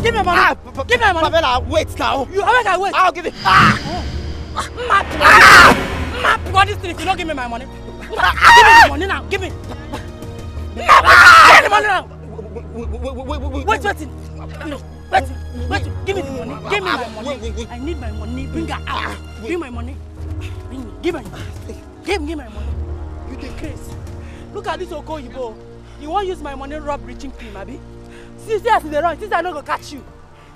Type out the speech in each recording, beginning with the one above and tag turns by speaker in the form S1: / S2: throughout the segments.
S1: Give me money. Give me my money.
S2: Pamela, wait now.
S1: You how can I wait?
S2: I'll give it.
S1: What is this? If you don't give me my money. Give me the money now. Give me. Give me the money now. Wait. Give me the money. Give me my money. I need my money. Bring her out. Bring my money. Bring me. Give my money. Give me my money. You the crazy. Look at this Okoyibo. You won't use my money rob reaching cream, abi? See, as they run. Since I don't go catch you.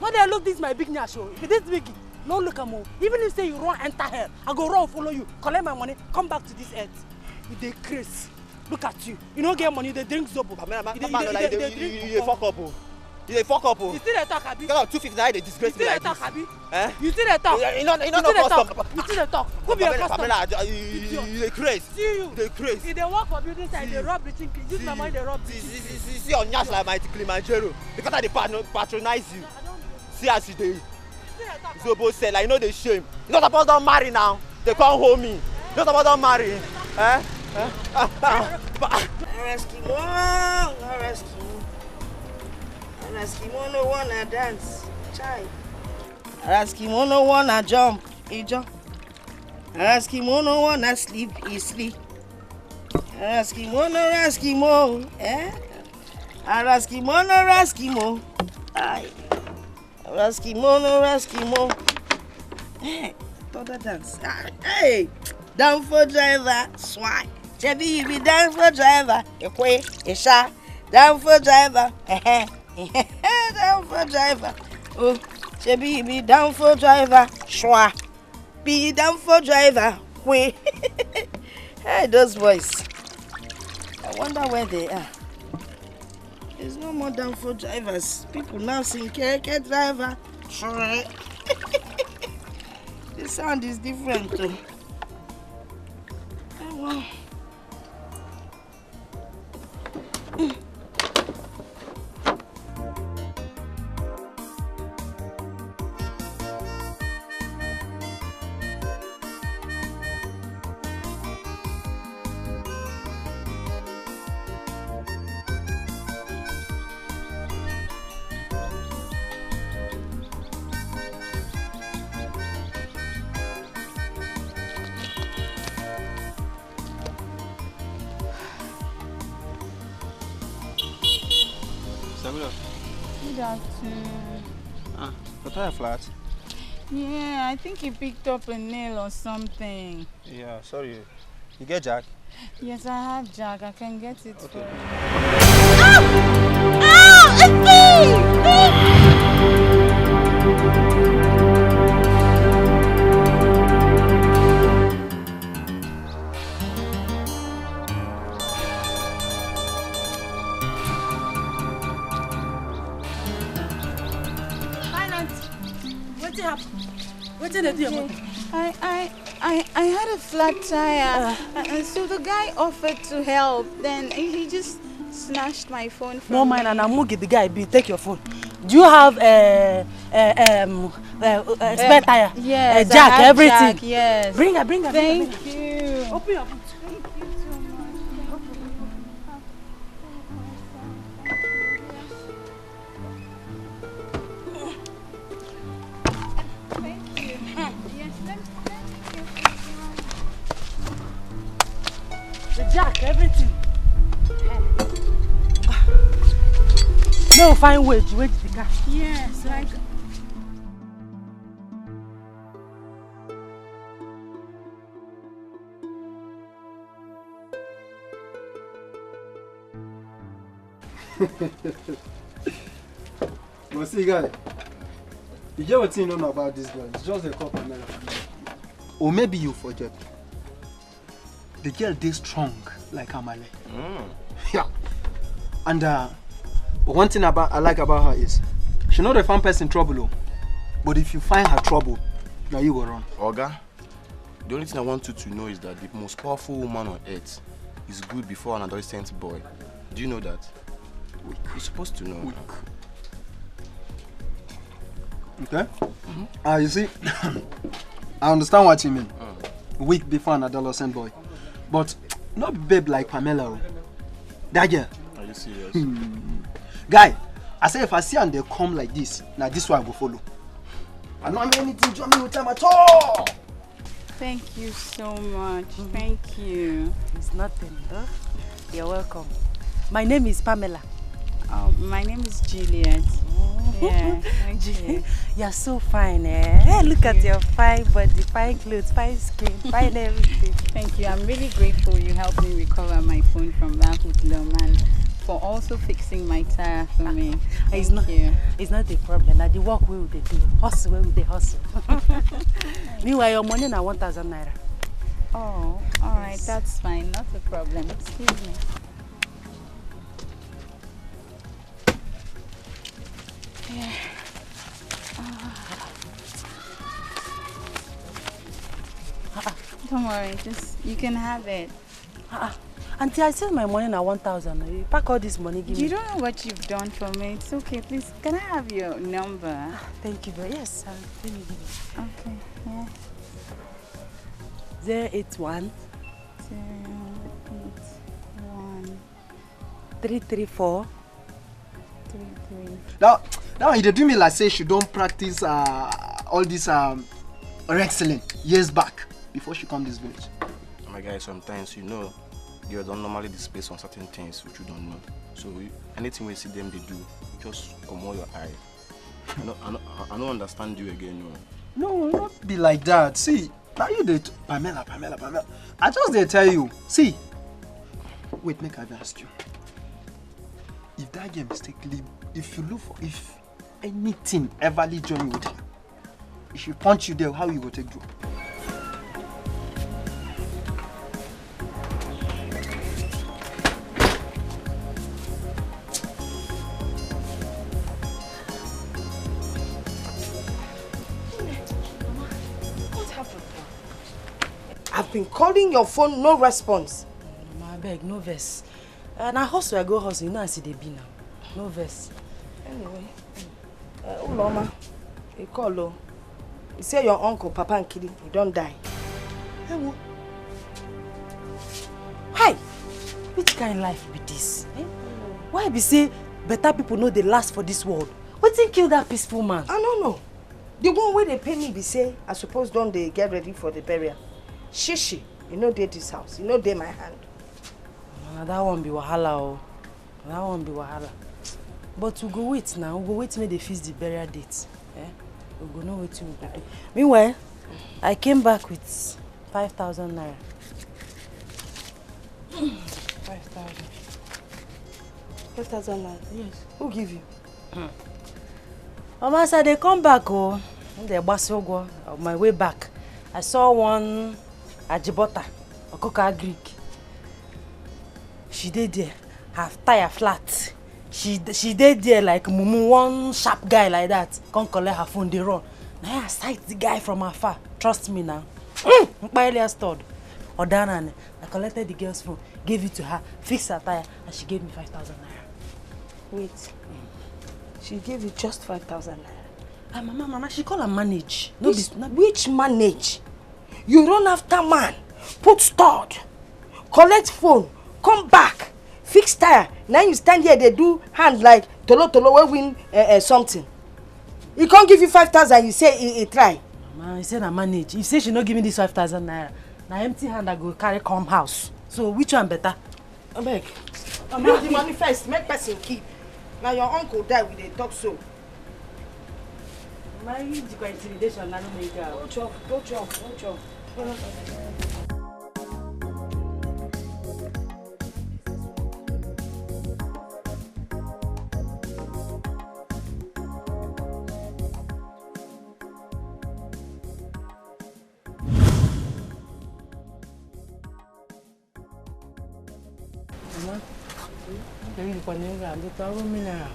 S1: No, they look, this is my big show. If this big, no look at me. Even if say you run enter hell, I go run follow you, collect my money, come back to this earth. You dey crazy. Look at you. You don't get money, they drink zobo.
S2: You fuck up. You dey fuck up.
S1: You still dey talk, abi?
S2: Because of 259 they disgrace me like this.
S1: You still dey talk.
S2: You know custom.
S1: You still dey talk. Who be your customer?
S2: You dey crazy.
S1: See you.
S2: They crazy.
S1: If they work for building side, they rob the thing. Use my money, they rob the thing.
S2: See your nyash like my Kilimanjaro. Because I dey patronize you. See as you dey. Zobo sell, I know they shame. You not supposed to marry now. They can't hold me. You not supposed to marry.
S3: Eskimo no wanna dance, child. Eskimo no wanna jump, he jump. Eskimo no wanna sleep, he sleep. Eskimo no Eskimo, Eskimo no Eskimo. Aye. Eskimo no Eskimo. Total dance. Hey, down for driver, swine. Chevy, you be down for driver. Ekwe, Esha, down for driver. Down for driver. Oh, Chevy, be down for driver. Shwa, be down for driver. Wait. Hey, those boys. I wonder where they are. There's no more down for drivers. People now sing keke driver. The sound is different too. Oh, wow.
S4: Good afternoon.
S5: What are your flat?
S4: Yeah, I think he picked up a nail or something.
S5: Yeah, sorry. You get Jack?
S4: Yes, I have Jack. I can get it for you.
S3: Oh, it's me!
S1: What did they do?
S4: I had a flat tire, and so the guy offered to help. Then he just snatched my phone from me.
S1: No mind, and I'm gonna get the guy. Take your phone. Do you have spare tire?
S4: Yes,
S1: jack, everything.
S4: Jack, yes.
S1: Bring her.
S4: Thank you.
S1: Open your boot.
S4: Thank you so much.
S1: The jack, everything. No, find wage the car.
S4: Yes, like.
S5: But see, guy, you get what you know about this guy. It's just a couple of minutes. Or maybe you forget. The girl is strong like Amale. Yeah. And one thing I like about her is she not a fun person trouble. But if you find her trouble, now you go run.
S6: Oga, the only thing I want you to know is that the most powerful woman on earth is good before an adolescent boy. Do you know that?
S5: Weak.
S6: You're supposed to know.
S5: Weak. Okay? You see, I understand what you mean. Weak before an adolescent boy. But not babe like Pamela. That girl.
S6: Are you serious?
S5: Guy, I say if I see and they come like this, now this one I go follow. I don't have anything to me with them at all.
S4: Thank you so much. Thank you.
S1: It's nothing, huh? You're welcome. My name is Pamela.
S4: Oh, my name is Juliet. Yeah, thank you.
S1: You're so fine, eh? Hey, look at your fine body, fine clothes, fine skin, fine everything.
S4: Thank you. I'm really grateful you helped me recover my phone from that hoodlum and for also fixing my tire for me. Thank you.
S1: It's not a problem. Like the work we will do, hustle where will they hustle. Meanwhile, your money now 1,000 naira.
S4: Oh, all right, that's fine. Not a problem. Excuse me. Yeah. Don't worry, just you can have it.
S1: Auntie, I sent my money now 1,000. You pack all this money, give me.
S4: You don't know what you've done for me. It's okay. Please, can I have your number?
S1: Thank you very much. Yes, let me give it.
S4: Okay. Yeah.
S1: 081
S4: 081
S1: 334
S4: 33.
S5: Now you do me like say she don't practice all this wrestling years back before she come this village.
S6: Oh my guy, sometimes you know girls don't normally display on certain things which you don't know. So anything we see them they do, just come on your eye. I don't understand you again,
S5: no. No, not be like that. See, now you did Pamela. I just did tell you. See, wait, make I ask you. If that game mistakenly, if anything ever join with her, if she punch you there, how you go take you?
S3: I've been calling your phone, no response.
S1: Mama, I beg, no verse. Now hustle, I go hustle. You know I see the be now. No verse.
S3: Anyway, Uloma, you call you say your uncle, Papa and Kidi, he don't die.
S1: Hi! Which kind of life be this? Eh? Why be say better people know they last for this world? What did kill that peaceful man?
S3: I don't know. The one where they pay me be say, I suppose don't they get ready for the burial. Shishi, you know they this house, you know they my hand.
S1: That won't be wahala, oh. That won't be wahala. But we go wait now. We go wait till they fix the burial date. Eh? We go know what we go do. Meanwhile, I came back with 5,000 naira. 5,000.
S3: 5,000 naira?
S1: Yes.
S3: Who give you?
S1: Mama said they come back, oh. They on my way back. I saw one Ajibota, a coca Greek. She did there, her tire flat. She did there like mumu, one sharp guy like that. Come collect her phone, they run. Now I sight the guy from afar. Trust me now. I stored. Odana, I collected the girl's phone, gave it to her, fixed her tire, and she gave me 5,000 naira.
S3: Wait. She gave you just 5,000 naira.
S1: Mama, she call her manage.
S3: Which manage? You run after man, put stud, collect phone, come back, fix tire. Now you stand here, they do hand like tolo we win something. He can't give you 5,000, you say he try.
S1: Mama, he said I manage. If say she not give me this 5,000 naira, now empty hand I go carry come house. So which one better?
S3: I beg. Make the money first, make person keep. Now your uncle died with a talk so.
S1: My intimidation, I don't make out.
S3: Go chop.
S1: Mama, you can never get a room in her.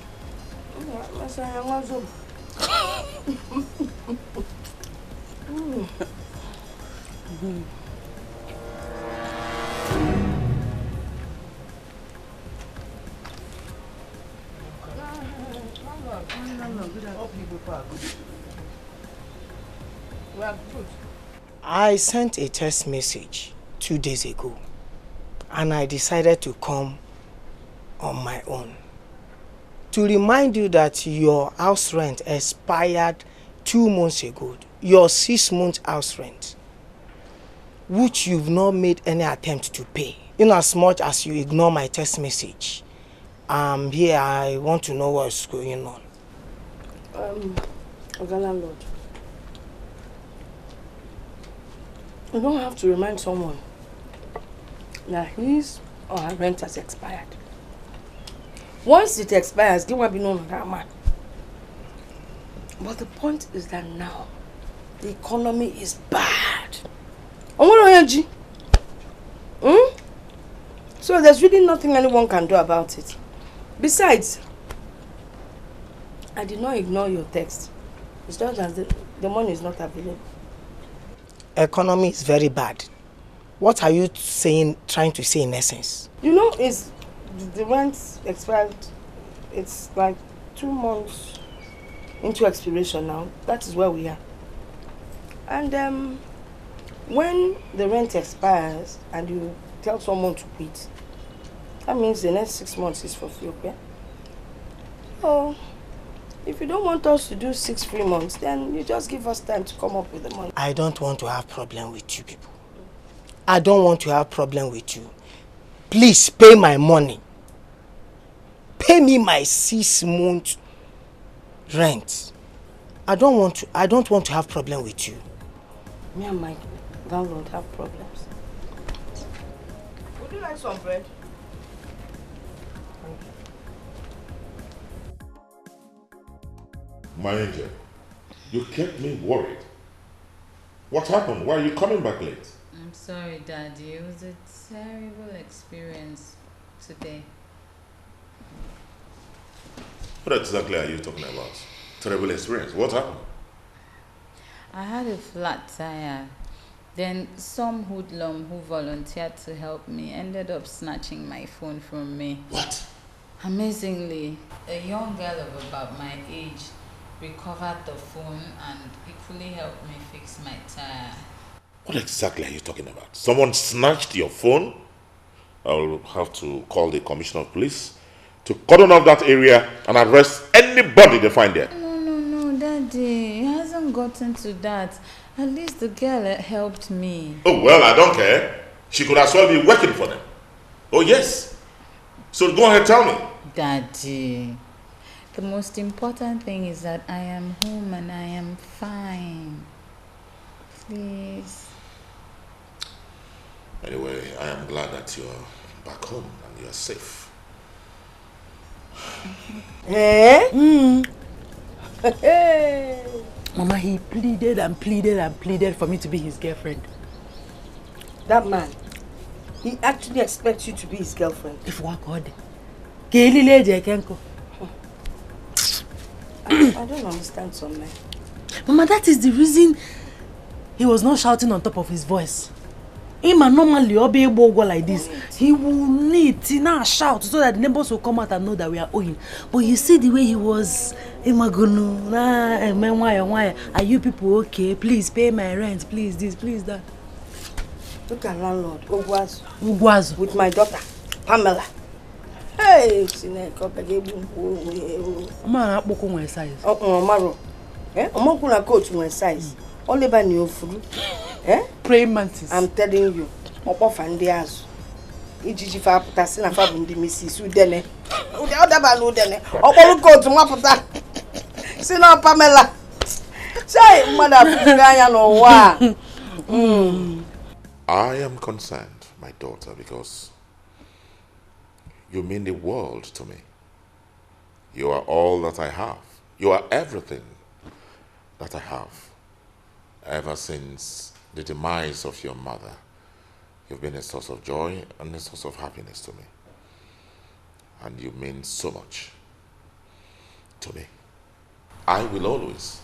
S3: I sent a text message 2 days ago and I decided to come on my own. to remind you that your house rent expired 2 months ago. Your 6-month house rent, which you've not made any attempt to pay. In as much as you ignore my text message, here I want to know what's going on.
S1: The landlord, you don't have to remind someone that his or her rent has expired. Once it expires, there won't be no drama. But the point is that now, the economy is bad. So there's really nothing anyone can do about it. Besides, I did not ignore your text. It's just that the money is not available.
S3: Economy is very bad. What are you trying to say in essence?
S1: You know, the rent expired. It's like 2 months into expiration now. That is where we are. And when the rent expires and you tell someone to quit, that means the next 6 months is for free, okay? So, if you don't want us to do 6 free months, then you just give us time to come up with the money.
S3: I don't want to have problem with you people. I don't want to have problem with you. Please pay my money. Pay me my 6-month rent. I don't want to have problem with you.
S1: Me and my landlord have problems. Would you like some bread?
S7: My angel, you kept me worried. What happened? Why are you coming back late?
S8: I'm sorry, Daddy. It was a terrible experience today.
S7: What exactly are you talking about? Terrible experience. What happened?
S8: I had a flat tire. Then some hoodlum who volunteered to help me ended up snatching my phone from me.
S7: What?
S8: Amazingly, a young girl of about my age recovered the phone and equally helped me fix my tire.
S7: What exactly are you talking about? Someone snatched your phone? I will have to call the commissioner of police to cordon off that area and arrest anybody they find there.
S8: No, Daddy. It hasn't gotten to that. At least the girl helped me.
S7: Oh, well, I don't care. She could as well be working for them. Oh, yes. So go ahead, tell me.
S8: Daddy, the most important thing is that I am home and I am fine. Please.
S7: Anyway, I am glad that you're back home and you're safe.
S1: Mama, he pleaded and pleaded and pleaded for me to be his girlfriend. That man, he actually expects you to be his girlfriend. If what God, I don't understand some men. Mama, that is the reason he was not shouting on top of his voice. Him and normally be able to go like this. He will need to now shout so that the neighbors will come out and know that we are owing. But you see the way he was, why are you people okay? Please pay my rent, please this, please that. Look at landlord, Ugwazu. With my daughter, Pamela. Hey, man, I spoke on my size. Maro. I'm not coach my size. Only by new food. Praying mantis. I'm telling you. Opo fande azu. Ijiji fa puta si na fa bundi Mrs. Udene. Ude oda ba no udene. Opo coat nwa puta. Si na Pamela. Say mother fuganya no wa.
S7: I am concerned, my daughter, because you mean the world to me. You are all that I have. You are everything that I have. Ever since the demise of your mother, you've been a source of joy and a source of happiness to me. And you mean so much to me. I will always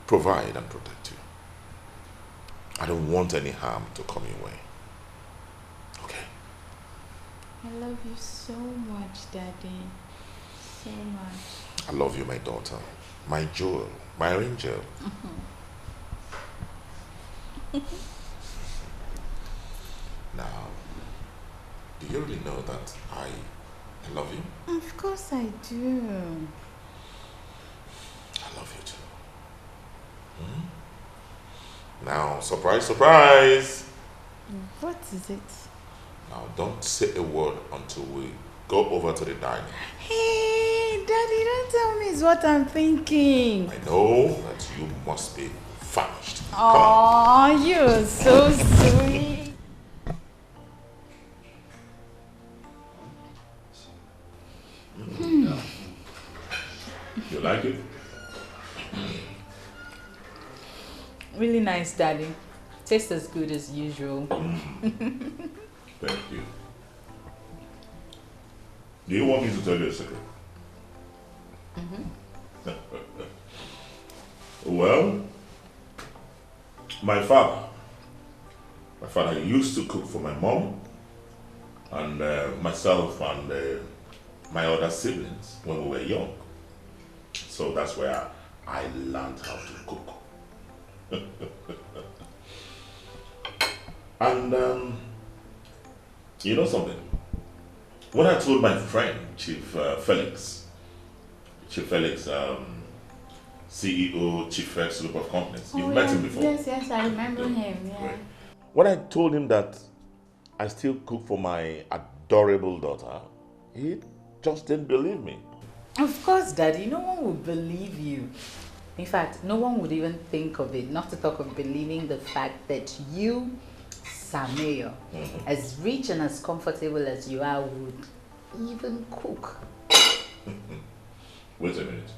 S7: provide and protect you. I don't want any harm to come your way. Okay?
S8: I love you so much, Daddy. So much.
S7: I love you, my daughter. My jewel. My angel. Now, do you really know that I I love you.
S8: Of course I do.
S7: I love you too. Now, surprise, surprise.
S8: What is it?
S7: Now, don't say a word until we go over to the dining.
S8: Hey, Daddy, don't tell me it's what I'm thinking.
S7: I know that you must be famished.
S8: Oh, you're so sweet.
S7: You like it?
S8: Really nice, Daddy. Tastes as good as usual.
S7: Thank you. Do you want me to tell you a secret? Well, my father used to cook for my mom and myself and my other siblings when we were young. So that's where I learned how to cook. And you know something? When I told my friend, Chief Felix, CEO, Chief Rex Group of Companies, you've met him before.
S8: Yes, I remember him, yeah.
S7: Right. When I told him that I still cook for my adorable daughter, he just didn't believe me.
S8: Of course, Daddy, no one would believe you. In fact, no one would even think of it, not to talk of believing the fact that you, Samuel, as rich and as comfortable as you are, would even cook.
S7: Wait a minute.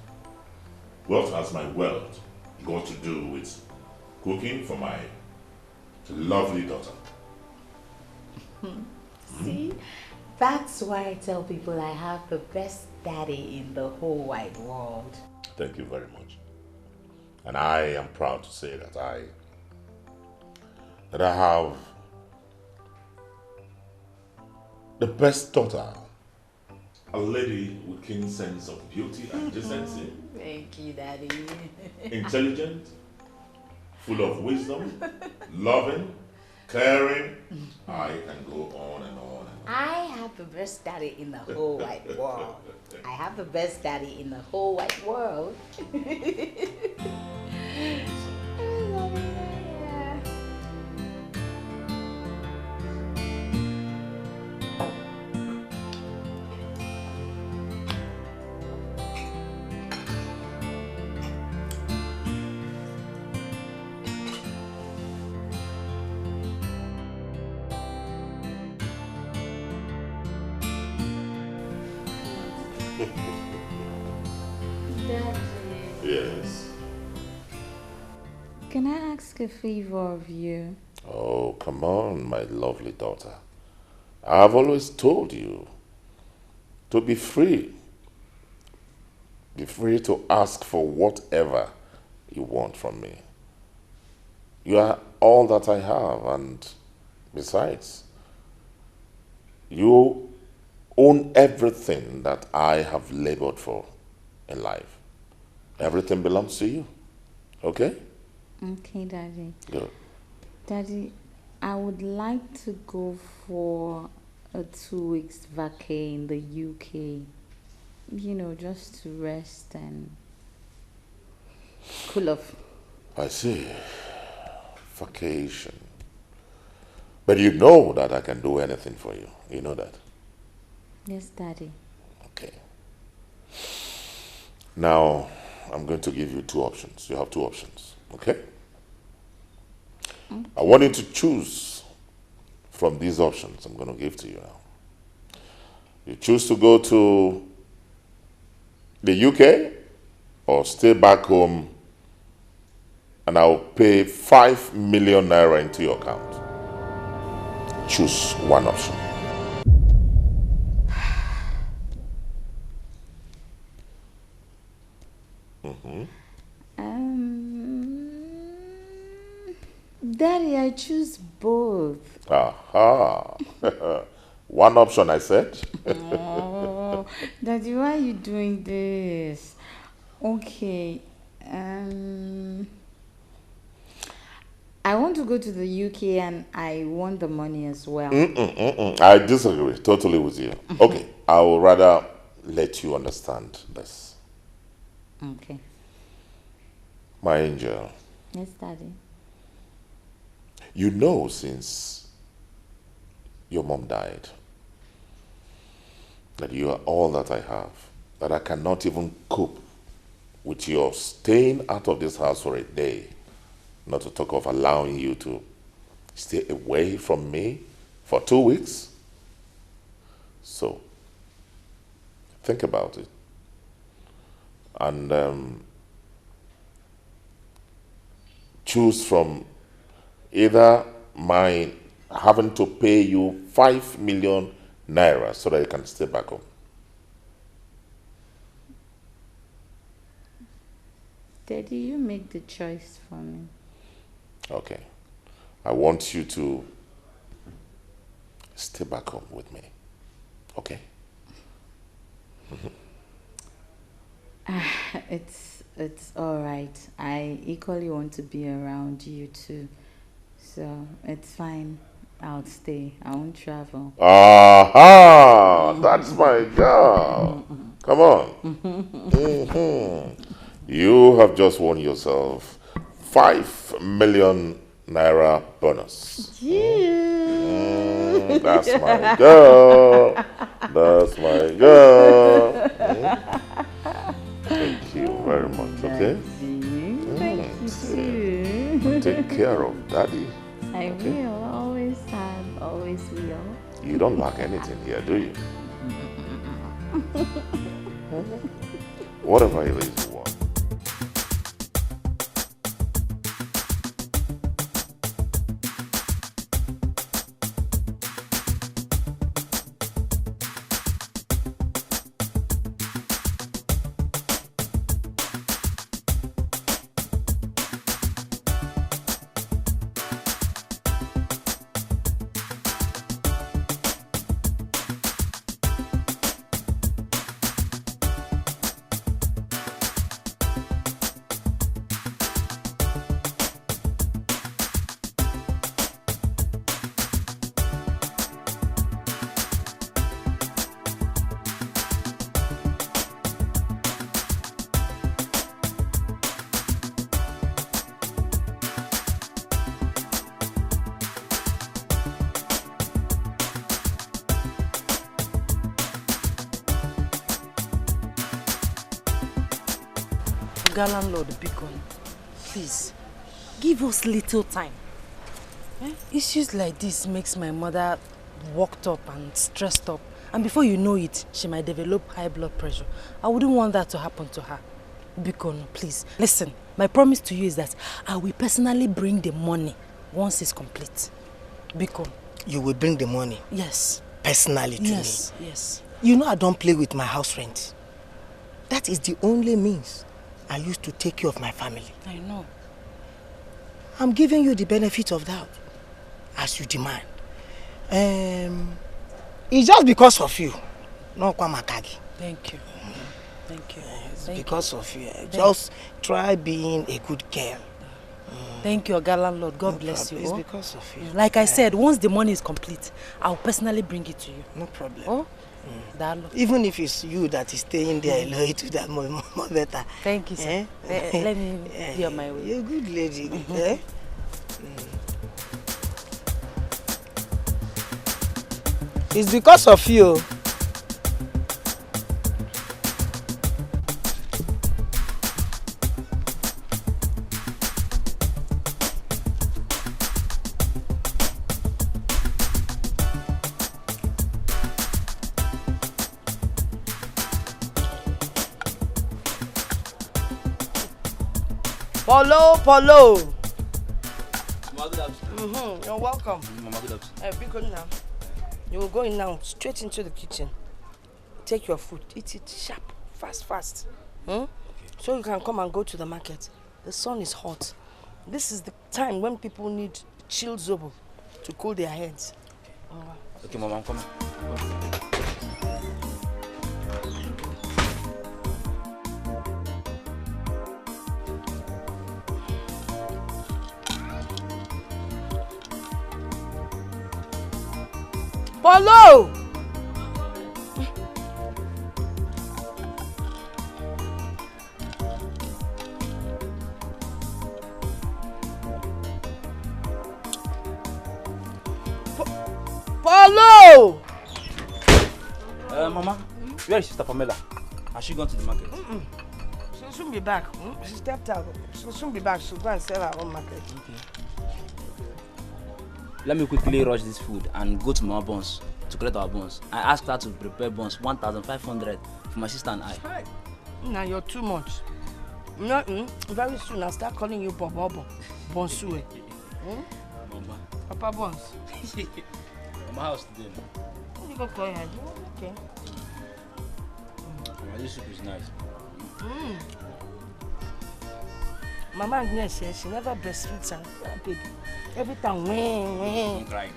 S7: What has my wealth got to do with cooking for my lovely daughter?
S8: See, that's why I tell people I have the best daddy in the whole wide world.
S7: Thank you very much. And I am proud to say that I have the best daughter. A lady with keen sense of beauty and decency.
S8: Thank you, Daddy.
S7: Intelligent, full of wisdom, loving, caring. I can go on and on and on.
S8: I have the best daddy in the whole wide world. I have the best daddy in the whole wide world.
S7: Yes.
S8: Can I ask a favor of you?
S7: Oh, come on, my lovely daughter. I've always told you to be free. Be free to ask for whatever you want from me. You are all that I have, and besides, you own everything that I have labored for in life. Everything belongs to you. Okay?
S8: Okay, Daddy.
S7: Good.
S8: Daddy, I would like to go for a 2 weeks vacay in the UK. You know, just to rest and cool off.
S7: I see. Vacation. But you know that I can do anything for you. You know that?
S8: Yes, Daddy.
S7: Okay. Now, I'm going to give you two options. You have two options. Okay? I want you to choose from these options I'm going to give to you now. You choose to go to the UK or stay back home and I'll pay 5 million naira into your account. Choose one option.
S8: Daddy, I choose both.
S7: Aha. One option, I said.
S8: Oh, Daddy, why are you doing this? Okay. I want to go to the UK and I want the money as well.
S7: I disagree totally with you. Okay, I would rather let you understand this.
S8: Okay.
S7: My angel,
S8: Yes, Daddy.
S7: you know since your mom died that you are all that I have, that I cannot even cope with your staying out of this house for a day, not to talk of allowing you to stay away from me for 2 weeks. So, think about it. And choose from either my having to pay you 5 million naira so that you can stay back home.
S8: Daddy, you make the choice for me.
S7: Okay. I want you to stay back home with me. Okay?
S8: It's all right. I equally want to be around you too. So it's fine. I'll stay. I won't travel.
S7: Aha! That's my girl. Come on. You have just won yourself 5 million naira bonus. That's my girl. That's my girl. Thank you very much, okay?
S8: Thank you too.
S7: Take care of daddy.
S8: I will. Always have. Always will.
S7: You don't lack anything here, do you? Whatever it is you want.
S1: Landlord, Beacon, please, give us little time. Issues like this makes my mother worked up and stressed up. And before you know it, she might develop high blood pressure. I wouldn't want that to happen to her. Beacon, please. Listen, my promise to you is that I will personally bring the money once it's complete. Beacon.
S9: You will bring the money?
S1: Yes.
S9: Personally to me?
S1: Yes.
S9: You know I don't play with my house rent. That is the only means I used to take care of my family.
S1: I know.
S9: I'm giving you the benefit of doubt, as you demand. It's just because of you. No Kwamakagi.
S1: Thank you. Thank you.
S9: It's because of you. Just try being a good girl.
S1: Thank you, Oga Landlord. God bless you.
S9: It's because of you.
S1: Like I said, once the money is complete, I'll personally bring it to you.
S9: No problem.
S1: Oh?
S9: Even if it's you that is staying there alone, it would more better.
S1: Thank you, sir. Let me be on my way.
S9: You're a good lady. It's because of you. Polo.
S10: Mama, good afternoon.
S9: You're welcome.
S10: Mama, good afternoon.
S9: Be good now. You will go in now, straight into the kitchen. Take your food, eat it sharp, fast. Okay. So you can come and go to the market. The sun is hot. This is the time when people need chilled zobo to cool their heads.
S10: Okay, Mama, I'm coming.
S9: Polo! Hello!
S10: Mama, where is Sister Pamela? Has she gone to the market?
S9: She'll soon be back. She stepped out. She'll soon be back. She'll go and sell her own market.
S10: Okay. Let me quickly rush this food and go to Mama Bones to collect our buns. I asked her to prepare buns 1,500 for my sister and I.
S9: Hey. Now you're too much. Very soon I'll start calling you Bobo. Bonsue.
S10: Mama.
S9: Papa Bons.
S10: Mama house today.
S9: You go call her. Okay.
S10: Mama, this soup is nice.
S9: Mama Agnes says she never breastfeeds her baby. Every time, when.
S10: Right.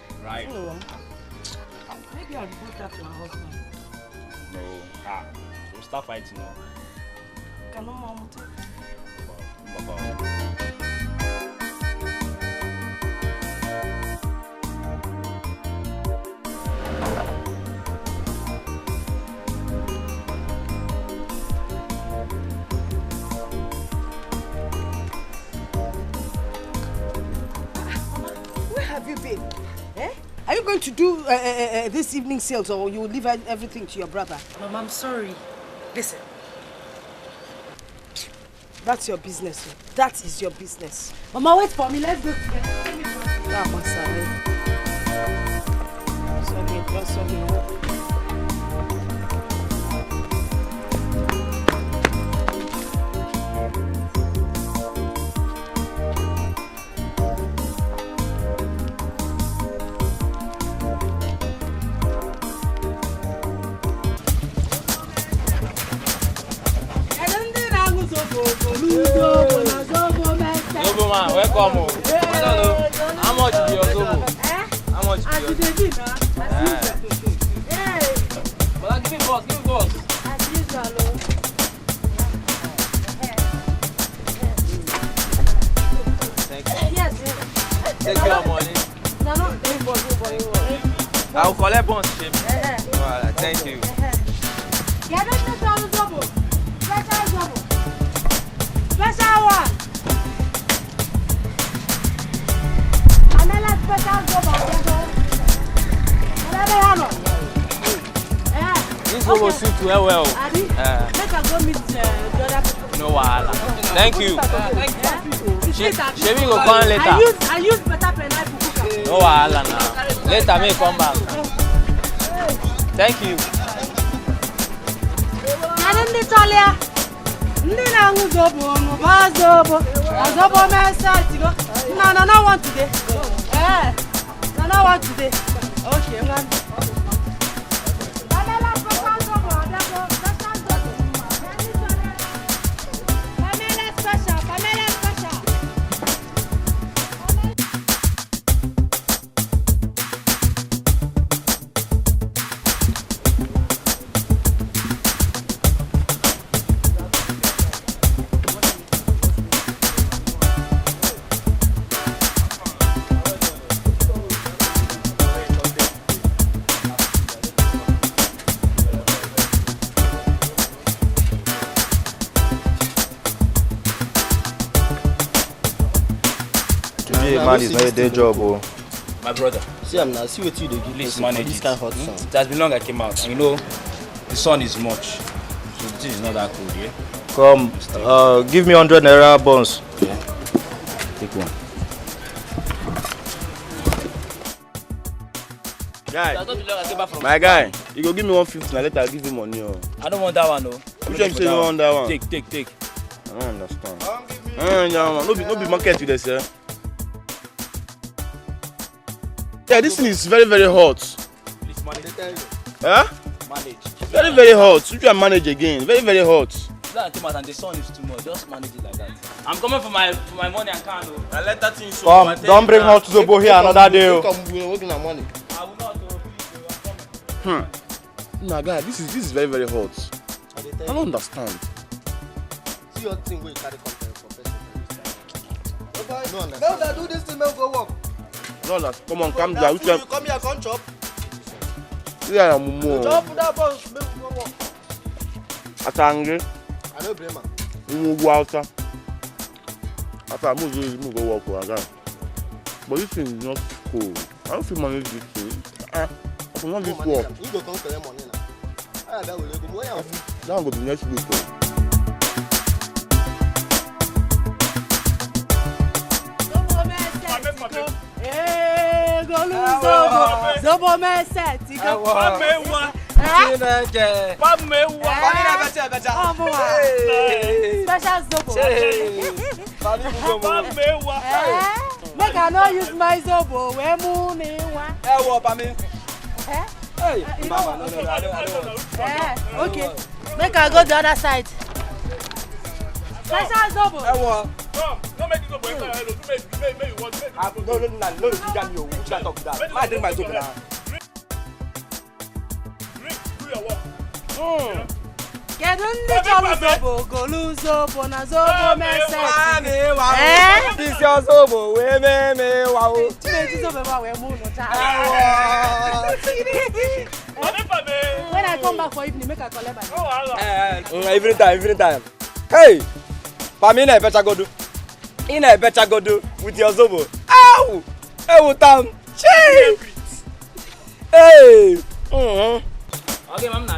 S9: Maybe I'll report that to her husband.
S10: No. We'll start fighting now.
S9: Can no mom
S10: Baba.
S9: Where have you been? Are you going to do this evening sales or you will leave everything to your brother?
S1: Mama, I'm sorry. Listen.
S9: That's your business. That is your business.
S1: Mama, wait for me. Let's go together.
S9: Sorry.
S11: Zobo man, welcome. How much is your Zobo? How much is your Zobo? But give me boss.
S1: As usual.
S11: Thank you.
S1: Yes.
S11: Take your money.
S1: No.
S11: I will collect bonds, Jim. Thank you.
S1: Special one. Another special Zobo.
S11: This Zobo suit well.
S1: Let her go meet the other people.
S11: No wahala. Thank you. Shebi go come later.
S1: I use better pineapple cooker.
S11: No wahala now. Later may come back. Thank you.
S1: Ndị na-aṅụ zobo ṅụba zobo. Zobo mee set go. No want today. No want today. Okay, man.
S6: Man, it's not a day job, oh.
S10: My brother.
S2: See what you do.
S10: Please manage
S2: this
S10: it.
S2: kind of hot sun.
S10: It has been long I came out. And you know, the sun is much. So this is not that cold, yeah?
S6: Come, give me 100 naira buns.
S10: Yeah. Take one.
S6: Guy, my guy, you go give me 150 now, later I'll give you money. Oh.
S10: I don't want that one, no.
S6: Which one you say you want that one?
S10: Take.
S6: I don't understand. No be market with this, eh? Yeah, this thing is very, very hot.
S10: Please manage.
S6: Huh?
S10: Manage.
S6: Very, very hot. You can manage again. Very, very hot.
S10: That came out and the sun is too much. Just manage it like that. I'm coming for my money and can.
S6: I let that thing show.
S2: Come, don't bring hot zobo here another day.
S6: Come, we're working on money.
S10: I will not do.
S6: Nah, guy, this is very, very hot. I don't understand.
S2: See your thing where you carry content for person. No understand. Now do this thing, man, go work.
S6: No, come on, calm down.
S2: You come here, come chop.
S6: Yeah, I'm more.
S2: Chop that boss, make we go work.
S6: Atangre.
S2: I know blame man.
S6: We go outside. After I move go work for a guy. But this thing is not cold. I don't feel manage this thing. not this work.
S2: You go come collect money now. That will go more.
S6: That will be next week.
S1: Zobo meseti go. Special zobo. Make I no use my zobo. We Hey, mama, no, I don't. Okay, make I go the other side. Special zobo.
S11: Don't make it zobo. Make you want.
S2: No, you can't talk that. I drink my zobo now.
S11: Drink, do your work.
S1: Kedunni chọrọ zobo, golu zobo na zobo mese.
S2: This your zobo, we me wow.
S1: Chimeji zobo ba we mu no cha. When I come back for evening, make I collect my.
S2: Every time. Hey, Pamina better go do. Ina better go do with your zobo. Ow! Hey, Tam. Hey.
S10: Okay, ma'am, now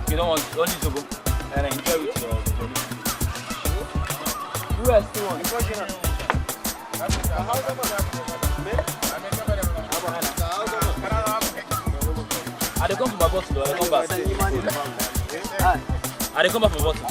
S10: you don't want only zobo and enjoy with your who else do you want? I dey come for my bottle, I come back. I dey come back for my bottle.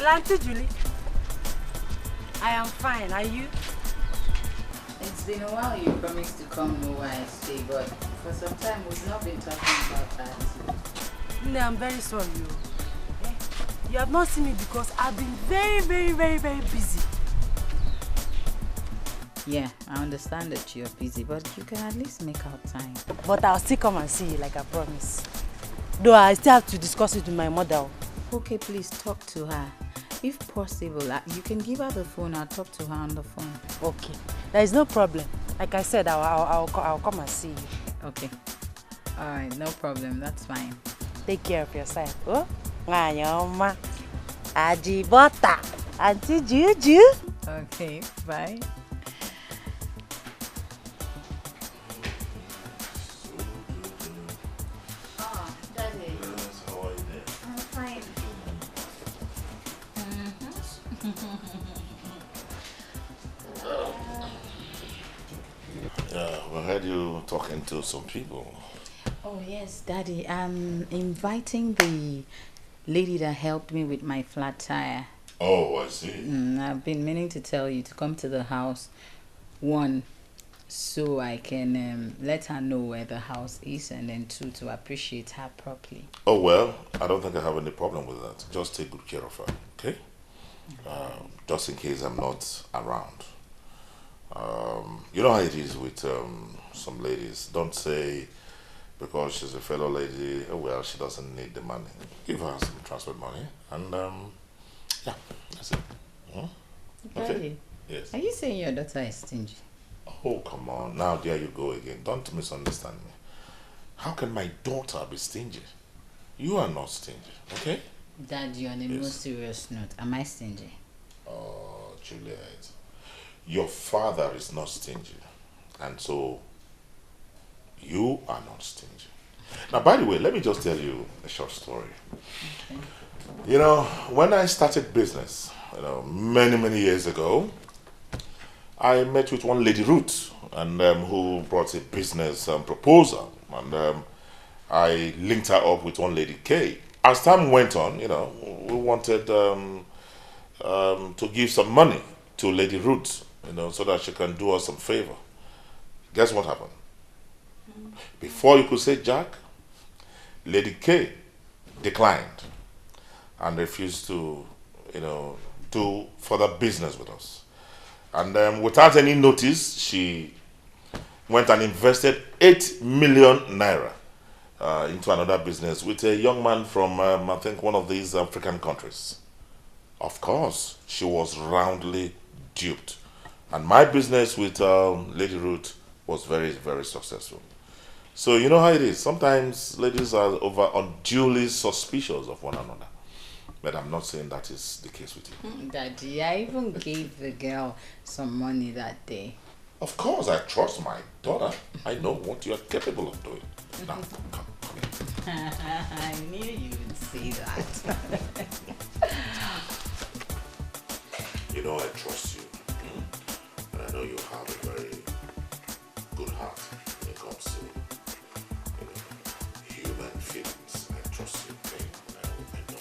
S1: Auntie Julie, I am fine. Are you?
S8: It's been a while you promised to come over and stay, but for some time we've not been talking about that.
S1: No, I'm very sorry. You have not seen me because I've been very busy.
S8: Yeah, I understand that you're busy, but you can at least make out time.
S1: But I'll still come and see you like I promised. Though I still have to discuss it with my mother.
S8: Okay, please talk to her. If possible, you can give her the phone. I'll talk to her on the phone.
S1: Okay, there is no problem. Like I said, I'll come and see you.
S8: Okay. All right, no problem. That's fine.
S1: Take care of yourself. Oh, Mama, Ajibota, Auntie Juju.
S8: Okay, bye.
S7: talking to some people.
S8: Oh yes, Daddy. I'm inviting the lady that helped me with my flat tire.
S7: Oh, I see.
S8: I've been meaning to tell you to come to the house. One, so I can let her know where the house is, and then two, to appreciate her properly.
S7: Oh, well, I don't think I have any problem with that. Just take good care of her, okay? Just in case I'm not around. You know how it is with some ladies. Don't say because she's a fellow lady, oh well, she doesn't need the money. Give her some transport money, and yeah, that's it.
S8: Daddy,
S7: Okay? Yes.
S8: are you saying your daughter is stingy?
S7: Oh, come on. Now there you go again. Don't misunderstand me. How can my daughter be stingy? You are not stingy, okay?
S8: Daddy, on a more serious note, am I stingy?
S7: Oh, Juliet. Your father is not stingy. And so, you are not stingy. Now, by the way, let me just tell you a short story.
S8: Okay.
S7: You know, when I started business, many years ago, I met with one lady, Ruth, and who brought a business proposal. And I linked her up with one lady, Kay. As time went on, we wanted to give some money to Lady Ruth, so that she can do us some favor. Guess what happened? Before you could say Jack, Lady K declined and refused to, do further business with us. And without any notice, she went and invested 8 million naira into another business with a young man from, I think, one of these African countries. Of course, she was roundly duped. And my business with Lady Ruth was very, very successful. So you know how it is. Sometimes ladies are unduly suspicious of one another. But I'm not saying that is the case with you.
S8: Daddy, I even gave the girl some money that day.
S7: Of course, I trust my daughter. I know what you are capable of doing. Now, come here.
S8: I knew you would say that.
S7: I trust you. And I know you have a very good heart when it comes to human feelings. I trust you. Okay? I know.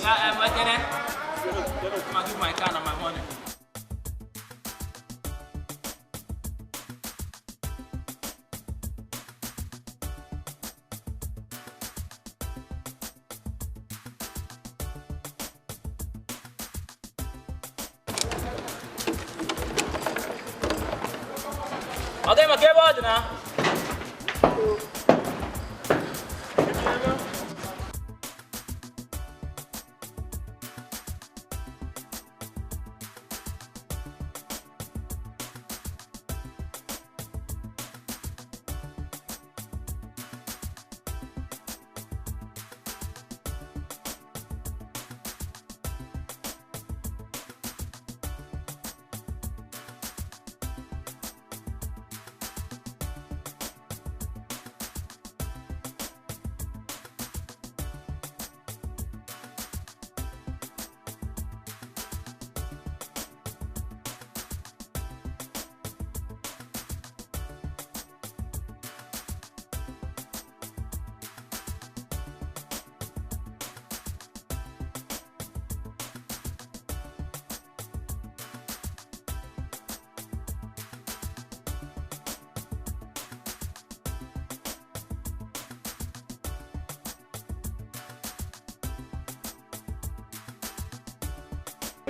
S11: Yeah, my tenant. I'll give my car and my money. Okay, my keyboard now.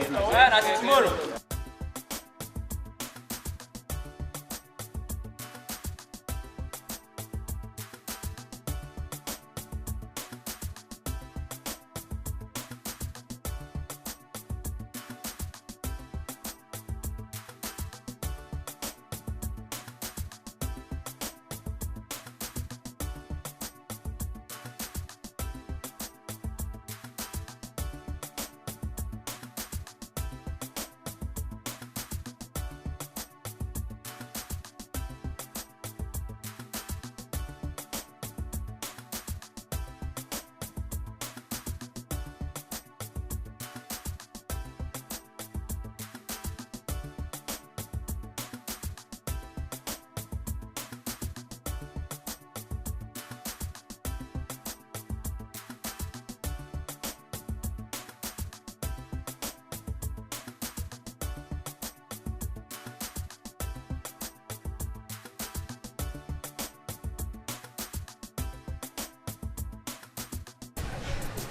S11: Yeah, that's tomorrow.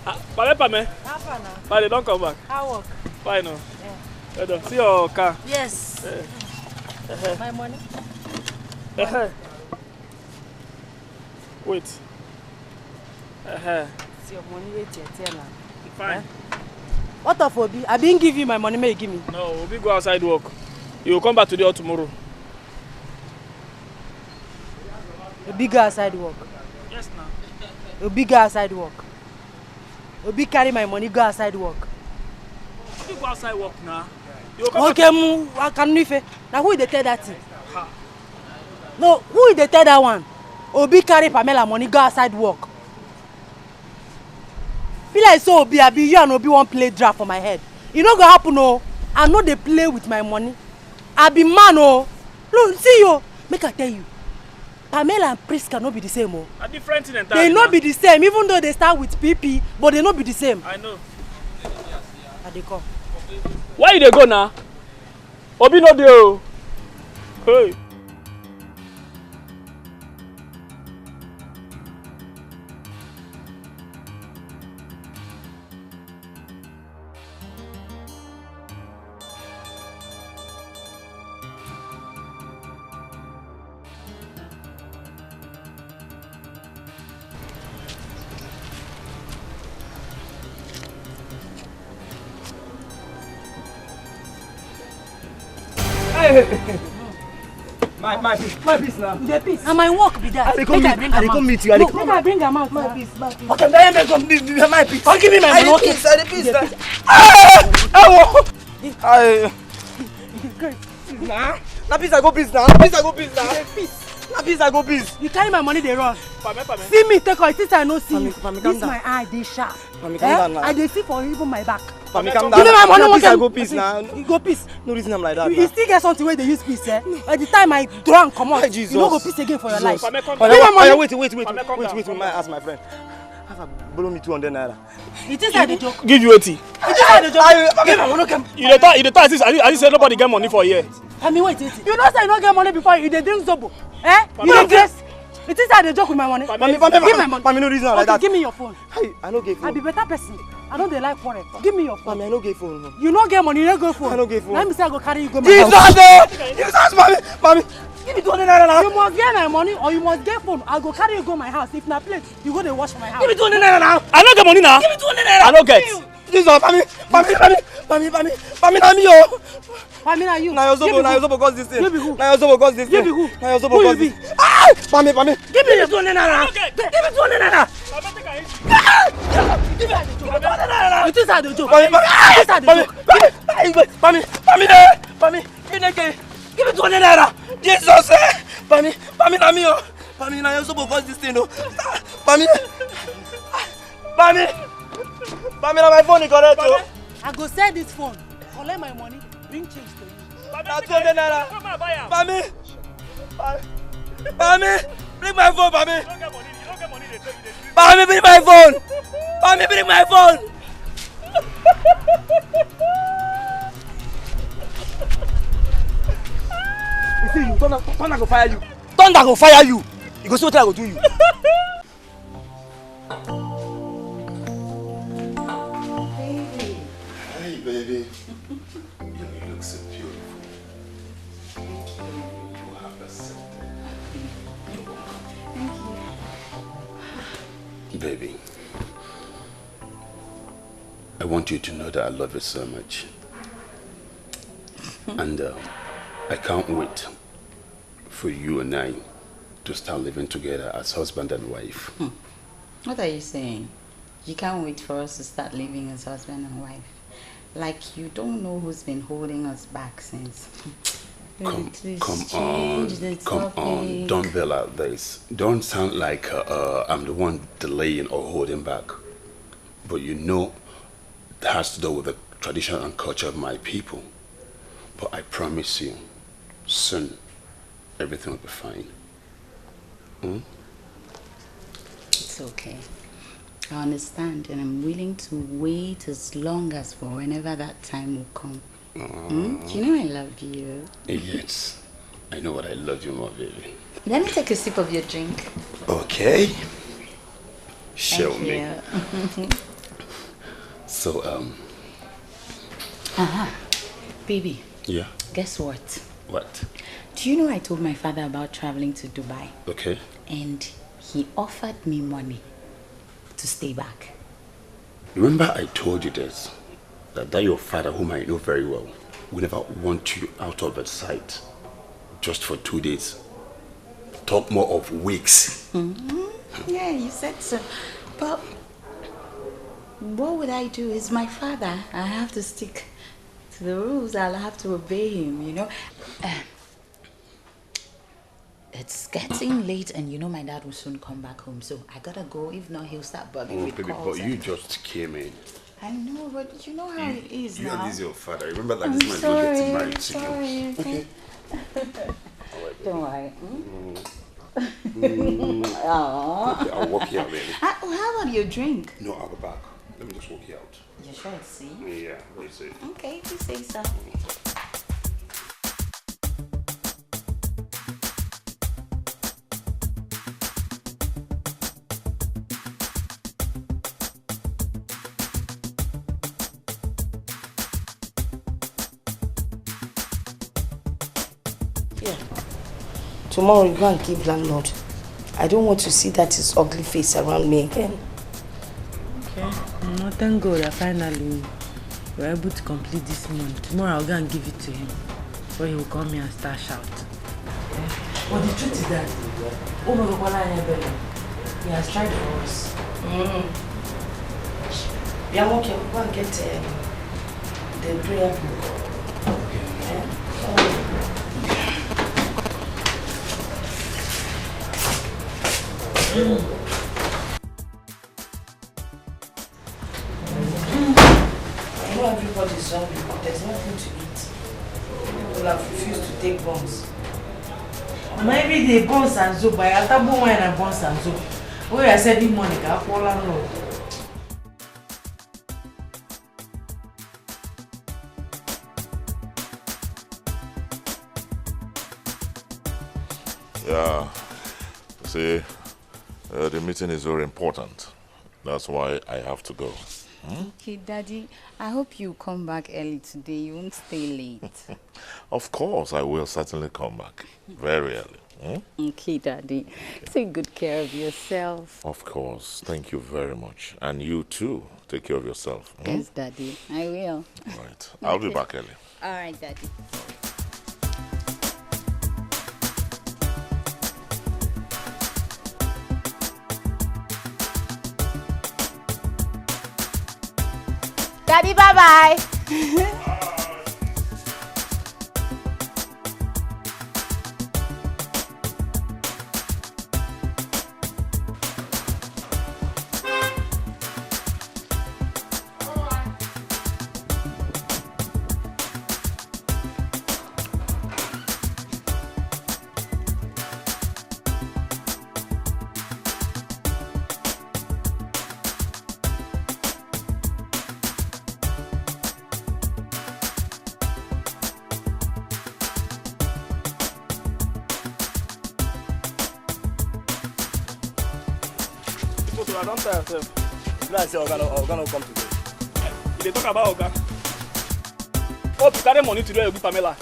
S11: Pame. Why they don't come back?
S1: How work?
S11: Why no? Yeah. See your car?
S1: Yes. My money?
S11: Wait.
S1: See your money, wait your turn now.
S11: Fine.
S1: What of Obi? I didn't give you my money, may you give me?
S11: No, Obi go outside work. You will come back today or tomorrow.
S1: Obi go outside work.
S11: Yes, now.
S1: Obi go outside work. Obi carry my money, go outside work.
S11: Obi go outside work now.
S1: Okay, I can if now who they tell that thing? No, who they tell that one? Obi carry Pamela money, go outside work. Feel like so Obi, I be you and Obi won't play draft for my head. You know what happen, no? I know they play with my money. I be man, oh. Look, see you. Make I tell you. Pamela and Prince cannot be the same, oh.
S11: A different thing entirely.
S1: They not be the same, even though they start with PP, but they not be the same.
S11: I know.
S1: And they come.
S11: Why you they go now? Obi no dey. Hey.
S5: My piece now.
S1: The piece. And my work be that.
S5: I come meet you.
S1: Make I bring them out.
S5: My piece. Okay, then make come my piece.
S1: Come give me my money.
S5: Okay, the piece. Na piece I go piece now. Na piece I go piece.
S1: You carry my money, they run.
S11: Pame.
S1: See me take it. Since I no see you.
S5: Pame,
S1: This my eye, they sharp.
S5: Pame, calm down now.
S1: I dey see for even my back.
S5: Pame, calm
S1: Give me my money.
S5: Piece I go piece now.
S1: You go piece.
S5: No reason I'm like that.
S1: You still get something where they use piece, eh? By the time I draw and come out, you no go piece again for your life.
S11: Pame, come
S1: Give me my money.
S5: Wait. May I ask my friend? Borrow me 200 naira.
S1: It is like the joke.
S11: Give you 80.
S1: It is like the joke. Give my money.
S11: You the talk I say nobody get money for here.
S1: I mean, wait. You know say you don't get money before you dey drink zobo. Eh? You don't dress. It is like the joke with my money. Give my money.
S5: Pame, no reason like that.
S1: Give me your phone.
S5: Hey, I no get phone.
S1: I be better person. I don't dey like quarrel. Give me your phone.
S5: Pame, I no get phone.
S1: You no get money, you no go phone.
S5: I no get phone.
S1: Let me say I go carry you go my house.
S5: Jesus, Pame. Give me 200 naira now.
S1: You must get my money or you must get phone. I go carry you go my house. If na plate, you go dey wash my house.
S5: Give me 200 naira now.
S11: I no get money now.
S5: Give me 200 naira.
S11: I no get.
S5: Jesus, Pame, na me yo.
S1: Pame, na you.
S5: Na your zobo cause this thing.
S1: You be who?
S5: Na your zobo cause this thing.
S1: You be who?
S5: Na your zobo
S1: Who
S5: cause
S1: you
S5: this.
S1: be?
S5: Ah! Pame.
S1: Give me the 200 naira.
S5: Give me 200 naira.
S1: Give me the 200 naira. It is like the joke.
S5: Pame, give me 200 naira. Jesus, Pame, na me yo. Pame, na your zobo cause this thing, no. Pame, na my phone is correct, yo.
S1: I go sell this phone. Collect my money. Bring change to you.
S5: Na 200 naira. Pame, bring my phone, Pame.
S11: You don't get money.
S5: Pame, bring my phone. Pame, bring my phone. You see, you thunder go fire you. Thunder go fire you. You go see what I go do you.
S7: Hey, baby. You look so beautiful. You have accepted. You're welcome. Thank you. Baby, I want you to know that I love you so much. And I can't wait for you and I to start living together as husband and wife.
S8: What are you saying? You can't wait for us to start living as husband and wife. Like you don't know who's been holding us back since.
S7: Come on. Don't be like this. Don't sound like I'm the one delaying or holding back. But you know that has to do with the tradition and culture of my people. But I promise you, soon, everything will be fine.
S8: It's okay. I understand, and I'm willing to wait as long as for whenever that time will come. You know I love you.
S7: Yes, I know what I love you more, baby.
S8: Let me take a sip of your drink.
S7: Okay. Show
S8: Thank
S7: me.
S8: you.
S12: So,
S8: Baby.
S12: Yeah?
S8: Guess what?
S12: What?
S8: Do you know I told my father about traveling to Dubai?
S12: Okay.
S8: And he offered me money to stay back.
S12: Remember I told you this, that your father, whom I know very well, will never want you out of his sight just for 2 days. Talk more of weeks.
S8: Yeah, you said so. But what would I do? He's my father. I have to stick to the rules. I'll have to obey him, you know. It's getting late and you know my dad will soon come back home. So I gotta go. If not, he'll start bugging with calls.
S12: But you just came in.
S8: I know, but you know how it is now.
S12: This is your father. Remember that
S8: I'm
S12: this man is not getting married to you.
S8: Okay. Don't worry.
S12: Okay, I'll walk you out, baby.
S8: How about your drink?
S12: No, I'll be back. Let me just walk you out.
S8: You sure it's safe?
S12: Yeah, very safe.
S8: Okay, if you say so.
S9: Yeah. Tomorrow you go and give landlord. I don't want to see that his ugly face around me again.
S1: Okay. Thank God that finally we're able to complete this month. Tomorrow I'll go and give it to him. Or he will call me and start shout. Okay? But the truth is that oh my God, he has tried for us.
S9: Yeah, okay, we'll go and get the prayer book. I know everybody's hungry, but there's nothing to eat. People have refused to take buns.
S1: Every day, buns and soup. I have to buy wine and buns and soup. We are saving money. I fall landlord.
S7: Yeah. See, the meeting is very important. That's why I have to go.
S8: Okay, Daddy, I hope you come back early today. You won't stay late.
S7: Of course, I will certainly come back very early.
S8: Okay, Daddy. Take good care of yourself.
S7: Of course. Thank you very much. And you too. Take care of yourself.
S8: Yes, Daddy. I will.
S7: All right. I'll be back early.
S8: All right, Daddy. Daddy, bye-bye.
S11: I don't tell yourself. You say Oga no come today. They talk about Oga. Hope you carry money today, you give Pamela.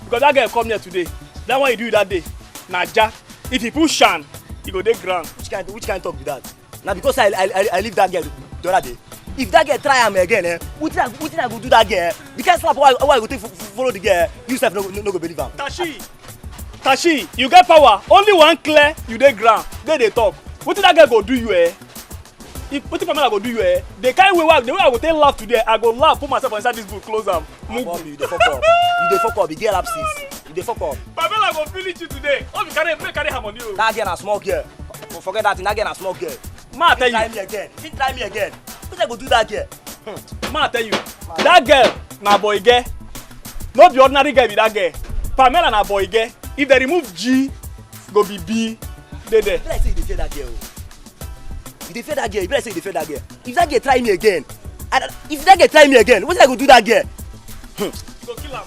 S11: Because that girl come here today. That one you do that day. Naija. If he push Shan, he go dey ground.
S2: Which kind talk be that? Now because I leave that girl the other day. If that girl try am again, which I go do that girl? The kind slap why I go take follow the girl, you self no go believe am.
S11: Tashi, you get power. Only one clear, you dey ground. They talk. What did that girl go do you If what Pamela go do you the kind way the way I go take laugh today, I go laugh, put myself inside this book, close am.
S2: You dey fuck up. You dey fuck up. You get abscess. You dey fuck up.
S11: Pamela go finish you today. Oh, you carry her money.
S2: That girl na small girl. Forget that thing. That girl na small girl.
S11: Ma tell you.
S2: Try me again. If try me again, what I go do that girl?
S11: Ma tell you. That girl na boy girl. No be ordinary girl be that girl. Pamela na boy girl. If they remove G, go be B. They there.
S2: You like say you dey fear that girl. You dey fear that girl. You better say you dey fear that girl. If that girl try me again, what I go do that girl?
S11: You go kill am.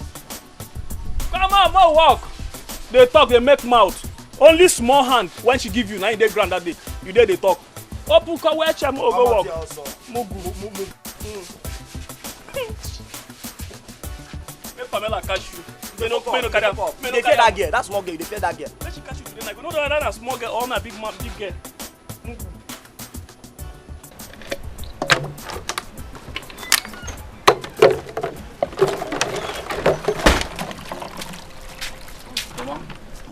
S11: Come on, more walk. They talk, they make mouth. Only small hand when she give you, now you dey ground that day. You dey they talk. Open come where chemo go walk. Mugu. Make Pamela catch you. They no carry am.
S2: They fear that girl. That's small girl. They fear that girl.
S11: Make she catch you today. Like, you know that a small girl or na big man, big girl.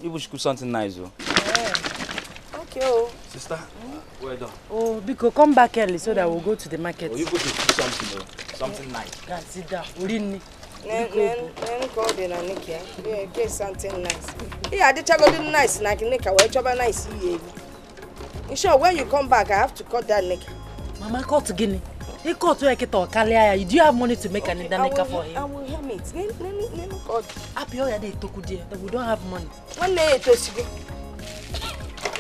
S10: You should cook something nice, though.
S9: Okay, oh.
S10: Sister, well done.
S9: Oh, Biko, come back early so that we'll go to the market.
S10: Oh, you go to cook something, though. Something nice.
S9: Guys, sit down. Urini.
S3: Then call the Nanikia. Yeah, get something nice. Yeah, I did go nice. Nika, where job nice. You sure when you come back, I have to cut that Nika.
S9: Mama, call to Guinea. He called to Ekito Kalia. Do you have money to make an Nika for him?
S3: I will hear me. Let me call.
S9: Happy all day to Kudia. We don't have money.
S3: One day to see.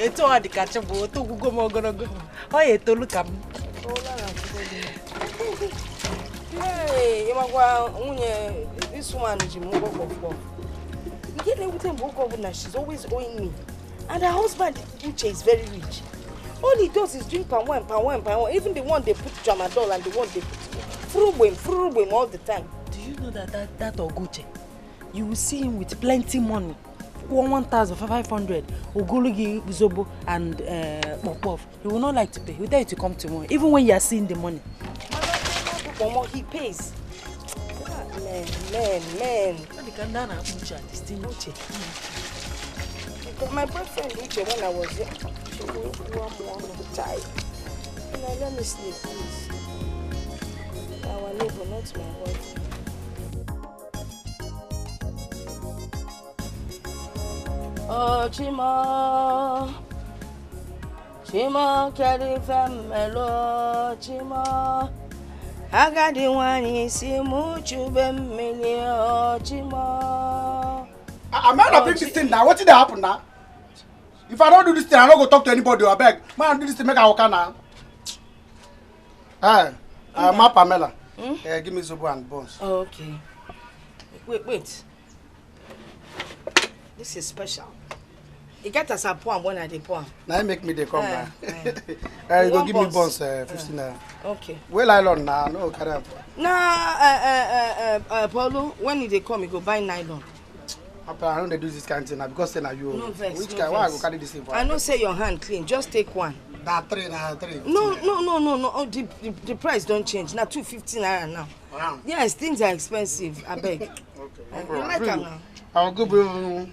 S9: It's all the catchable to go more gonna go. Oh, yeah, to look at me.
S3: Hey, this one is you get everything woke up now. She's always owing me. And her husband, Uche, is very rich. All he does is drink palm wine. Even the one they put tramadol and the one they put fruit all the time.
S9: Do you know that Oguche? You will see him with plenty money. 1,500. Ogulugi, Zobo, and Popov. He will not like to pay. He will tell you to come tomorrow, even when you are seeing the money.
S3: He pays. Man. My boyfriend Uche, when I was here, she would one tired. Let me sleep, please. Our neighbor, not my wife. Oh, Chima, carry famelo, Chima. Agadi wani si muchu bemilio, Chima.
S5: I'm not bring this thing now. What did happen now? If I don't do this thing, I don't go talk to anybody. I beg. Man, do this to make our work now. Hey, Ma Pamela. Give me Zobo and buns.
S3: Oh, okay. Wait. This is special. You get us a poem when I did poem.
S5: Now make me the come now. You go give me buns 15 naira.
S3: Okay.
S5: Well, I learn now. No, carry on.
S3: Nah, Paulo, when they come, you go buy nylon.
S5: I don't do this kind of thing now because then you.
S3: No vex.
S5: Which kind? Why I go carry this thing for?
S3: I know say your hand clean. Just take one.
S5: That three.
S3: No. Oh, the price don't change. Now 250 naira now.
S5: Wow.
S3: Yes, things are expensive. I beg.
S5: Okay.
S3: You like them now?
S5: I will go bring.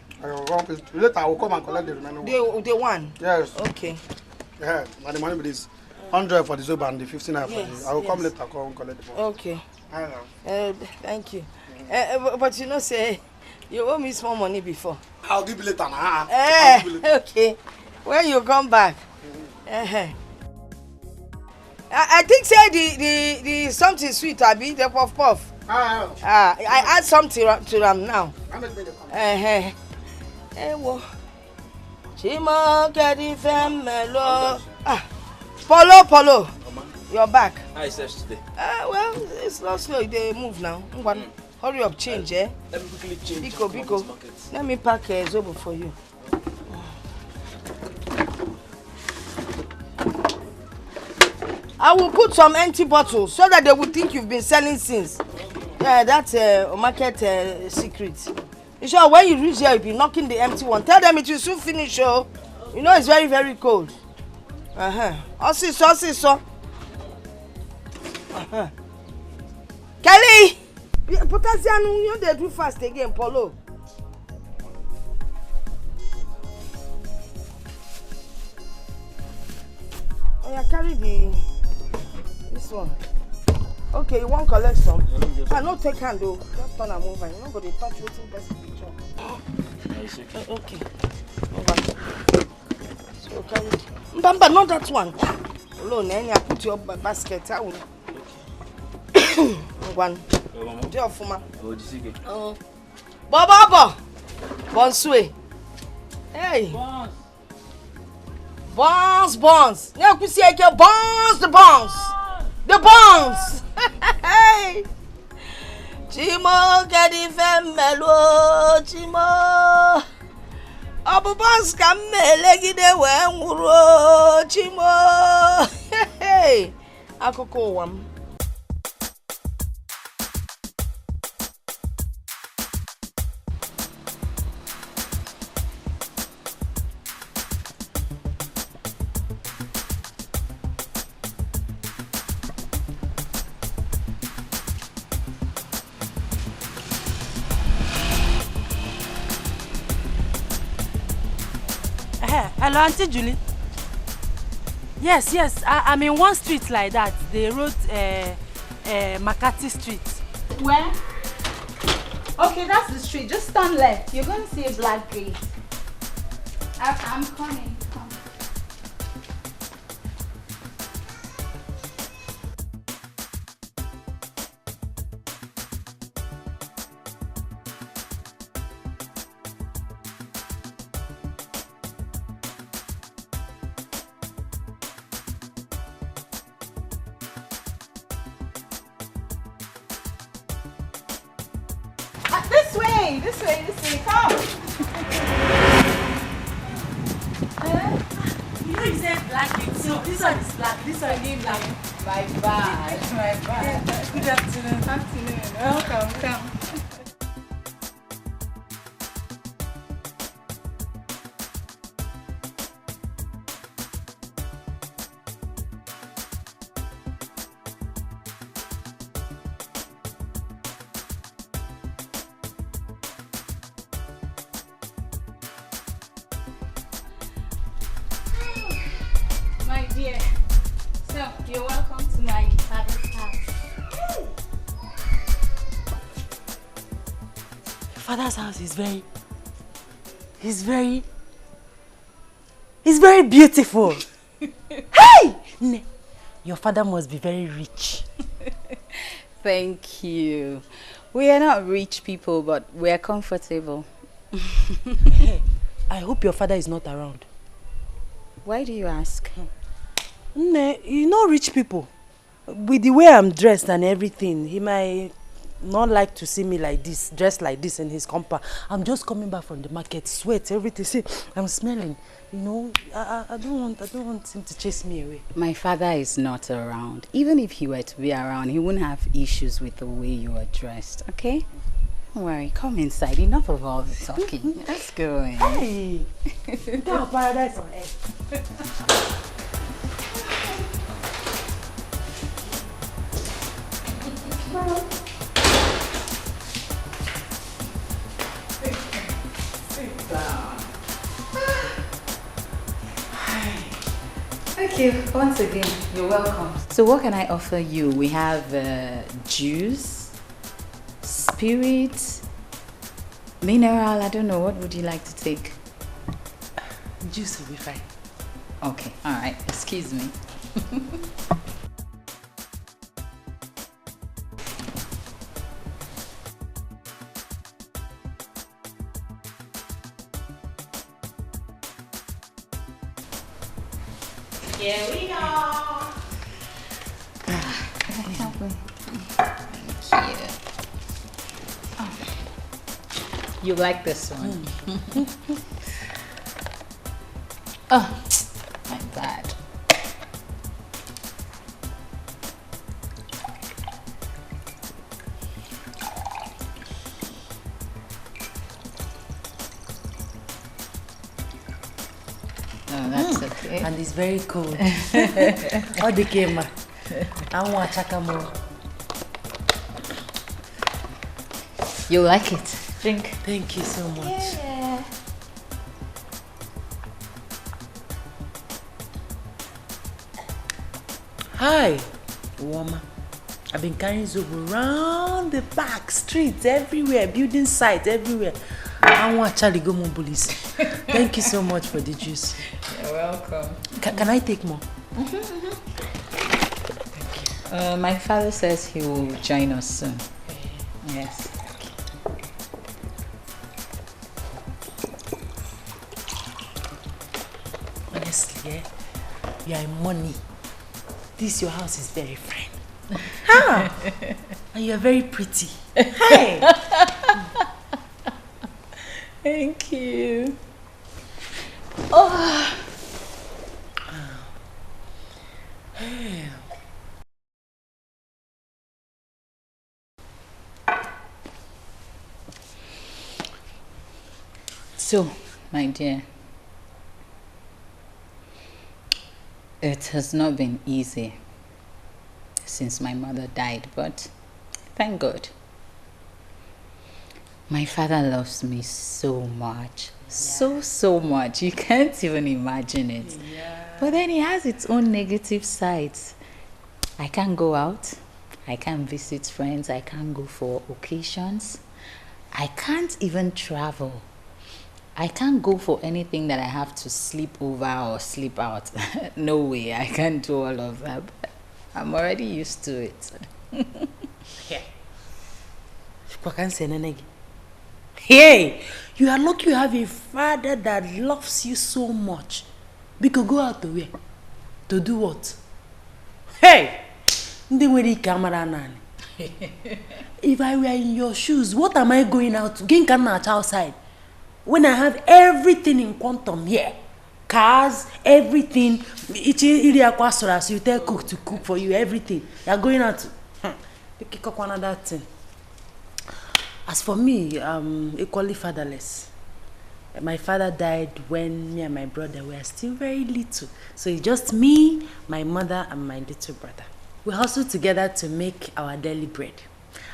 S5: Later I will come and collect the remaining.
S3: The one.
S5: Yes.
S3: Okay.
S5: Yeah, but the money with this 100 for the Zoba and the 15 naira for the. I will come later. Come collect the money.
S3: Okay.
S5: I know.
S3: Thank you. But you know, say you owe me small money before.
S5: I'll give you later now.
S3: Okay. When you come back. I think say the something sweet, Abi, the puff. I add something to them now. Chima kedi femelo. Polo. You're back.
S10: How is it today?
S3: Well, it's not slow. They move now. Hurry up, change,
S10: Let me quickly change.
S3: Biko. Let me pack Zobo for you. I will put some empty bottles so that they will think you've been selling since. Yeah, that's a market secret. You sure when you reach here, you'll be knocking the empty one. Tell them it will soon finish, oh. You know it's very, very cold. Also. Kelly! Potassium, you know they do fast again, Paulo. Oh, yeah, carry this one. Okay, you won't collect some. I don't take hand though. Just turn and move. You're not going to touch waiting person picture. Okay. So carry. But not that one. Alone, I put your basket. I will. One. Bobo. Bonswe. Hey. Bonds. Now you see again. The bonds. Hey. Chimo kedi femelo. Chimo. Abu bonds kamele gide we nwuro. Chimo. Hey. Akoko wam.
S1: Hello, Auntie Julie. Yes, I'm in one street like that. They wrote Makati Street.
S4: Where? Okay, that's the street. Just turn left. You're going to see a black gate. I'm coming. Come. This way, come.
S1: You know you said black gate, so this one is black, this one is black.
S4: My bad.
S1: Good afternoon.
S4: Welcome, come. My dear, so you're welcome to my father's house.
S1: Your father's house is very beautiful. Hey! Your father must be very rich.
S4: Thank you. We are not rich people, but we are comfortable.
S1: Hey, I hope your father is not around.
S4: Why do you ask?
S1: You know rich people. With the way I'm dressed and everything, he might not like to see me like this, dressed like this in his compound. I'm just coming back from the market, sweat, everything. See, I'm smelling. You know, I don't want him to chase me away.
S4: My father is not around. Even if he were to be around, he wouldn't have issues with the way you are dressed, okay? Don't worry, come inside. Enough of all the talking. Let's go in.
S1: Hey! Paradise on earth.
S4: Okay, once again, you're welcome. So what can I offer you? We have juice, spirit, mineral, I don't know. What would you like to take?
S1: Juice will be fine.
S4: Okay, alright, excuse me.
S1: Here we go.
S4: Thank you. Oh. You like this one? Oh, my bad. Oh, that's okay.
S1: And it's very cold. All the game. I want chakamo.
S4: You like it? Drink.
S1: Thank you so much.
S4: Yeah.
S1: Hi, Woma. I've been carrying Zobo around the back, streets, everywhere, building sites, everywhere. I want Charlie go more police. Thank you so much for the juice.
S4: You're welcome.
S1: Can I take more?
S4: Thank you. My father says he will join us soon. Yes.
S1: Honestly, you are money. This your house is very fine. Huh? And you are very pretty. Hey!
S4: Thank you. Oh.
S1: Hey.
S4: So, my dear, it has not been easy since my mother died, but thank God. My father loves me so much. So much. You can't even imagine it. But then he has its own negative sides. I can't go out. I can't visit friends. I can't go for occasions. I can't even travel. I can't go for anything that I have to sleep over or sleep out. No way, I can't do all of that. But I'm already used to it.
S1: Hey, you are lucky you have a father that loves you so much. We could go out to where? To do what? Hey! If I were in your shoes, what am I going out to? Getting outside. When I have everything in quantum here. Cars, everything. So you tell cook to cook for you, everything. You are going out to pick up another thing. As for me, I'm equally fatherless. My father died when me and my brother were still very little. So it's just me, my mother, and my little brother. We hustle together to make our daily bread.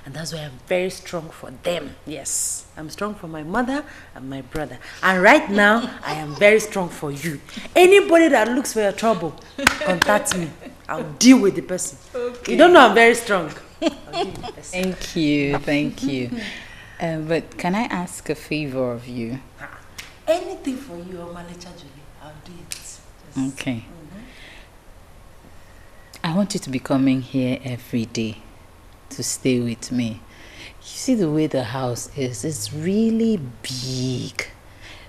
S1: And that's why I'm very strong for them. Yes, I'm strong for my mother and my brother. And right now, I am very strong for you. Anybody that looks for your trouble, contact me. I'll deal with the person. Okay. You don't know I'm very strong.
S4: Thank you. But can I ask a favor of you?
S1: Anything for you, Omalecha Julie, I'll do it. Just,
S4: okay. I want you to be coming here every day to stay with me. You see the way the house is, it's really big.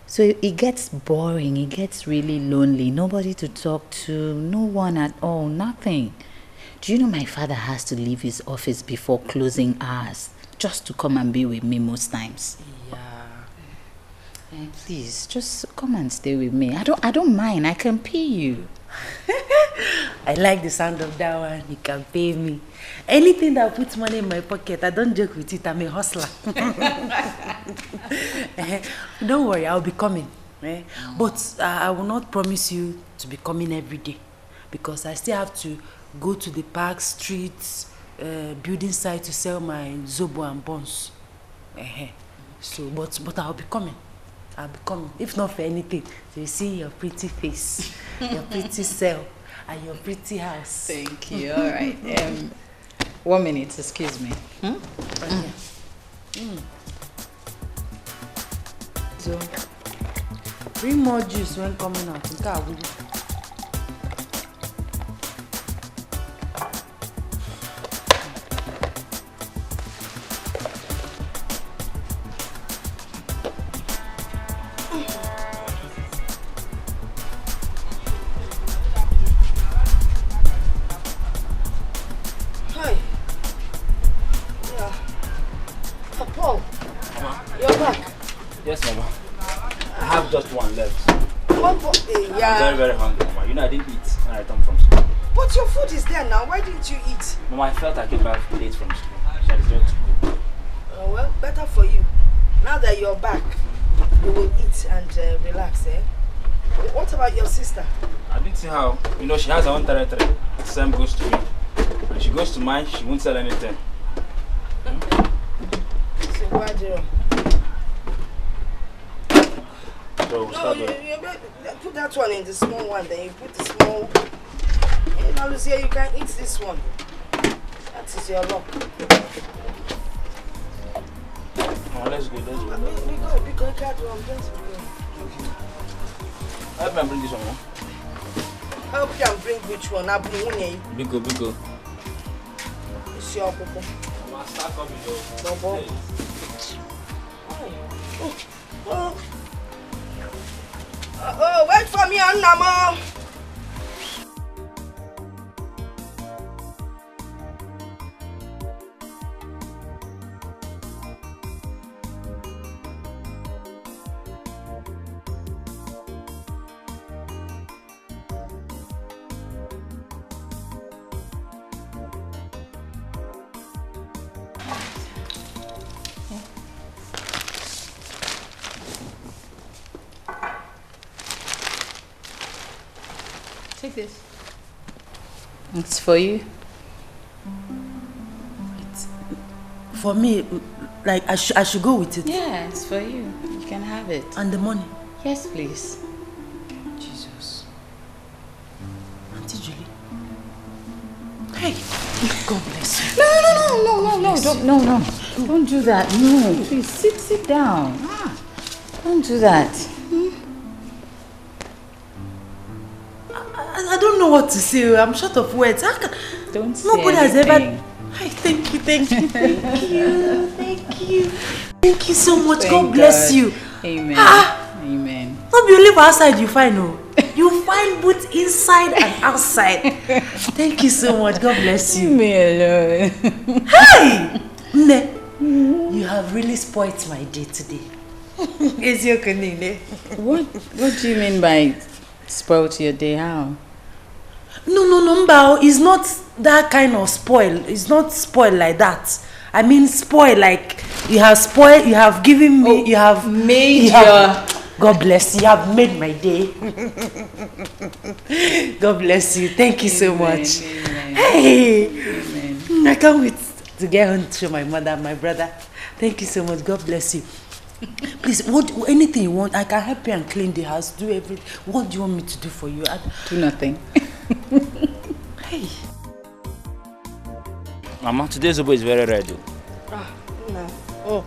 S4: So it gets boring, it gets really lonely. Nobody to talk to, no one at all, nothing. Do you know my father has to leave his office before closing hours just to come and be with me most times? Yeah. Please, just come and stay with me. I don't mind, I can pay you.
S1: I like the sound of that one. You can pay me. Anything that puts money in my pocket, I don't joke with it. I'm a hustler. Don't worry, I'll be coming. But I will not promise you to be coming every day. Because I still have to go to the park, streets, building site to sell my zobo and buns. So, but I'll be coming. I'll be coming. If not for anything, so you see your pretty face, your pretty cell, and your pretty house.
S4: Thank you. All right. 1 minute, excuse me.
S1: So, bring more juice when coming out.
S10: Very hungry, Mama. You know I didn't eat when I returned from school.
S9: But your food is there now. Why didn't you eat?
S10: Mama, I felt I came back late from school. So I decided to go.
S9: Oh, well, better for you. Now that you're back, you will eat and relax, eh? What about your sister?
S10: I didn't see how. You know, she has her own territory. The same goes to me. When she goes to mine, she won't sell anything.
S9: So why do you?
S10: So we'll start
S9: you put that one in the small one, then you put the small. And now Lucia, you can eat this one. That is your luck.
S10: Oh, let's go.
S9: We go, can't do just
S10: help me bring this one, huh?
S9: Help you and bring which one? I'll bring one here.
S10: Biko.
S9: It's your popo.
S10: I'm start coming though.
S9: Bobo. Oh, wait for me, Annamo.
S4: Take this. It's for you.
S1: For me,
S3: Like, I should go with it?
S4: Yeah, it's for you. You can have it.
S3: And the money?
S4: Yes, please.
S3: Jesus. Auntie Julie. Hey, God bless you.
S4: No. Don't do that. No, please sit down. Don't do that.
S3: I don't know what to say. I'm short of words.
S4: Don't say
S3: Nobody has
S4: anything.
S3: ever. Hey, thank you. Thank you so much.
S4: Thank
S3: God bless
S4: God.
S3: you.
S4: Amen.
S3: Amen. Don't you live outside, you find no. You find both inside and outside. Thank you so much. God bless you.
S4: Me alone.
S3: Hey! Nne, you have really spoilt my day today. Is your Nne?
S4: What do you mean by spoilt your day? How?
S3: No, Mbao. It's not that kind of spoil. It's not spoil like that. I mean spoil like you have spoiled, you have given me, you have
S4: made
S3: God bless you. You have made my day. God bless you. Thank you so much.
S4: Amen.
S3: Hey,
S4: Amen.
S3: I can't wait to get home to show my mother and my brother. Thank you so much. God bless you. Please, anything you want, I can help you and clean the house, do everything. What do you want me to do for you?
S4: Do nothing.
S3: Hey.
S10: Mama, today's Zobo is very red.
S9: No. Oh.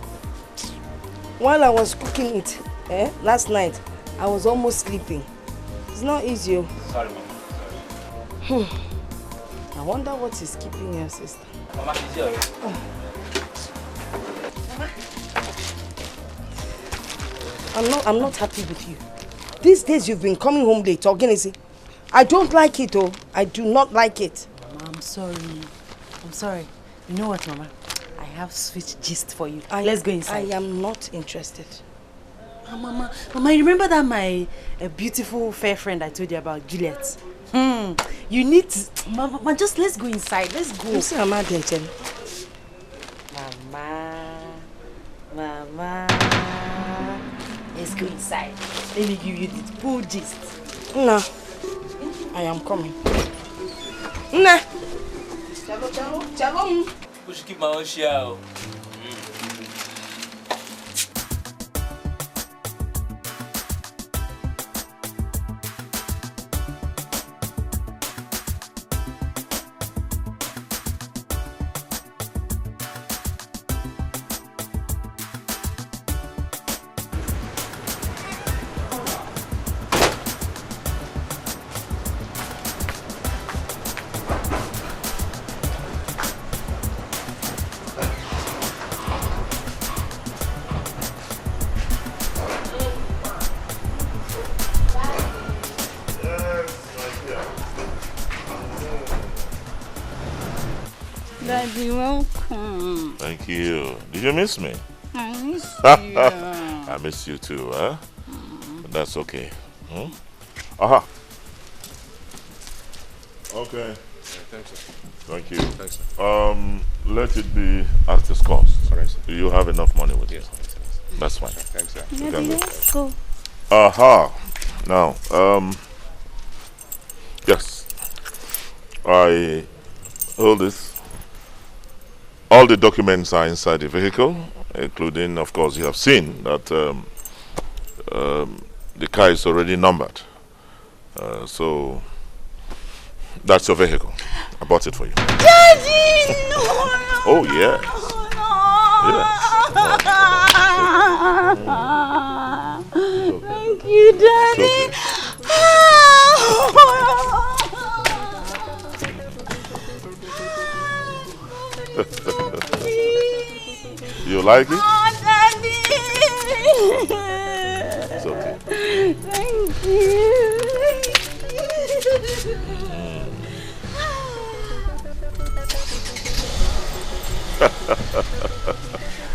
S9: While I was cooking it, last night, I was almost sleeping. It's not easy.
S10: Sorry, Mama.
S9: I wonder what is keeping your sister.
S10: Mama, she's here.
S9: I'm not happy with you. These days you've been coming home late, Ogenesi. I don't like it, oh. I do not like it.
S3: Mama, I'm sorry. You know what, Mama? I have sweet gist for you. Let's go inside.
S9: I am not interested.
S3: Mama, you remember that my beautiful fair friend I told you about, Juliet? You need to... Mama, just let's go inside. Let's go.
S9: You see Mama there, Jenny?
S3: Mama. Let's go inside. Let me give you the full gist.
S9: No. I am coming. Nah. Chalo.
S10: We should keep my own share.
S13: Daddy, welcome.
S7: Thank you. Did you miss me?
S13: I miss you.
S7: I miss you too, huh? But that's okay. Aha. Okay.
S6: Thanks, sir.
S7: Thank you.
S6: Thanks, sir.
S7: Let it be as discussed.
S6: All right, sir.
S7: You have enough money with you.
S6: Yes,
S7: That's fine.
S6: Thanks, sir.
S7: You
S13: Daddy,
S7: can go.
S13: let's go.
S7: Aha. Now, yes. I hold this. All the documents are inside the vehicle, including, of course, you have seen that the car is already numbered. So, that's your vehicle. I bought it for you.
S13: Daddy, no.
S7: Oh, yes. Yes.
S13: Thank you, Daddy.
S7: You like it?
S13: Oh, Daddy.
S7: It's okay.
S13: Thank you.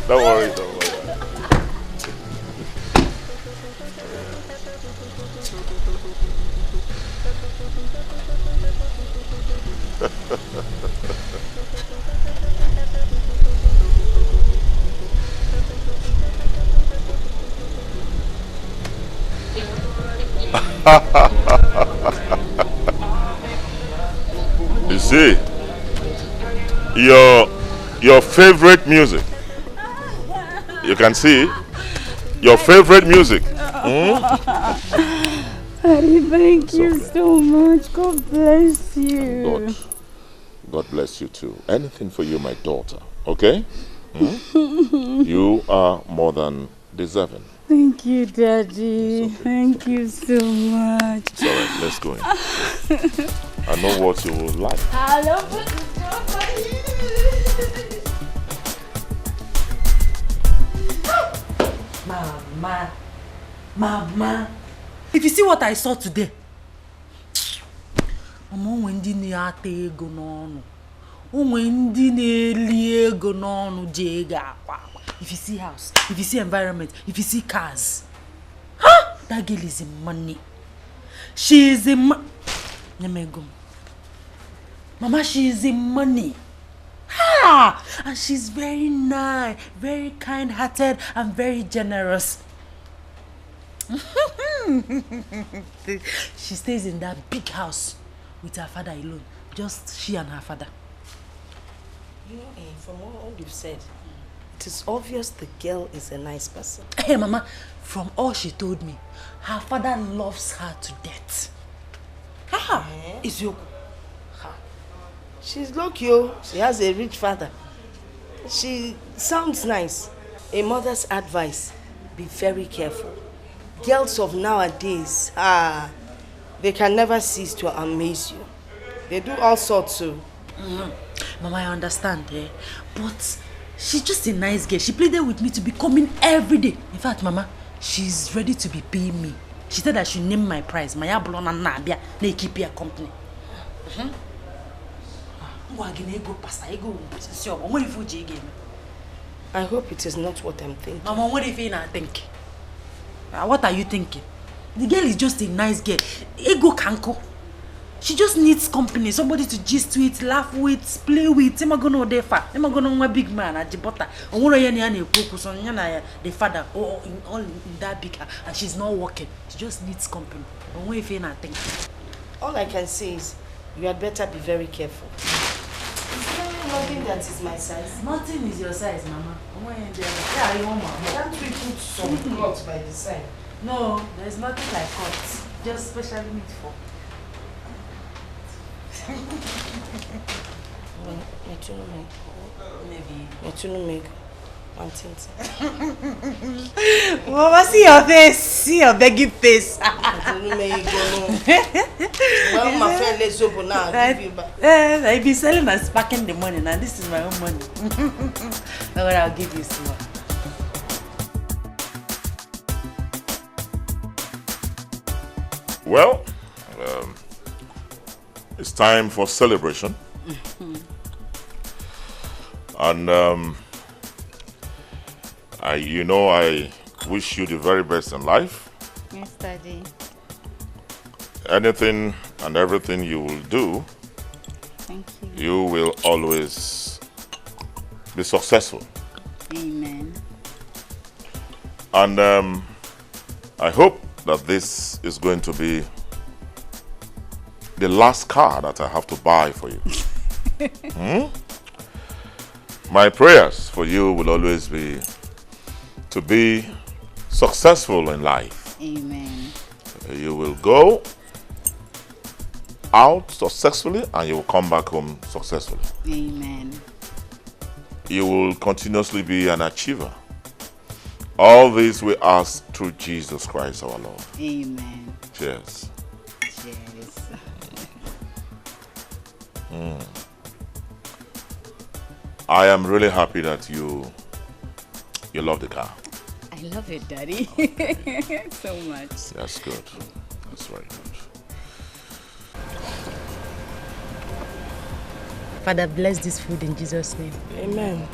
S7: Don't worry, don't worry. You see, your favorite music You can see your favorite music.
S13: Daddy, thank you so much. God bless you.
S7: God bless you too. Anything for you, my daughter. Okay? You are more than deserving.
S13: Thank you, Daddy. Thank you so much.
S7: It's alright, let's go in. I know what you will like.
S13: I love
S1: Mama. If you see what I saw today, Mama, when di na-ata ego n'ọnụ. When di na-eli ego n'ọnụ ji ego akwa. If you see house, if you see environment, if you see cars, that girl is in money. She is in Mama, she is in money. And she's very nice, very kind-hearted, and very generous. She stays in that big house with her father alone. Just she and her father.
S9: You know, from all you've said, it is obvious the girl is a nice person.
S1: Hey, Mama, from all she told me, her father loves her to death. Is you?
S9: She's lucky, oh. She has a rich father. She sounds nice. A mother's advice, be very careful. Girls of nowadays, they can never cease to amaze you. They do all sorts of.
S1: Mama, I understand, but she's just a nice girl. She pleaded with me to be coming every day. In fact, Mama, she's ready to be paying me. She said I should name my price. My ablon and Nabia, they keep your company.
S9: I hope it is not what I'm thinking.
S1: Mama, what if you think? What are you thinking? The girl is just a nice girl. Ego kanko. She just needs company, somebody to gist with, laugh with, play with. Am I gonna defa? Am I gonna big man at Jibota? The father all in that big house, and she's not working. She just needs company.
S9: All I can say is you had better be very careful. Is there nothing that is my size?
S1: Nothing is your size, Mama.
S9: Can't we put some cloth by the side?
S1: No, there's nothing like cuts. Just specially made for.
S9: Maybe.
S1: Mama, see your face. See your begging face.
S9: Well, my friend, let's open now.
S1: I've been selling and sparking the money. Now this is my own money. Now I'll give you some more.
S7: Well, it's time for celebration. And I wish you the very best in life.
S13: Yes, Daddy.
S7: Anything and everything you will do,
S13: thank you.
S7: You will always be successful.
S13: Amen.
S7: And I hope that this is going to be the last car that I have to buy for you. My prayers for you will always be to be successful in life.
S13: Amen.
S7: You will go out successfully and you will come back home successfully.
S13: Amen.
S7: You will continuously be an achiever. All this we ask through Jesus Christ our Lord.
S13: Amen.
S7: Cheers.
S13: Cheers.
S7: I am really happy that you love the car.
S13: I love it, Daddy. So much.
S7: That's good. That's very good.
S1: Father, bless this food in Jesus' name.
S9: Amen.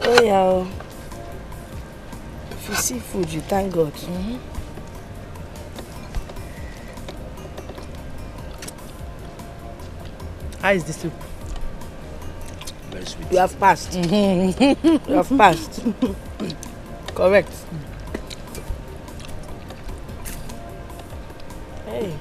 S9: Oh yeah. If you see food, you thank God.
S1: How is the soup?
S10: Very sweet.
S9: You have passed. You have passed. Correct. Hey.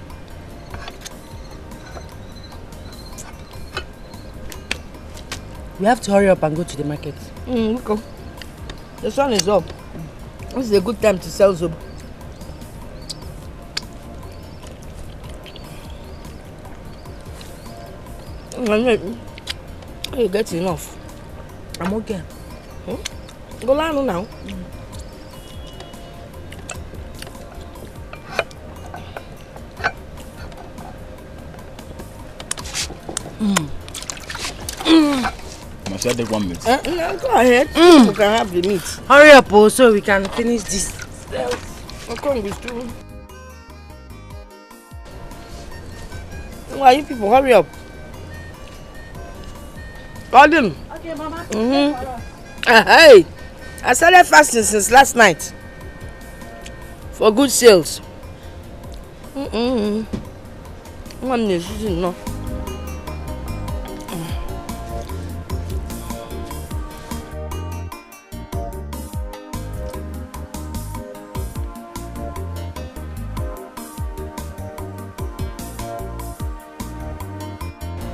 S1: We have to hurry up and go to the market.
S9: Okay. The sun is up. This is a good time to sell zobo. You get enough. I'm okay. Go line now.
S10: Must I take 1 minute?
S9: No, go ahead. You can have the meat.
S3: Hurry up, oh, so we can finish this.
S9: I'll come with you. Why you people? Hurry up. Call him.
S1: Okay, Mama.
S9: Hey, I started fasting since last night for good sales. One is no.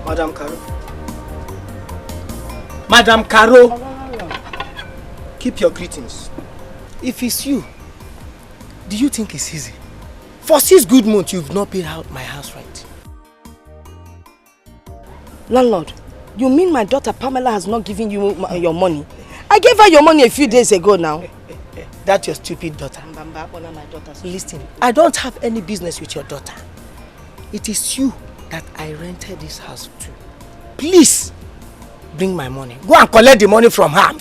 S5: Madam Caro. Madam Caro. Keep your greetings. If it's you, do you think it's easy? For 6 good months, you've not paid out my house rent.
S9: Landlord, you mean my daughter Pamela has not given you your money? I gave her your money a few days ago now.
S5: That's your stupid daughter.
S9: My daughter's.
S5: Listen, I don't have any business with your daughter. It is you that I rented this house to. Please, bring my money. Go and collect the money from her.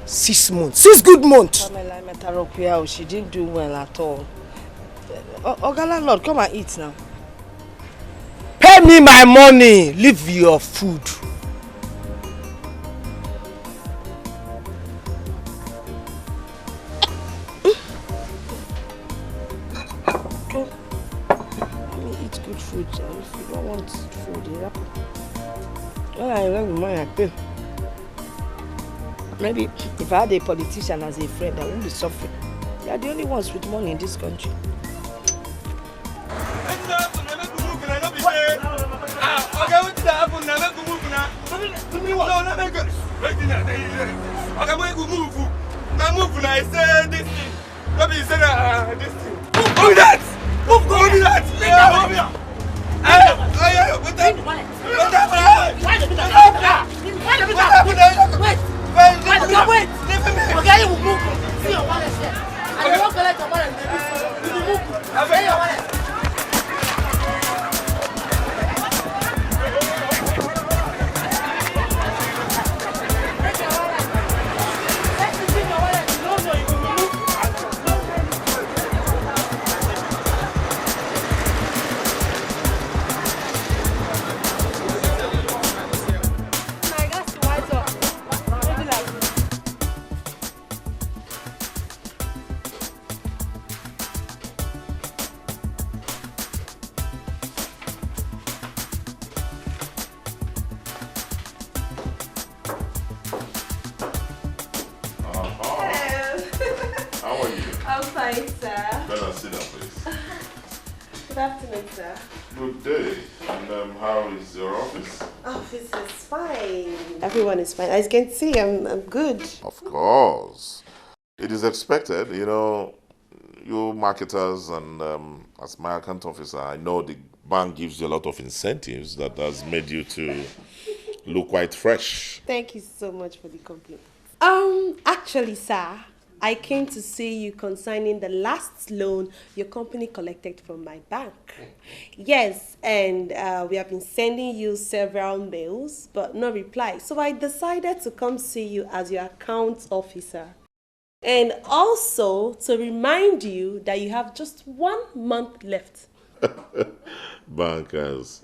S5: 6 months. 6 good months.
S9: Pamela, she didn't do well at all. Oga landlord, come and eat now.
S5: Pay me my money. Leave your food.
S9: Let me eat good food. If you don't want food, you have. Well, I love the money I pay. Maybe if I had a politician as a friend, I wouldn't be suffering. They are the only ones with money in this country.
S14: Is fine. As you can see, I'm good.
S7: Of course. It is expected, you know, you marketers and as my account officer, I know the bank gives you a lot of incentives that has made you to look quite fresh.
S14: Thank you so much for the compliment. Actually, sir, I came to see you concerning the last loan your company collected from my bank. Yes, and we have been sending you several mails, but no reply. So I decided to come see you as your account officer. And also to remind you that you have just 1 month left.
S7: Bankers.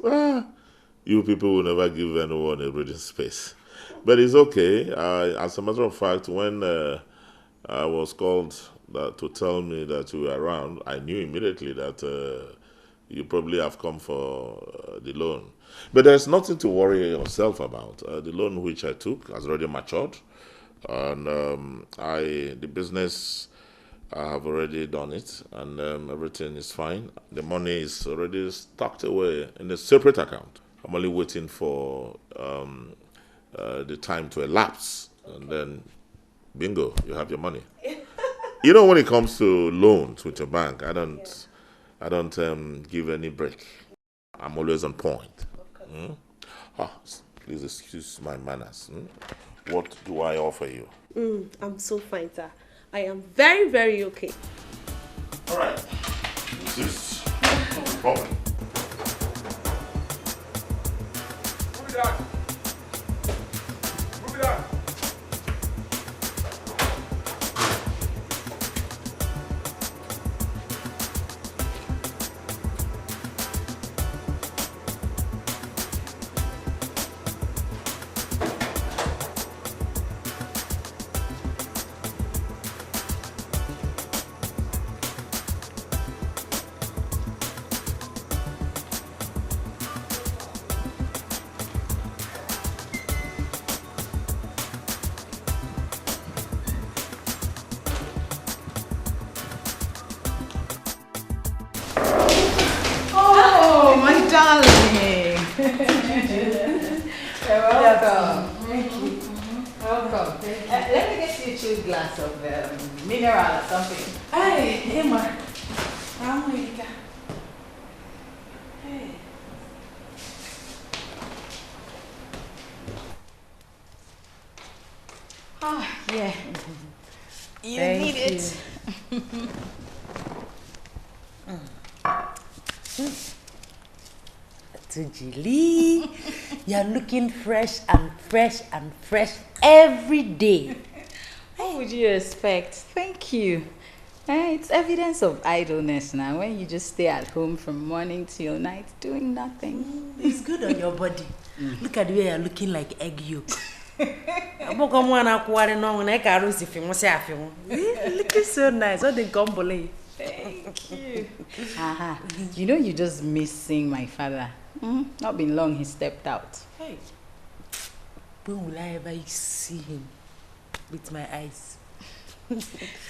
S7: You people will never give anyone a breathing space. But it's okay. As a matter of fact, when I was called to tell me that you were around, I knew immediately that you probably have come for the loan. But there's nothing to worry yourself about. The loan which I took has already matured. And the business, I have already done it. And everything is fine. The money is already stocked away in a separate account. I'm only waiting for the time to elapse and then bingo, you have your money. You know, when it comes to loans with your bank, I don't give any break. I'm always on point. Please excuse my manners. What do I offer you?
S14: I'm so fine, sir. I am very, very okay.
S7: All right. This is no problem.
S15: Move it on. Move it on.
S8: Darling. You're welcome. Thank you. Welcome. Let me get you a chilled glass of mineral or something.
S1: Hey, Emma. I'm Monica. Hey.
S8: Yeah.
S1: You need it.
S9: Tujili, you're looking fresh and fresh and fresh every day.
S8: What would you expect? Thank you. It's evidence of idleness now when you just stay at home from morning till night doing nothing.
S9: It's good on your body. Look at the way you're looking like egg yolk. Looking so nice. What they come believe?
S8: Thank you. You know you just miss seeing my father. Not been long he stepped out.
S9: Hey. When will I ever see him with my eyes?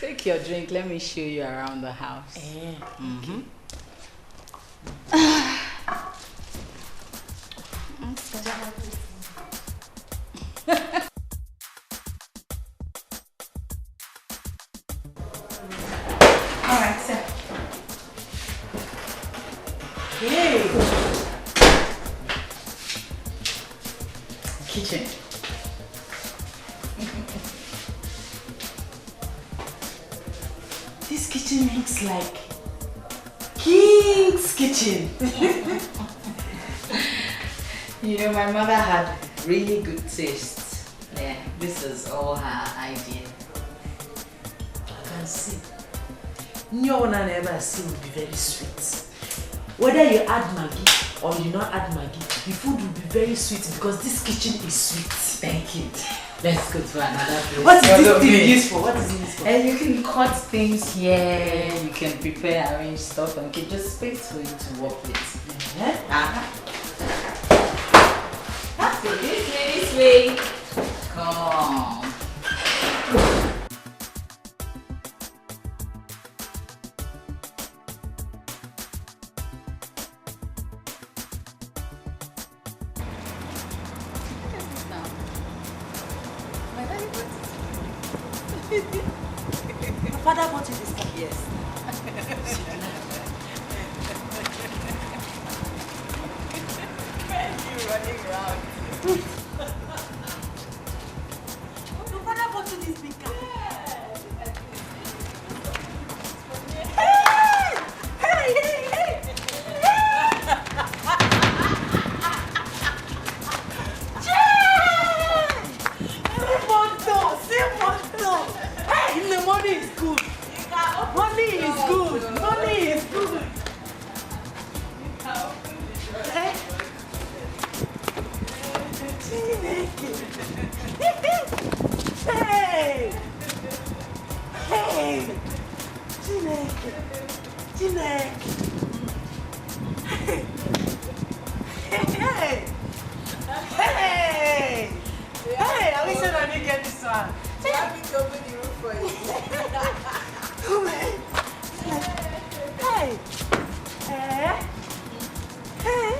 S8: Take your drink. Let me show you around the house.
S9: Okay.
S1: All right, sir.
S9: Hey.
S8: Kitchen.
S9: This kitchen looks like King's kitchen.
S8: You know, my mother had really good taste. Yeah, this is all her idea.
S9: I can see. No one I ever see will be very sweet. Whether you add Maggi or you not add Maggi, the food will be very sweet because this kitchen is sweet.
S8: Thank you. Let's go to another place.
S9: What is this thing used for? What is it used for?
S8: And you can cut things here, you can prepare, arrange stuff, and keep just space for you to work with. That's it. This way. Come on.
S9: Your father bought you this car?
S8: Yes. Why are you running around?
S9: Your father bought you this big car? Money is good. Money is good. Money is good. Hey. Hey. Hey. Hey. Hey. Hey. I wish I didn't get this one.
S8: Let me open the room for you.
S9: Come on. Hey. Hey. Hey.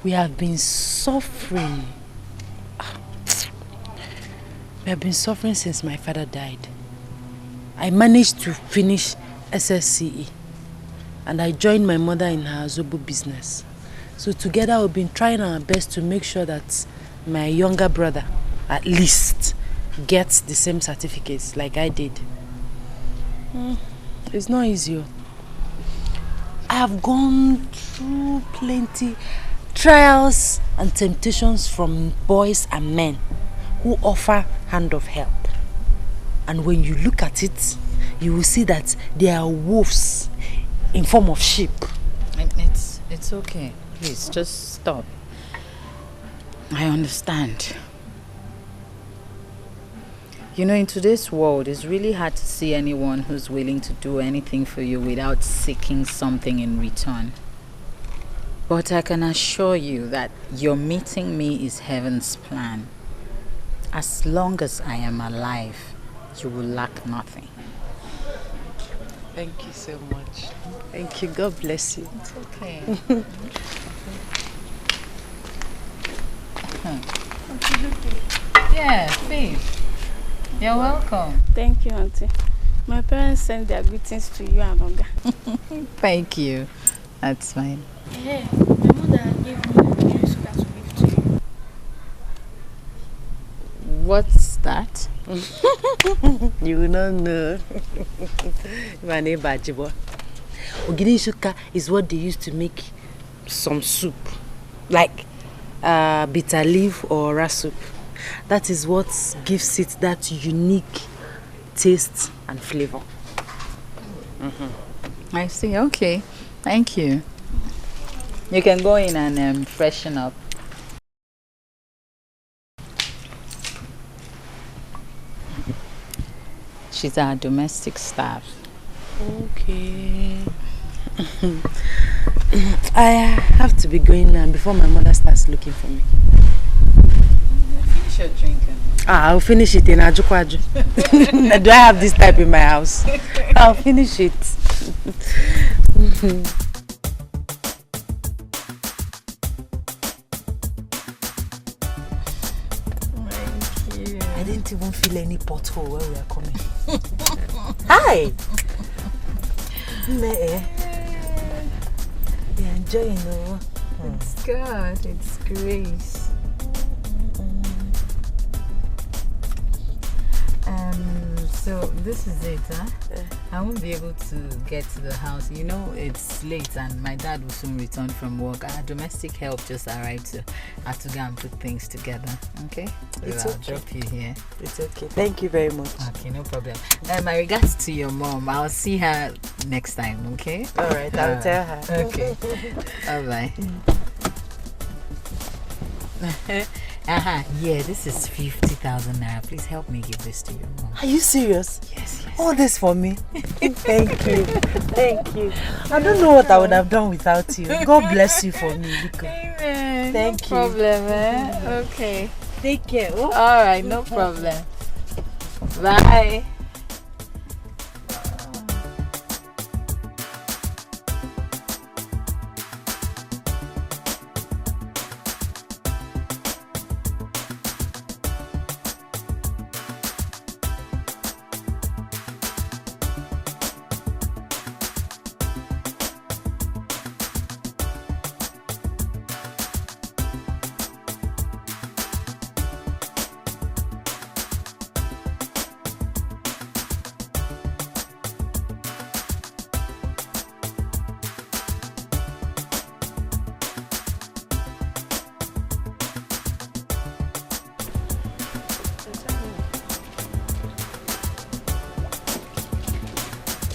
S1: We have been suffering. We have been suffering since my father died. I managed to finish SSCE and I joined my mother in her Zobo business. So together we've been trying our best to make sure that my younger brother, at least, gets the same certificates like I did. It's not easy. I have gone through plenty trials and temptations from boys and men who offer hand of help. And when you look at it, you will see that they are wolves in form of sheep.
S8: It's okay. Please, just stop. I understand. You know, in today's world, it's really hard to see anyone who's willing to do anything for you without seeking something in return. But I can assure you that your meeting me is heaven's plan. As long as I am alive, you will lack nothing.
S1: Thank you so much. Thank you. God bless you.
S8: It's okay. Yeah, please. You're welcome.
S13: Thank you, Auntie. My parents sent their greetings to you and Oga.
S8: Thank you. That's fine.
S13: Hey, my mother gave me Nigerian sugar to give to you.
S8: What's that?
S1: You will not know. My name is Bajibo. Ogiri sugar is what they used to make some soup, like bitter leaf or ras soup. That is what gives it that unique taste and flavor.
S8: I see. Okay. Thank you. You can go in and freshen up. She's our domestic staff.
S1: Okay. I have to be going now before my mother starts looking for me.
S8: Finish your drinking.
S1: I'll finish it in Ajukwaju. Do I have this type in my house? I'll finish it. I didn't even feel any pothole where we are coming. Hi! You're enjoying it.
S8: It's good. It's great. So this is it, huh? I won't be able to get to the house. You know, it's late and my dad will soon return from work. Our domestic help just arrived, so I have to go and put things together. Okay?
S1: It's
S8: I'll
S1: okay.
S8: drop you here.
S1: It's okay. Thank you very much.
S8: Okay, no problem. My regards to your mom. I'll see her next time, okay?
S1: Alright, I'll tell her.
S8: Okay. Bye-bye. Yeah, this is 50,000 naira. Please help me give this to your mom.
S1: Are you serious?
S8: Yes.
S1: All this for me? Thank you. Thank you. I don't know what I would have done without you. God bless you for me, Liko.
S8: Amen.
S1: Thank you.
S8: No problem, eh? Okay.
S1: Take care. Oh.
S8: Alright, no problem. Bye.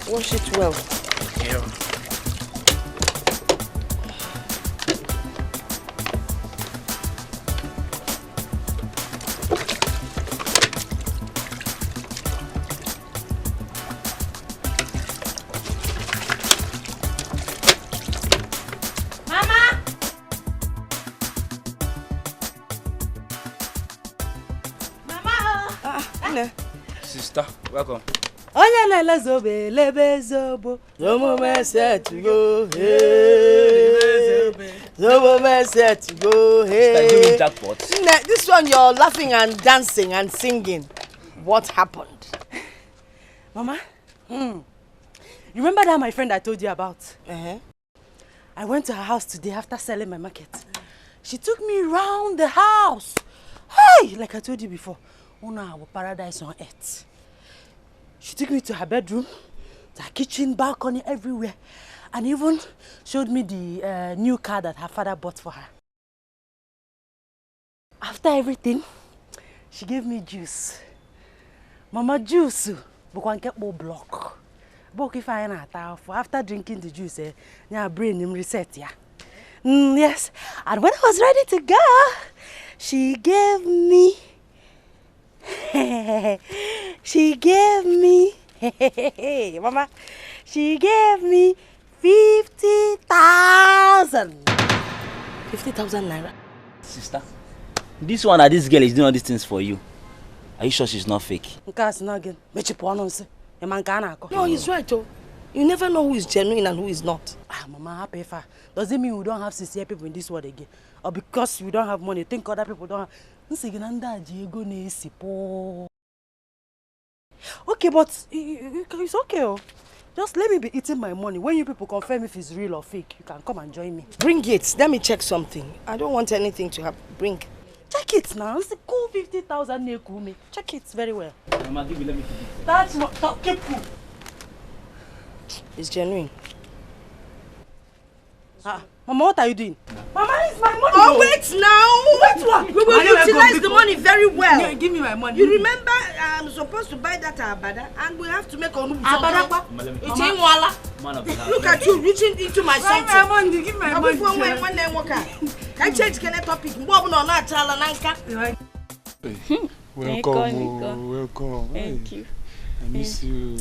S9: Wash it well.
S6: Yeah.
S9: Mama! Mama!
S10: Sister, welcome.
S1: Onye na-ele zobe lebe zobo.
S9: Zomo me set to go. Zobo man said to go. Hey.
S10: Jackpot.
S9: This one you're laughing and dancing and singing. What happened?
S1: Mama, you remember that my friend I told you about? I went to her house today after selling my market. She took me around the house. Hey, like I told you before, our paradise on earth. She took me to her bedroom, to her kitchen, balcony, everywhere. And even showed me the new car that her father bought for her. After everything, she gave me juice. Mama, juice, but one kept more block. But if I after drinking the juice, my brain reset, yeah. Yes, and when I was ready to go, she gave me, Mama, she gave me 50,000.
S9: 50,000 naira.
S10: Sister, this one or this girl is doing all these things for you. Are you sure she's not fake?
S9: No, he's right, oh. You never know who is genuine and who is not.
S1: Mama, happy for. Does it mean we don't have sincere people in this world again? Or because we don't have money, think other people don't have? Okay, but it's okay. Oh. Just let me be eating my money. When you people confirm if it's real or fake, you can come and join me.
S9: Bring it. Let me check something. I don't want anything to happen. Bring.
S1: Check it now. It's a cool 50,000 me. Check it very well.
S10: Mama, give me, let me keep it.
S1: That's not keep cool.
S9: It's genuine.
S1: Mama, what are you doing? Mama, it's my money.
S9: Oh, wait now. Wait what? We will utilize the money very well.
S1: Yeah, give me my money.
S9: You remember I'm supposed to buy that abada and we have to make a
S1: abada.
S9: It's in wala. Look at you reaching into my something.
S1: My money, give my money.
S9: I change the topic.
S15: Welcome.
S13: Thank you.
S15: I miss you.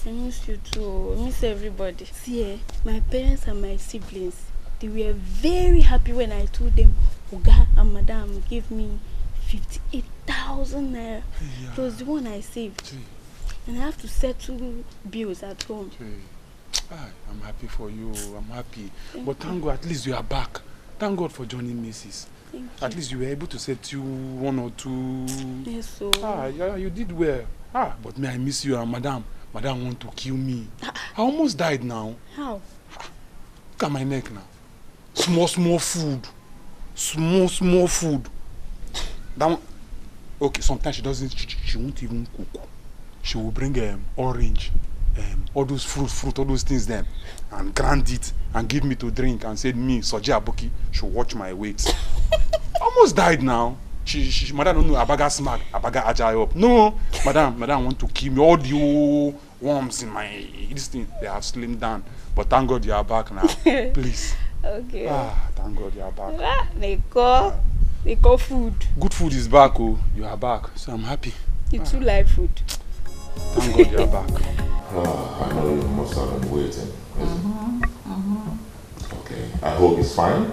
S13: I miss you too. I miss everybody. See, my parents and my siblings, they were very happy when I told them Oga and Madam gave me 58,000 naira.
S15: Yeah.
S13: It was the one I saved. And I have to settle bills at home.
S15: I'm happy for you. I'm happy. But thank God, at least you are back. Thank God for joining Mrs. At least you were able to settle one or two.
S13: Yes, so.
S15: Yeah, you did well. But me, I miss you, and Madam. Madam want to kill me. I almost died now.
S13: How?
S15: Look at my neck now. Small food. Small food. That one. Okay, sometimes she won't even cook. She will bring orange, all those fruit, all those things then, and grind it and give me to drink and said me, Soji Aboki, should watch my weight. Almost died now. She Madam don't know Abaga smack, Abaga agile up. No, Madam want to kill me. All the worms in my this thing, they have slimmed down. But thank God you are back now. Please.
S13: Okay.
S15: Thank God you are back.
S13: They call food.
S15: Good food is back, oh. You are back. So I'm happy.
S13: You too like food.
S15: Thank God you are back.
S7: I know you must have been waiting. Okay. I hope it's fine.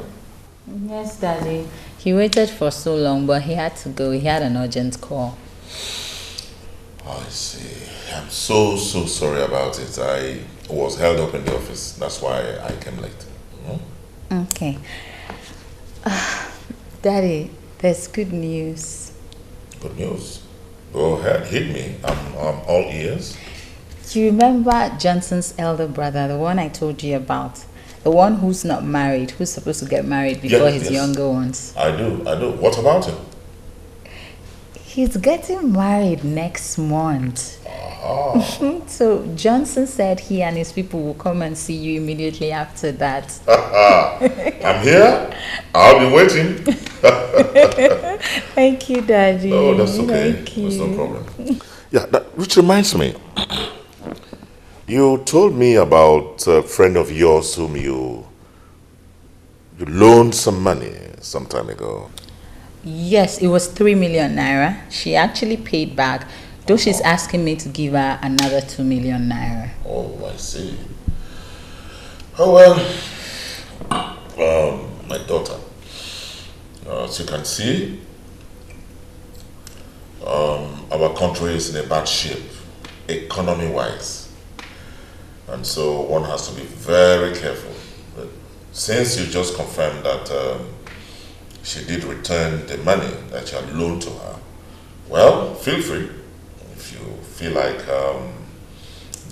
S4: Yes, Daddy. He waited for so long, but he had to go. He had an urgent call.
S7: I see. I'm so sorry about it. I was held up in the office. That's why I came late.
S4: Okay. Daddy, there's good news.
S7: Good news? Go ahead, hit me. I'm all ears.
S4: Do you remember Johnson's elder brother, the one I told you about? The one who's not married, who's supposed to get married before his younger ones.
S7: I do. What about him?
S4: He's getting married next month. So Johnson said he and his people will come and see you immediately after that.
S7: I'm here. I'll be waiting.
S4: Thank you, Daddy.
S7: Oh, that's okay.
S4: Thank you.
S7: That's no problem. Yeah, which reminds me. You told me about a friend of yours whom you loaned some money some time ago.
S4: Yes, it was 3 million naira. She actually paid back, though she's asking me to give her another 2 million naira.
S7: Oh, I see. Oh, well, my daughter, as you can see, our country is in a bad shape, economy-wise. And so one has to be very careful. But since you just confirmed that she did return the money that you had loaned to her, well, feel free. If you feel like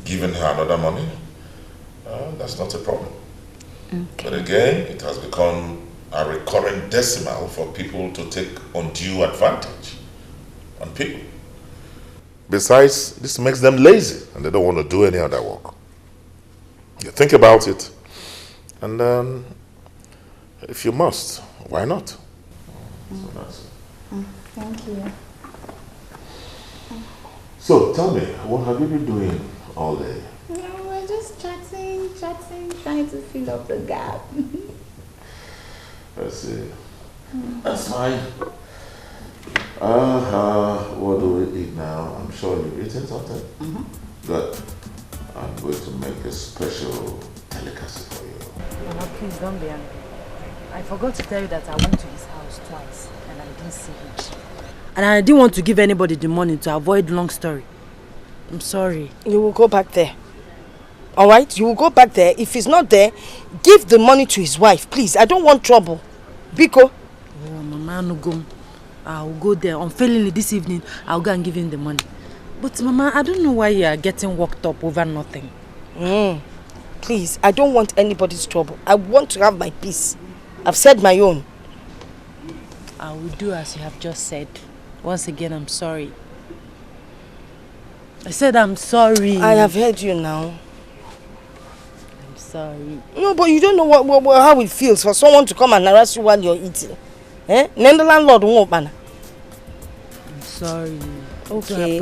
S7: giving her another money, that's not a problem. Okay. But again, it has become a recurring decimal for people to take undue advantage on people. Besides, this makes them lazy and they don't want to do any other work. You think about it, and then if you must, why not? So that's it.
S4: Thank you.
S7: So tell me, what have you been doing all day?
S4: No, we're just chatting, trying to fill up the gap.
S7: I see. That's fine. What do we eat now? I'm sure you've eaten something. Good. I'm going to make a special delicacy for you.
S1: Mama, please don't be angry. I forgot to tell you that I went to his house twice and I didn't see him. And I didn't want to give anybody the money to avoid long story. I'm sorry.
S9: You will go back there. Alright? You will go back there. If he's not there, give the money to his wife, please. I don't want trouble. Biko.
S1: Oh, Mama, no go. I'll go there. Unfailingly this evening, I'll go and give him the money. But Mama, I don't know why you are getting worked up over nothing.
S9: Please, I don't want anybody's trouble. I want to have my peace. I've said my own.
S1: I will do as you have just said. Once again, I'm sorry. I said I'm sorry.
S9: I have heard you now.
S1: I'm sorry.
S9: No, but you don't know how it feels for someone to come and harass you while you're eating. Then the landlord won't ban.
S1: I'm sorry.
S9: Okay.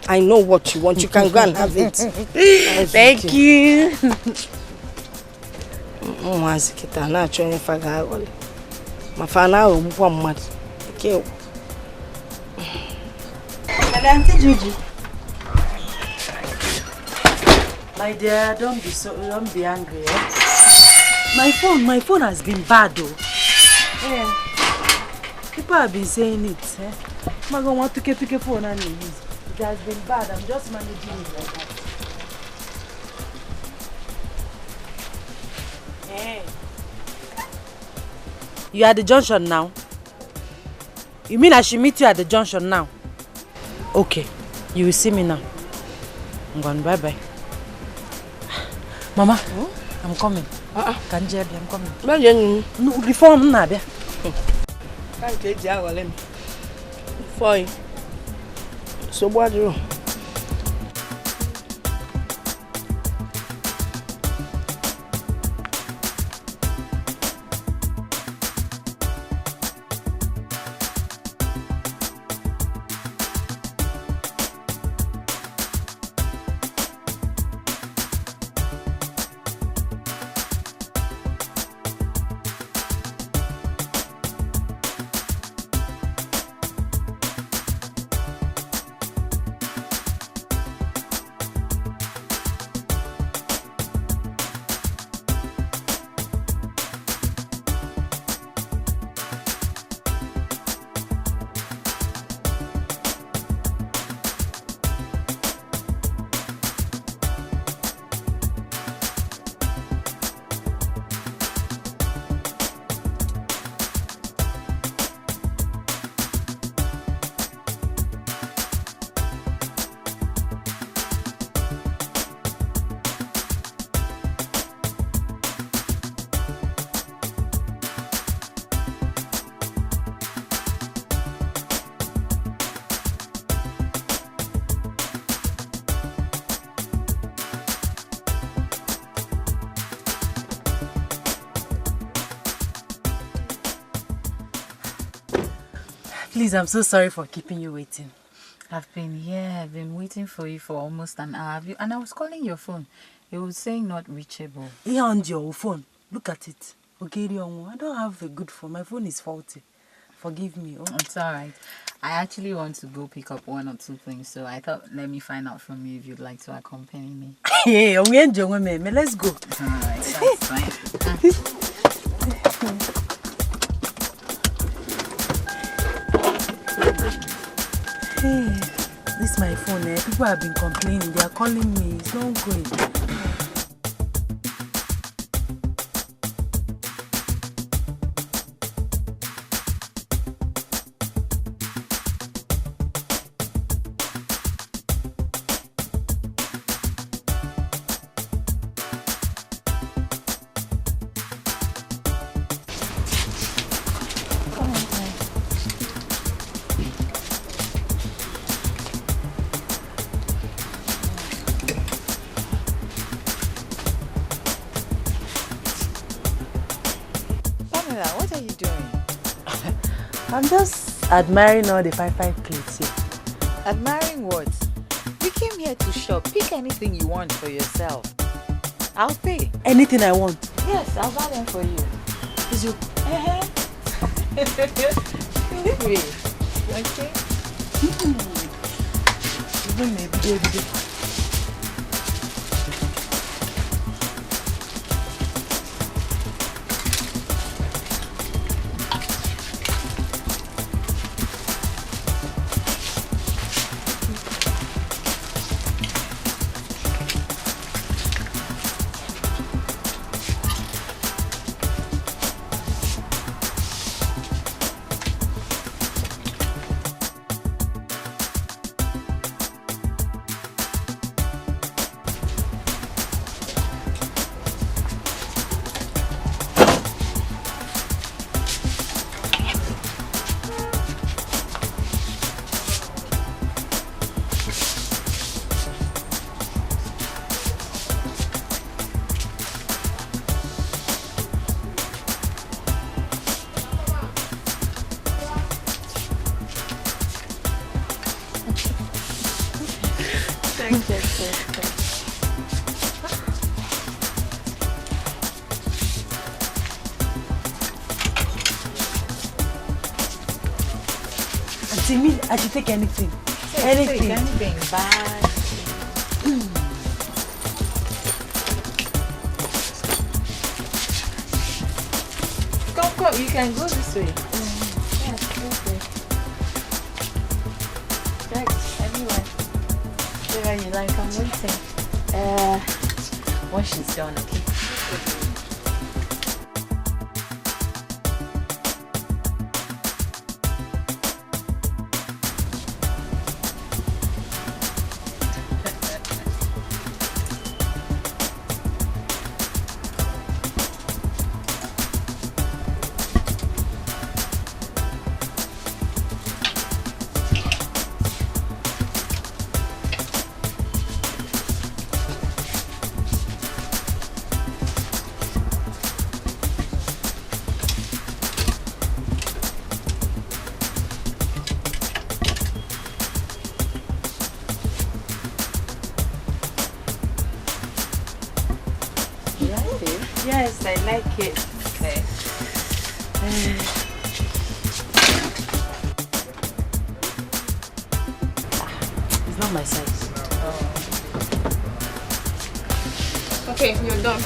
S9: I know what you want. You can go and have it.
S1: Thank you.
S9: Okay.
S1: Auntie Gigi. My dear, don't be angry. My phone has been bad though. People have been saying it. I'm going to want to get a phone and use. It has been bad. I'm just managing it like that. You are at the junction now? You mean I should meet you at the junction now? Okay, you will see me now. I'm going, bye-bye. Mama, I'm coming. Kanjebi, I'm coming. No, the phone, Nabe.
S9: Fine. So what do you?
S1: Please, I'm so sorry for keeping you waiting.
S4: I've been waiting for you for almost an hour. And I was calling your phone. It was saying not reachable.
S1: Here on your phone. Look at it. Okay, I don't have a good phone. My phone is faulty. Forgive me. Oh.
S4: It's alright. I actually want to go pick up one or two things, so I thought let me find out from you if you'd like to accompany me.
S1: Yeah, we enjoy me. Let's go.
S4: Alright, that's fine.
S1: Hey, this is my phone. People have been complaining. They are calling me. It's not going.
S9: I'm just admiring all the fine plates here.
S4: Admiring what? You came here to shop. Pick anything you want for yourself. I'll pay.
S9: Anything I want?
S4: Yes, I'll buy them for you.
S9: Is you?
S4: Feel free. Okay?
S9: Even maybe. I should take anything.
S4: Anything. Bye. Come, you can go this way. Yes, okay. Right, anyway. Where you like? I'm waiting. Once she's done, okay? Yes, I like it. Okay.
S9: It's not my size.
S13: Okay, you're done.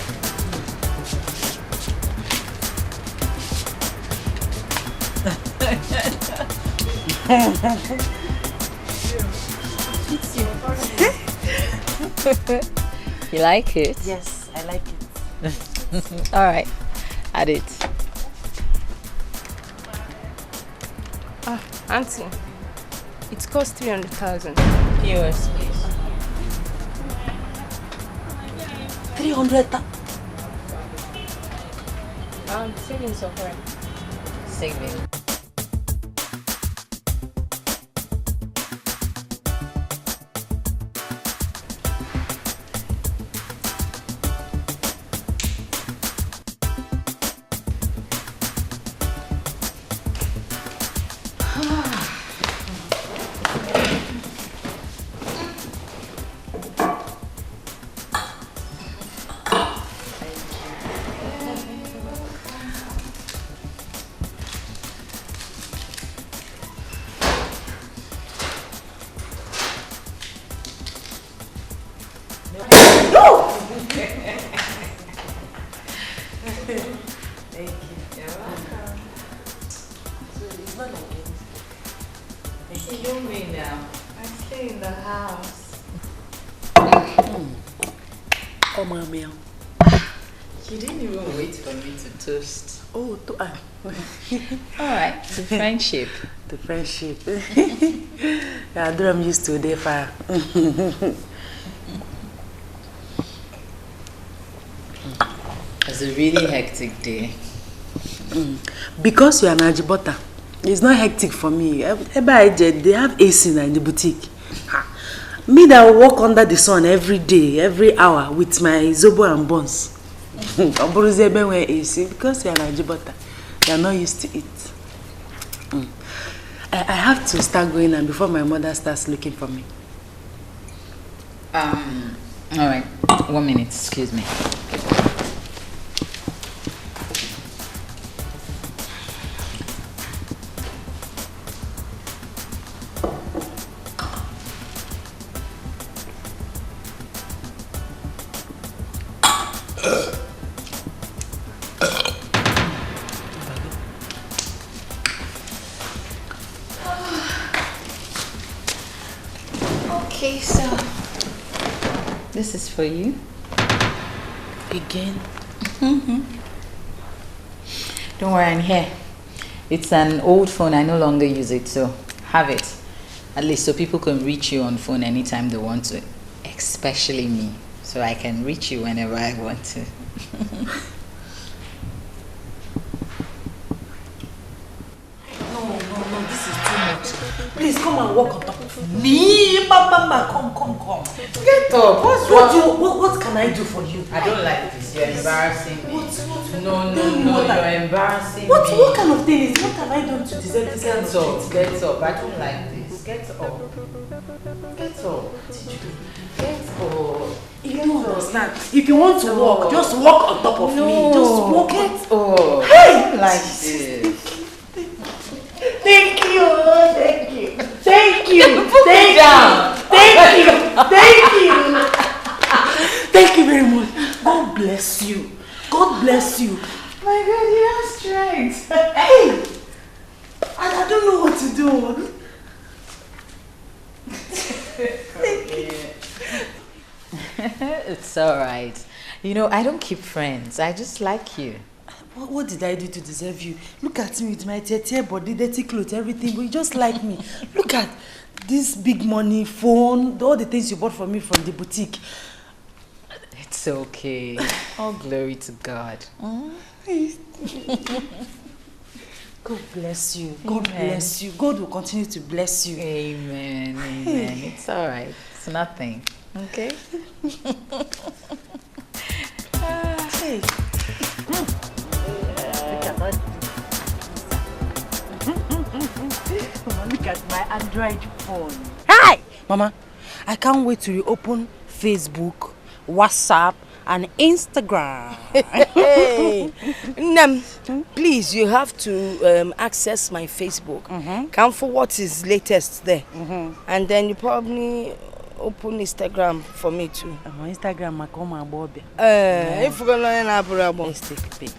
S4: You like it?
S9: Yes, I like it.
S4: All right, add it.
S13: Auntie, it costs 300,000.
S4: Yours, please.
S9: 300,000.
S13: Savings of her.
S4: Saving. You didn't even wait for me to toast.
S9: Oh,
S4: Alright, the friendship.
S9: The friendship. Yeah, I'm used to the fire.
S4: It's a really hectic day.
S9: Because you are Najibota, it's not hectic for me. They have AC in the boutique. Me that walk under the sun every day, every hour with my zobo and buns. AC because you are Najibota. They are not used to it. I have to start going now before my mother starts looking for me.
S4: Alright, 1 minute, excuse me. Okay, so this is for you.
S9: Again?
S4: Don't worry, I'm here. It's an old phone, I no longer use it, so have it. At least so people can reach you on phone anytime they want to. Especially me, so I can reach you whenever I want to.
S9: No, this is too much. Please come and walk on top of me. Mama, come.
S4: Get up. What's wrong?
S9: What can I do for you?
S4: I don't like this. You're embarrassing me. No, you're embarrassing me.
S9: What kind of thing is? What have I done to deserve this kind of treatment?
S4: Get up. I don't like this. Get up. Get up.
S9: You don't understand. If you want to walk, just walk on top of me. Just walk.
S4: Get up.
S9: Hey!
S4: I don't like this.
S9: Thank you. Thank you. Thank you very much. God bless you. God bless you.
S4: My God, you have strength.
S9: Hey! I don't know what to do.
S4: It's alright. You know, I don't keep friends. I just like you.
S9: What did I do to deserve you? Look at me with my tear body, dirty clothes, everything, but you just like me. Look at this big money, phone, all the things you bought for me from the boutique.
S4: It's okay. All glory to God.
S9: God bless you. God bless you. God will continue to bless you.
S4: Amen. It's alright. It's nothing. Okay?
S9: Hey. Mama, look at my Android phone. Hi! Mama, I can't wait to reopen Facebook, WhatsApp, and Instagram.
S3: Hey, please, you have to access my Facebook. Come for what is latest there. And then you probably open Instagram for me too.
S9: Instagram, I come and Bobby.
S3: If you're going to learn, let's take a picture.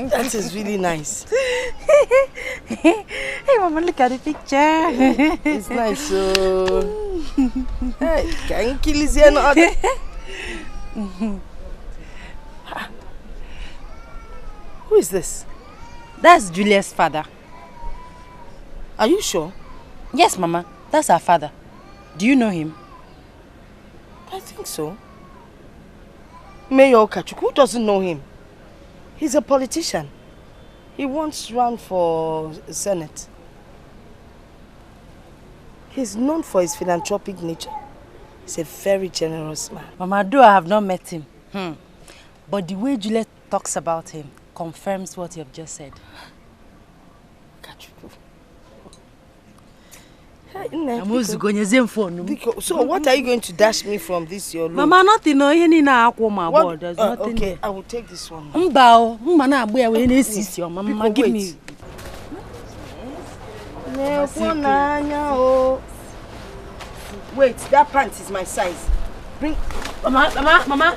S3: That is really nice.
S9: Hey, Mama, look at the picture.
S3: It's nice. So, hey, can you kill his no other? Who is this?
S9: That's Julia's father.
S3: Are you sure?
S9: Yes, Mama. That's our father. Do you know him?
S3: I think so. Mayor Okachukwu, who doesn't know him? He's a politician. He once ran for Senate. He's known for his philanthropic nature. He's a very generous man.
S9: Mama, though I have not met him. But the way Juliet talks about him confirms what you have just said.
S3: So what are you going to dash me from this your loan?
S9: Mama, nothing. No, there's nothing.
S3: Okay, I will take this one.
S9: Mama, give me.
S3: Wait, that pant is my size. Bring, Mama.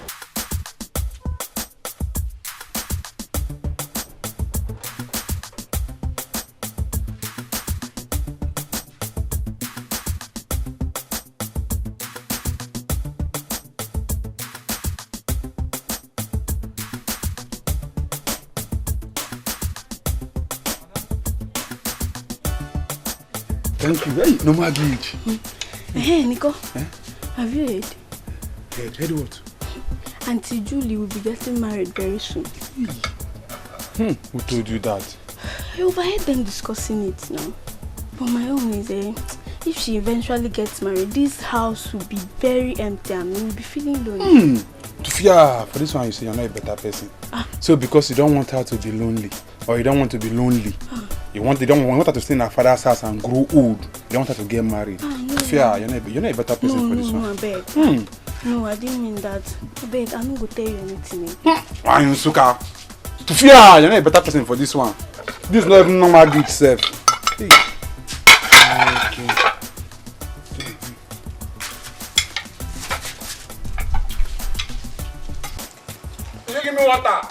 S15: Thank you. Hey, no more glitch.
S13: Hey, Nico. Have you heard?
S15: Heard what?
S13: Auntie Julie will be getting married very soon.
S15: Who told you that?
S13: I overheard them discussing it now. But my own is, if she eventually gets married, this house will be very empty and we'll be feeling lonely.
S15: To Tufia, for this one you say you're not a better person. So because you don't want her to be lonely, or you don't want to be lonely, you want her to stay in her father's house and grow old. You don't want her to get married.
S13: No.
S15: Tufia, you're not a better person for this one.
S13: No, I beg. No, I didn't mean that. I beg, I'm not going to tell you anything.
S15: Why you suka? Tufia, you're not a better person for this one. This is not even normal good self. Okay. You give me water.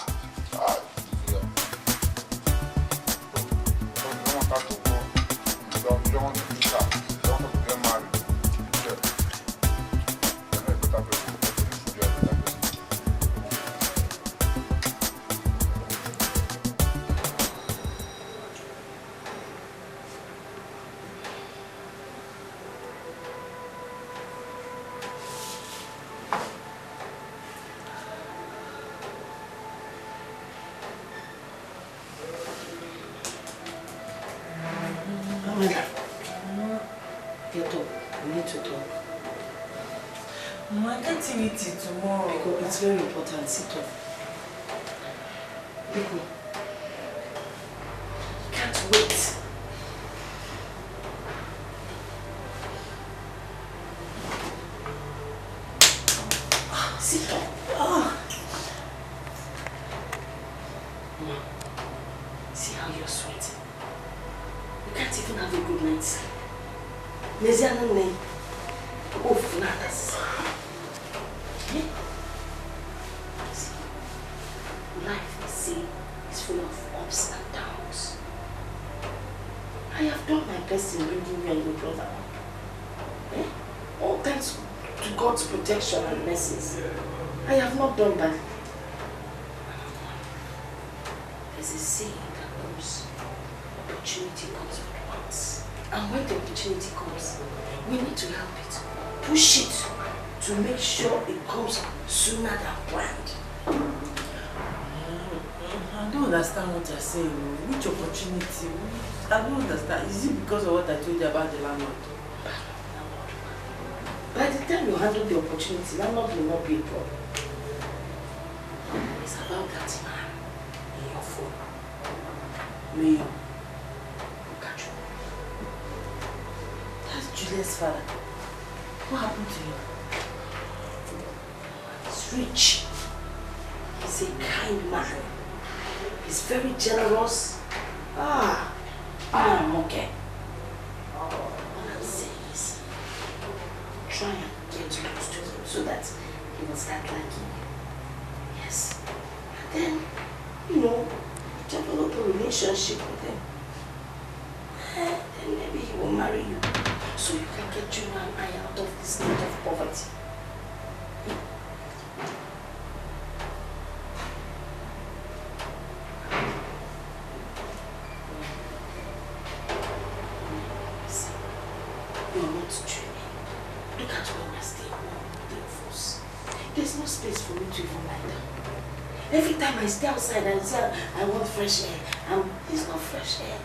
S9: Get up. We need to talk.
S3: Mama, I can't eat it tomorrow.
S9: Because it's very important. Sit up. Because you can't wait. Sit up. Mama, see how you're sweating. You can't even have a good night's sleep. Nigerian name. Oh, flatters. Life, they say, is full of ups and downs. I have done my best in bringing you and your brother up. All thanks to God's protection and mercies. I have not done that. There's a saying that goes, opportunity comes but once. And when the opportunity comes, we need to help it. Push it to make sure it comes sooner than planned.
S3: I don't understand what you're saying. Which opportunity? I don't understand. Is it because of what I told you about the landlord?
S9: By the time you handle the opportunity, landlord will not be a problem. It's about that man in your phone. Mayo. That's Julia's father. What happened to him? He's rich. He's a kind man. He's very generous. Okay. What I'm saying is, try and get close to him so that he will start liking you. Yes. And then, develop a relationship with him. Then maybe he will marry you. So you can get you and I out of this state of poverty. You're not dreaming. Look at where we're staying. There's no space for me to even lie down. Every time I stay outside and say I want fresh air, it's not fresh air.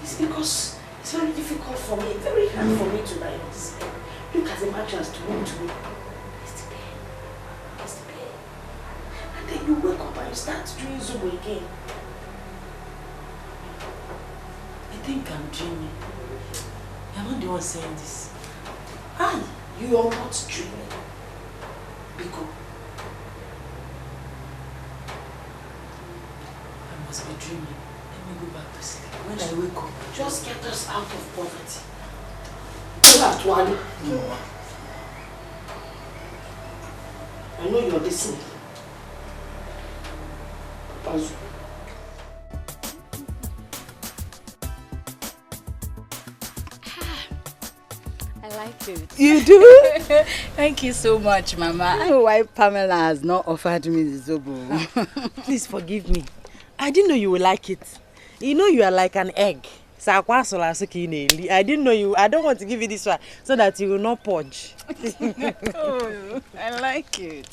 S9: It's because it's very difficult for me, very hard for me to lie on this bed. Look at the mattress to me. It's the bed. It's the bed. And then you wake up and you start doing Zoom again.
S3: I think I'm dreaming. You're not the one saying this.
S9: You are not dreaming. Biko.
S3: I must be dreaming. Let me go back to sleep. When I wake up,
S9: just get us out of poverty. Go out, Wally. No. I know you're listening. Pazu.
S4: I like it.
S3: You do?
S4: Thank you so much, Mama.
S3: I don't know why Pamela has not offered me the zobo.
S9: Please forgive me. I didn't know you would like it. You know you are like an egg. I didn't know you. I don't want to give you this one so that you will not purge.
S4: Oh, I like it.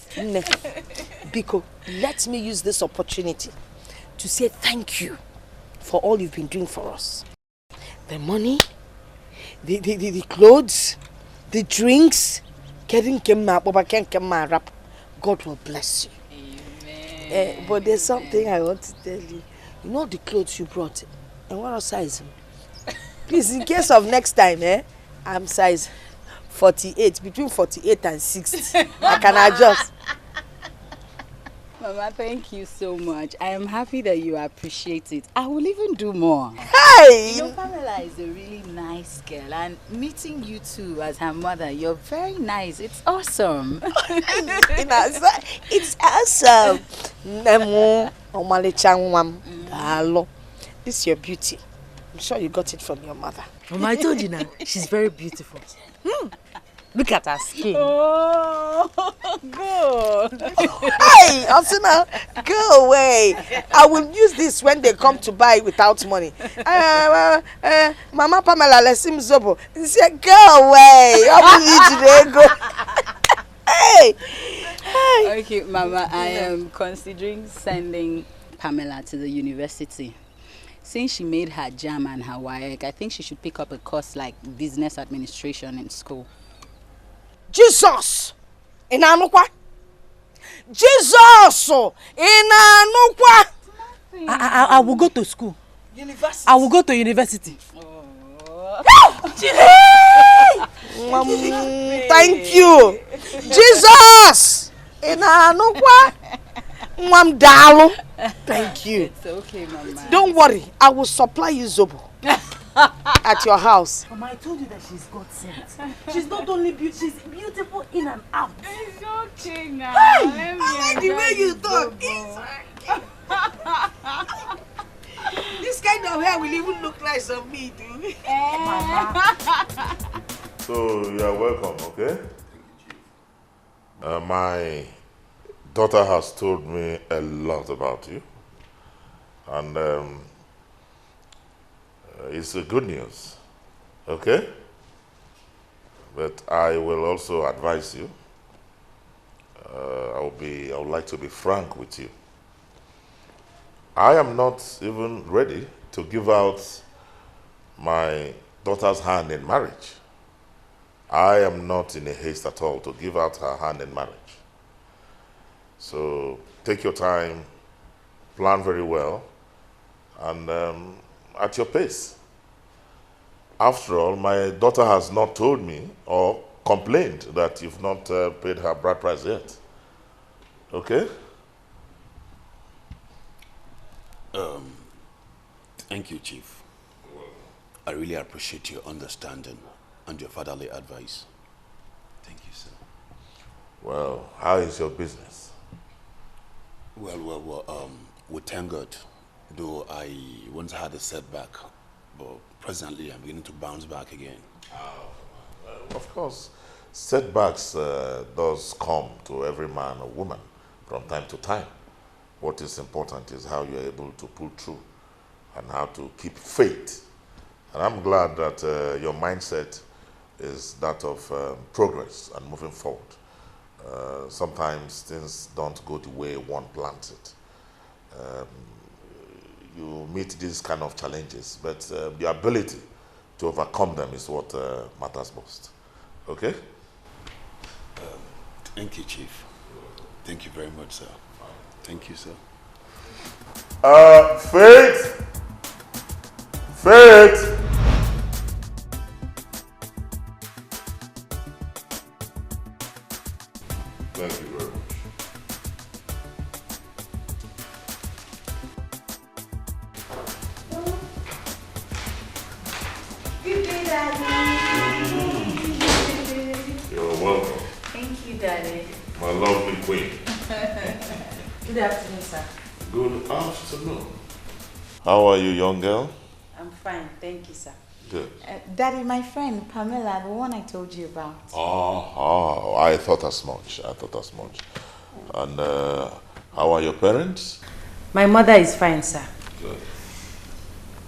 S9: Biko, let me use this opportunity to say thank you for all you've been doing for us. The money, the clothes, the drinks. God God will bless you. Amen. But there's something I want to tell you. You know the clothes you brought? And what size? Please, in case of next time, I'm size 48, between 48 and 60. I can adjust.
S8: Mama, thank you so much. I am happy that you appreciate it. I will even do more.
S9: Hey!
S8: You know, Pamela is a really nice girl, and meeting you two as her mother, you're very nice. It's awesome.
S9: It's awesome. This is your beauty. I'm sure you got it from your mother. Mama, I told you now, she's very beautiful. Look at her skin.
S8: Oh, good.
S9: Hey, Asuna, go away. I will use this when they come to buy without money. Mama Pamela, let's him zobo. He said, go away. I will need to go. Hey.
S8: Okay, Mama, I am considering sending Pamela to the university. Since she made her JAM and her WAEC, I think she should pick up a course like business administration in school.
S9: Jesus! Inanukwa! Jesus! Inanukwa! I will go to school. University. I will go to university. Thank you. Jesus! Inanukwa! Mwam dalu. Thank you.
S8: It's okay, Mama.
S9: Don't worry. I will supply you zobo. At your house.
S1: Mama, I told you that she's God sent. She's not only beautiful, she's beautiful in and out.
S8: It's okay now.
S9: Hey, I like the way you talk. This kind of hair will even look nice on me, too.
S7: So you are welcome, okay? My daughter has told me a lot about you. And it's a good news, okay? But I will also advise you. I would like to be frank with you. I am not even ready to give out my daughter's hand in marriage. I am not in a haste at all to give out her hand in marriage. So take your time, plan very well, and at your pace. After all, my daughter has not told me or complained that you've not paid her bride price yet. Okay?
S12: Thank you, Chief. I really appreciate your understanding and your fatherly advice. Thank you, sir.
S7: Well, how is your business?
S12: Well, we thank God. Though I once had a setback, but presently I'm beginning to bounce back again.
S7: Of course, setbacks does come to every man or woman from time to time. What is important is how you're able to pull through and how to keep faith. And I'm glad that your mindset is that of progress and moving forward. Sometimes things don't go the way one plans it. You meet these kind of challenges, but the ability to overcome them is what matters most. Okay?
S12: Thank you, Chief. Thank you very much, sir. Thank you, sir.
S7: Faith! Faith! Thank you very much.
S8: Good day, Daddy.
S7: You're welcome.
S8: Thank you, Daddy.
S7: My lovely queen.
S8: Good afternoon, sir.
S7: Good afternoon. How are you, young girl?
S8: I'm fine, thank you, sir.
S7: Good.
S8: Daddy, my friend Pamela, the one I told you about.
S7: Oh, I thought as much. And how are your parents?
S9: My mother is fine, sir.
S7: Good.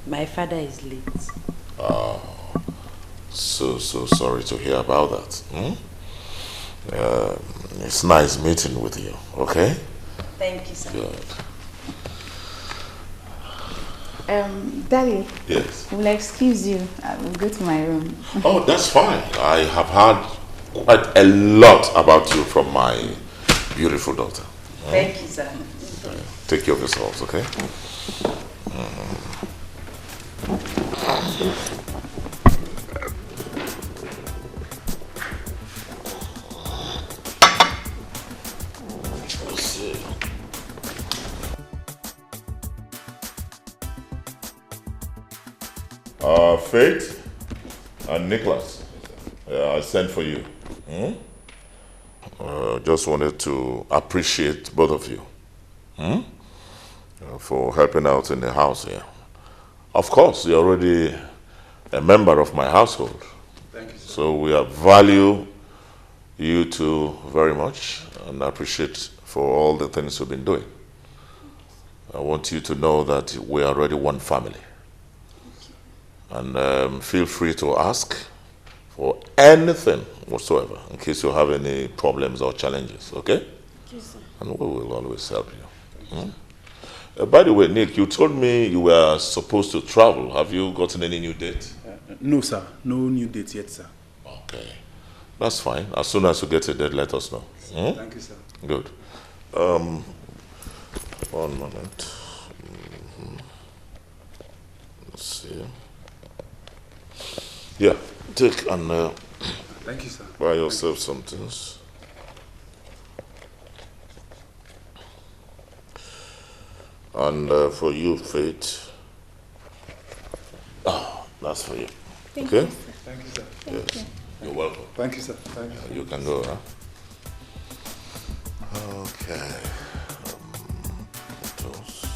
S9: My father is late.
S7: Oh, so sorry to hear about that. It's nice meeting with you, okay?
S8: Thank you, sir.
S7: Good.
S8: Daddy.
S7: Yes.
S8: Will I excuse you? I will go to my room.
S7: Oh, that's fine. I have heard quite a lot about you from my beautiful daughter.
S8: Thank you, sir.
S7: Take care of yourselves, okay? Let's see. Faith and Nicholas, I sent for you. Just wanted to appreciate both of you for helping out in the house here. Of course, you're already a member of my household.
S15: Thank you, sir.
S7: So we value you two very much and appreciate for all the things you've been doing. I want you to know that we are already one family. And feel free to ask for anything whatsoever in case you have any problems or challenges, okay?
S13: Thank you, sir.
S7: And we will always help you. By the way, Nick, you told me you were supposed to travel. Have you gotten any new date?
S15: No, sir. No new date yet, sir.
S7: Okay. That's fine. As soon as you get a date, let us know.
S15: Thank you, sir.
S7: Good. One moment. Let's see. Yeah, take and
S15: Thank you, sir.
S7: buy yourself some things. And for you, Faith. Oh, that's for you.
S13: Thank
S7: okay?
S13: you, sir.
S15: Thank you, sir.
S13: Thank
S7: Yes.
S13: you.
S7: You're welcome.
S15: Thank you, sir. Thank you.
S7: You can go, huh? Okay. Those.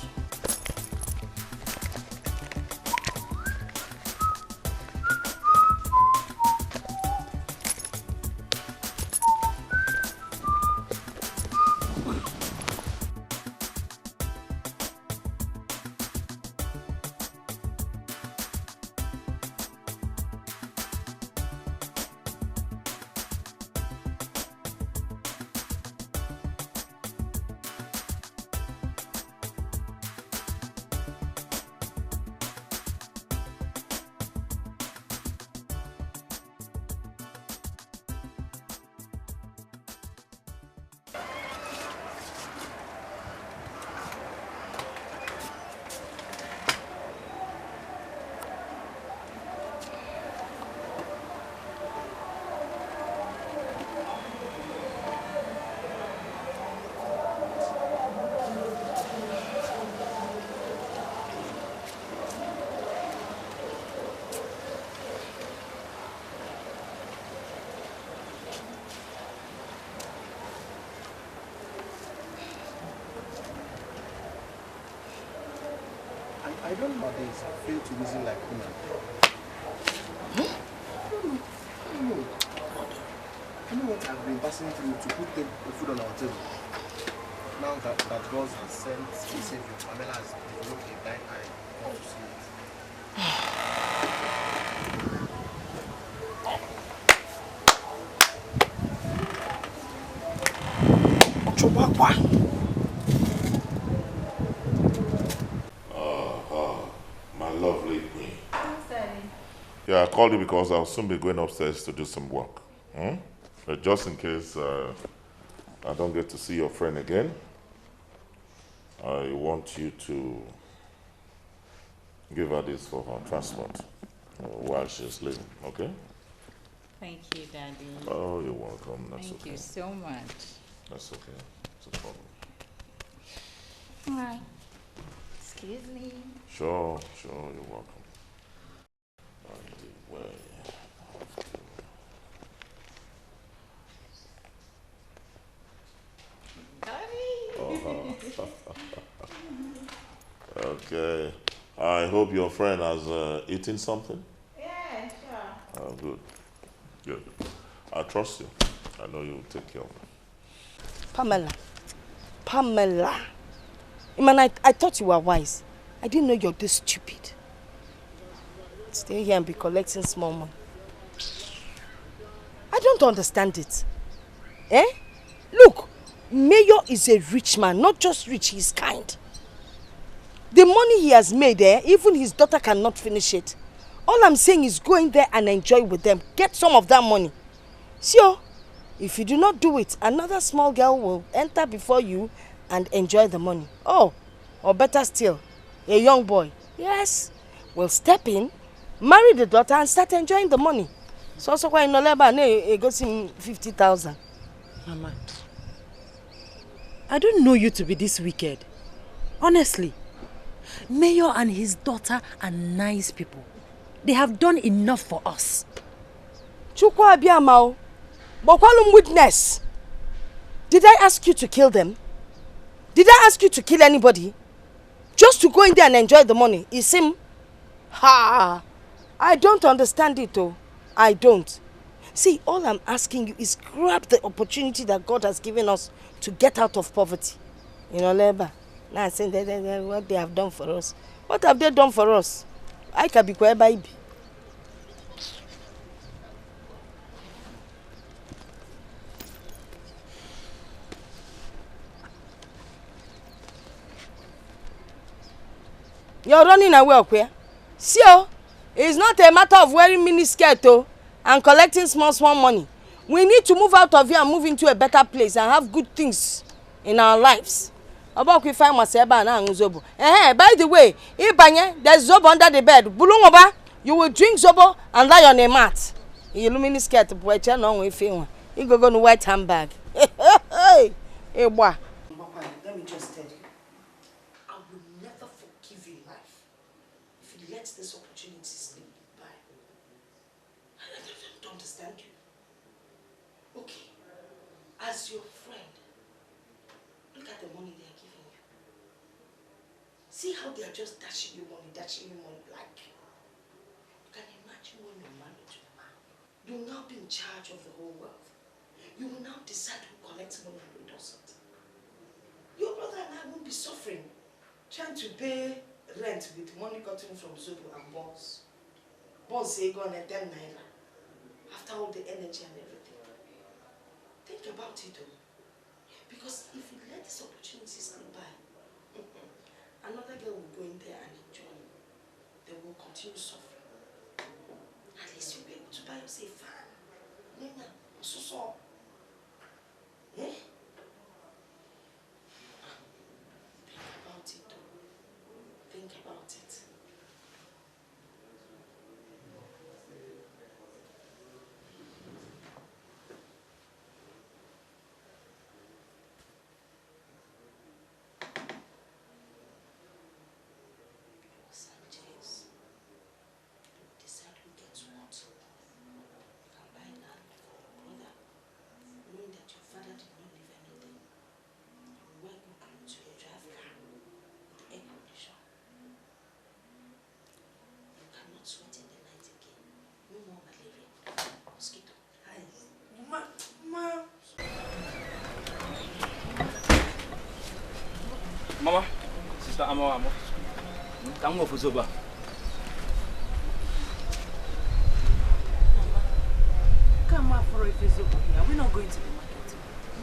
S5: I don't know this. I feel to reason like women. I don't know. You know what I've been passing through to put the food on our table? Now that God has sent a savior, Pamela has developed a blind eye. I want to see it.
S7: My lovely queen. Yeah, I called you because I'll soon be going upstairs to do some work. But just in case I don't get to see your friend again, I want you to give her this for her transport while she's leaving, okay?
S4: Thank you, Daddy.
S7: Oh, you're welcome. That's
S4: Thank
S7: okay.
S4: you so much.
S7: That's okay. It's a problem.
S4: Hi. Excuse me.
S7: Sure, you're welcome. Anyway, okay. I hope your friend has eaten something.
S4: Yeah, sure.
S7: Oh, good. Good. I trust you. I know you'll take care of it.
S9: Pamela. Man, I thought you were wise. I didn't know you're this stupid. Stay here and be collecting small money. I don't understand it. Eh? Look, Mayor is a rich man. Not just rich, he's kind. The money he has made even his daughter cannot finish it. All I'm saying is go in there and enjoy with them. Get some of that money. See, If you do not do it, another small girl will enter before you and enjoy the money. Oh, or better still, a young boy, yes, will step in, marry the daughter and start enjoying the money. So why no labor goes him 50,000.
S1: Mama, I don't know you to be this wicked. Honestly, Mayor and his daughter are nice people. They have done enough for us.
S9: Chukwa Abiamao, but call witness. Did I ask you to kill them? Did I ask you to kill anybody? Just to go in there and enjoy the money? It seems, ha! I don't understand it though. I don't. See, all I'm asking you is grab the opportunity that God has given us to get out of poverty. You know, labor. Now saying what they have done for us. What have they done for us? I can be quiet, baby. You're running away, okay? See, it's not a matter of wearing mini skirt and collecting small money. We need to move out of here and move into a better place and have good things in our lives. About we find myself and zobo. By the way, there's zobo under the bed. Bulungoba, you will drink zobo and lie on a mat. You mini skirt, boy, you go to white handbag. Hey, boy. Let me just tell you. I will never forgive you in life if you let this opportunity slip by. I don't understand you. Okay, as your friend, look at the money they are giving you. See how they are just dashing you money like. You can imagine when you're married to a man. You will now be in charge of the whole world. You will now decide who collects money and who doesn't. Your brother and I won't be suffering trying to pay rent with money gotten from Zobo and bonds. Bonds say go on a 10 naira. After all the energy and everything. Think about it though. Because if you let this opportunity slip by, another girl will go in there and enjoy. They will continue suffering. At least you'll be able to buy yourself a fan. Nina, so. Eh? Think about it. Sanchez, decide who gets what. You can buy land for your brother, knowing that your father did not leave anything. You wear good clothes, you drive car with air condition. You cannot sweat in the night again. No more malaria. Mosquito. Hi.
S10: Mama, sister Amo. Come over for Zoba.
S1: Come up for a visit here. We're not going to the market.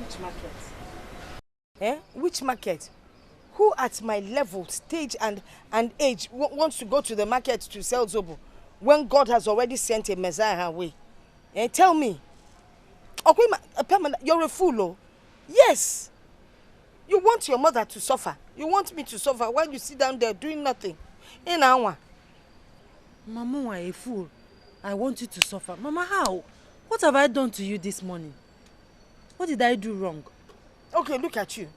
S1: Which market?
S9: Which market? Who at my level, stage and age wants to go to the market to sell Zobo when God has already sent a Messiah her way? Tell me. You're a fool, Yes. You want your mother to suffer. You want me to suffer while you sit down there doing nothing. In our
S1: Mama, you are a fool. I want you to suffer. Mama, how? What have I done to you this morning? What did I do wrong?
S9: Okay, look at you.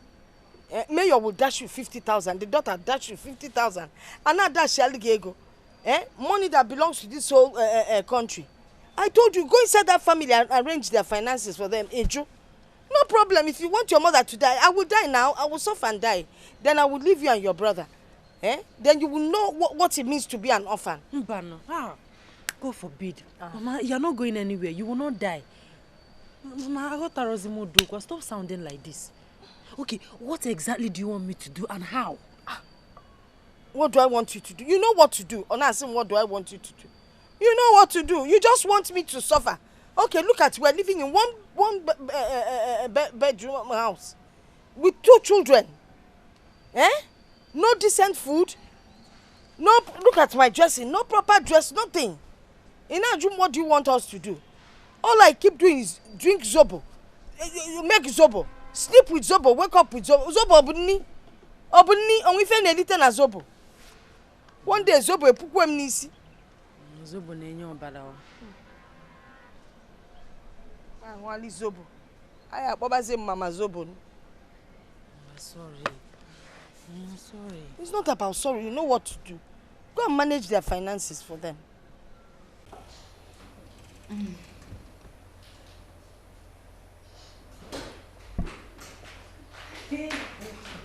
S9: Mayor will dash you 50,000. The daughter dash you 50,000. And now dash Aligego. Money that belongs to this whole country. I told you, go inside that family and arrange their finances for them. Ejo. No problem. If you want your mother to die, I will die now. I will suffer and die. Then I will leave you and your brother. Then you will know what it means to be an orphan.
S1: Mbano. God forbid. Mama, you're not going anywhere. You will not die. Mama, I got Tarozimo do. Stop sounding like this. Okay, what exactly do you want me to do and how?
S9: What do I want you to do? You know what to do. Onasim, what do I want you to do? You know what to do. You just want me to suffer. Okay, look at, we're living in one bedroom house with 2 children. No decent food. No, look at my dressing. No proper dress, nothing. In our room, what do you want us to do? All I keep doing is drink Zobo You make zobo. Sleep with zobo, wake up with zobo. Zobo obuni. Obuni, on we find a na zobo. One day zobo e puku em nisi. Zobo na enyo balawa. Ah, wali zobo. Aya baba say mama zobo. I'm sorry. I'm sorry. It's not about sorry. You know what to do. Go and manage their finances for them.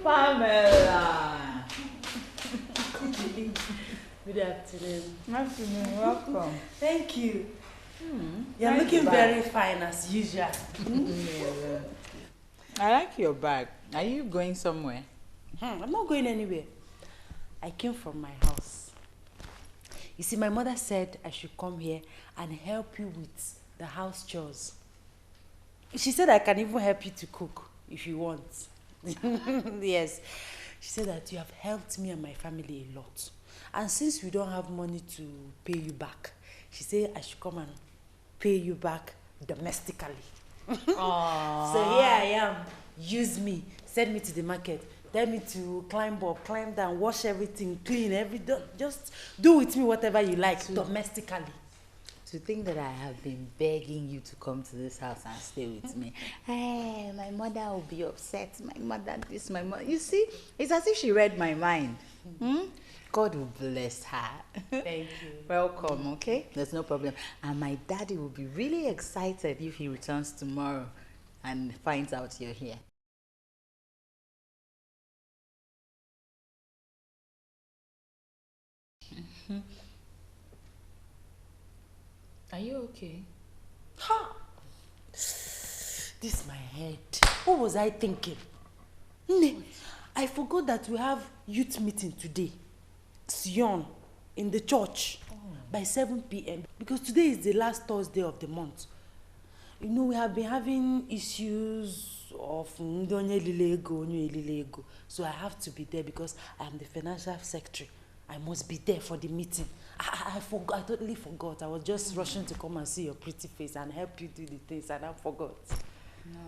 S8: Pamela.
S9: Good afternoon.
S8: Afternoon, welcome.
S9: Thank you. You're looking very fine as usual.
S8: Yeah. I like your bag. Are you going somewhere?
S9: I'm not going anywhere. I came from my house. You see, my mother said I should come here and help you with the house chores. She said I can even help you to cook if you want. Yes. She said that you have helped me and my family a lot. And since we don't have money to pay you back, she said I should come and pay you back domestically. So here I am. Use me. Send me to the market. Tell me to climb up, climb down, wash everything, clean, just do with me whatever you like, domestically.
S8: To think that I have been begging you to come to this house and stay with me. Hey, my mother will be upset. My mother this, my mother. You see, it's as if she read my mind. God will bless her.
S9: Thank you.
S8: Welcome, okay? There's no problem. And my daddy will be really excited if he returns tomorrow and finds out you're here. Are you okay?
S9: Ha! This my head. What was I thinking? I forgot that we have youth meeting today. Sion, in the church by 7 p.m. because today is the last Thursday of the month. You know, we have been having issues of so I have to be there because I am the financial secretary. I must be there for the meeting. I forgot. I totally forgot. I was just rushing to come and see your pretty face and help you do the things, and I forgot.
S8: No.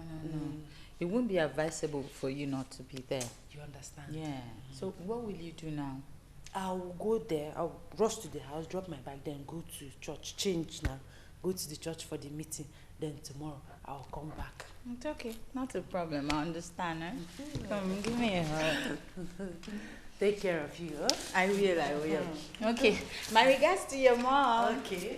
S8: It won't be advisable for you not to be there.
S9: You understand?
S8: Yeah. So what will you do now?
S9: I will go there. I'll rush to the house, drop my bag, then go to church, change now, go to the church for the meeting. Then tomorrow I'll come back.
S8: It's okay. Not a problem. I understand. Come, give me a hug.
S9: Take care of you, huh?
S8: I will. Okay. My regards to your mom.
S9: Okay.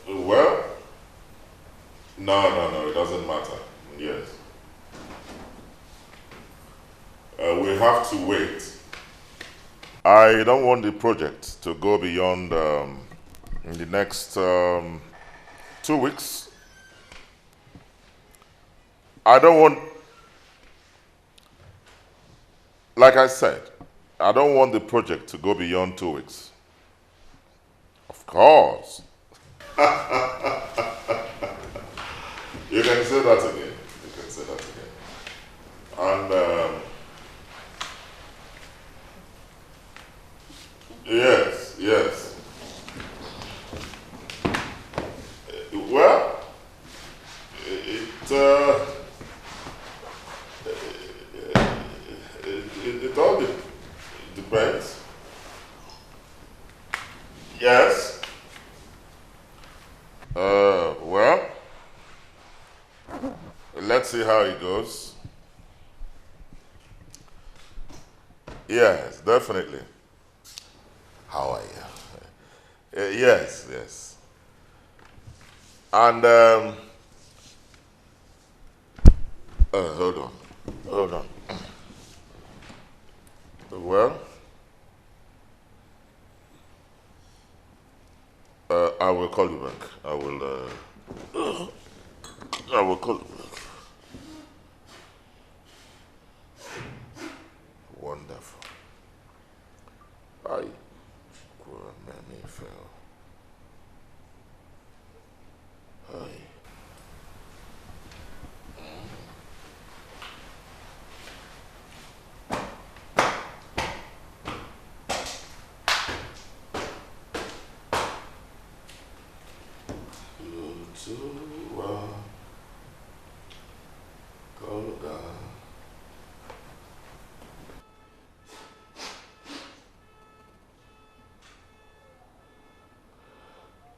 S7: Well, no, it doesn't matter. Yes. We have to wait. I don't want the project to go beyond in the next 2 weeks. I don't want, like I said, I don't want the project to go beyond 2 weeks. Of course. You can say that again. You can say that again. And yes, yes. Well, it all depends. Yes. Well, let's see how it goes. Yes, definitely. How are you? Yes, yes. And, hold on. Hold on. Well, I will call you back. I will call you back. Wonderful. I many fell. Hi.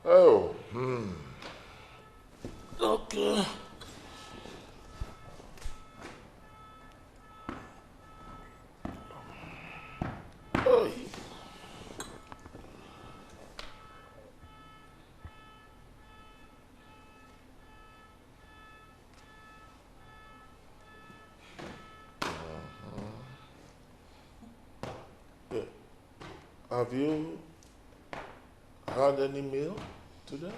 S7: Oh, okay. Oh. Have you had any meal today?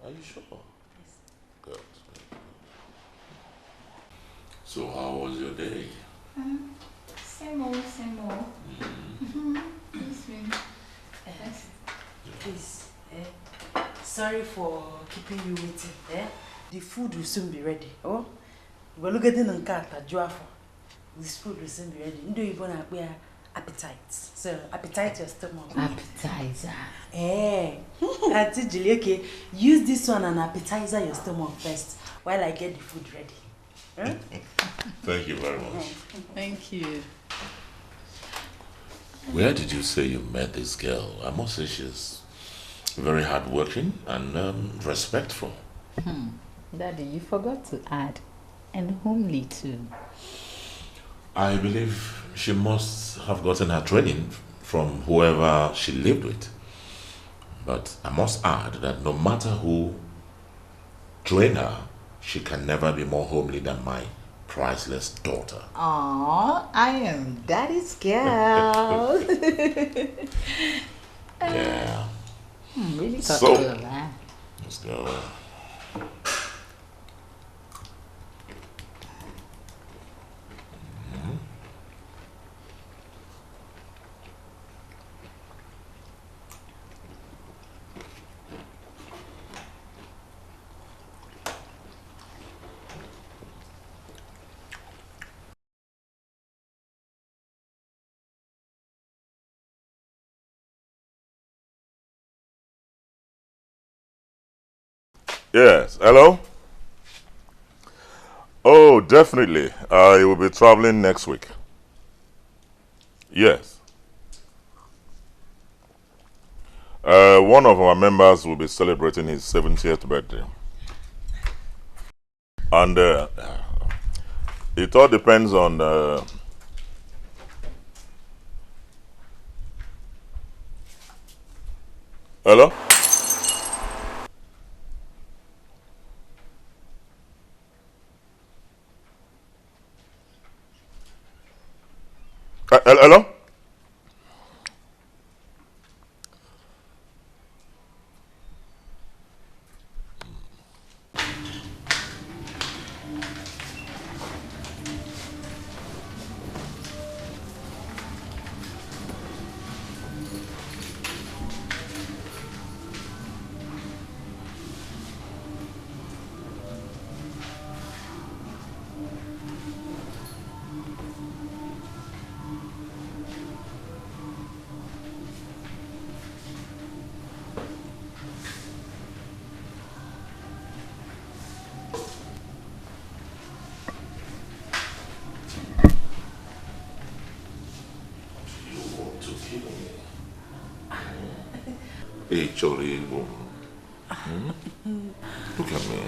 S7: Are you sure? Yes. Good. So how was your day?
S4: Same old, same old. Yes.
S9: Please, sorry for keeping you waiting. The food will soon be ready. Oh, we're looking at the This food will soon be ready. You don't even have appetite. So, appetite your stomach.
S4: Appetizer.
S9: Auntie Julie, okay, use this one and appetizer your stomach first while I get the food ready. Huh?
S7: Thank you very much.
S4: Thank you.
S7: Where did you say you met this girl? I must say she's very hardworking and respectful.
S4: Daddy, you forgot to add, and homely too.
S7: I believe she must have gotten her training from whoever she lived with. But I must add that no matter who trained her, she can never be more homely than my priceless daughter.
S4: Aww, I am Daddy's girl.
S7: Yeah.
S4: Really
S7: So,
S4: of that.
S7: let's go. Yes, hello? Oh, definitely. I will be traveling next week. Yes. One of our members will be celebrating his 70th birthday. And it all depends on... Hello? Hello? you. Hey, Chori, look at me.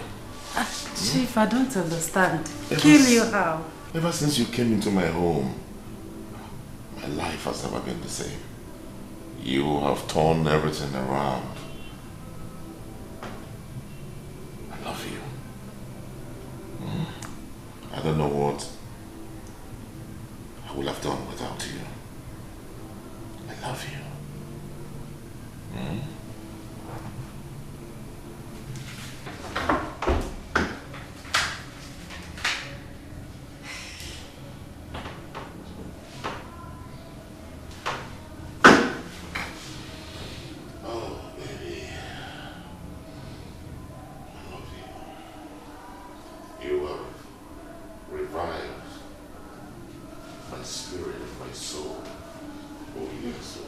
S9: Chief, I don't understand. Kill you how?
S7: Ever since you came into my home, my life has never been the same. You have turned everything around. I love you. I don't know what I would have done without you. I love you. Oh, baby. I love you. You have revived my spirit, my soul. Oh, yes,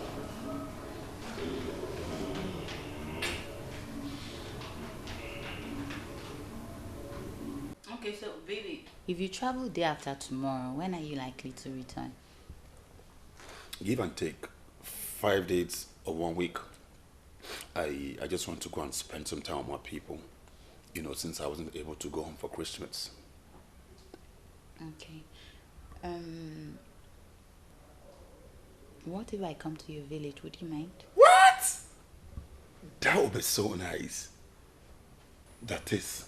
S4: Okay, so baby, if you travel day after tomorrow, when are you likely to return?
S12: Give and take 5 days or 1 week. I just want to go and spend some time with my people. You know, since I wasn't able to go home for Christmas.
S4: Okay. What if I come to your village? Would you mind?
S12: What? That would be so nice. That is,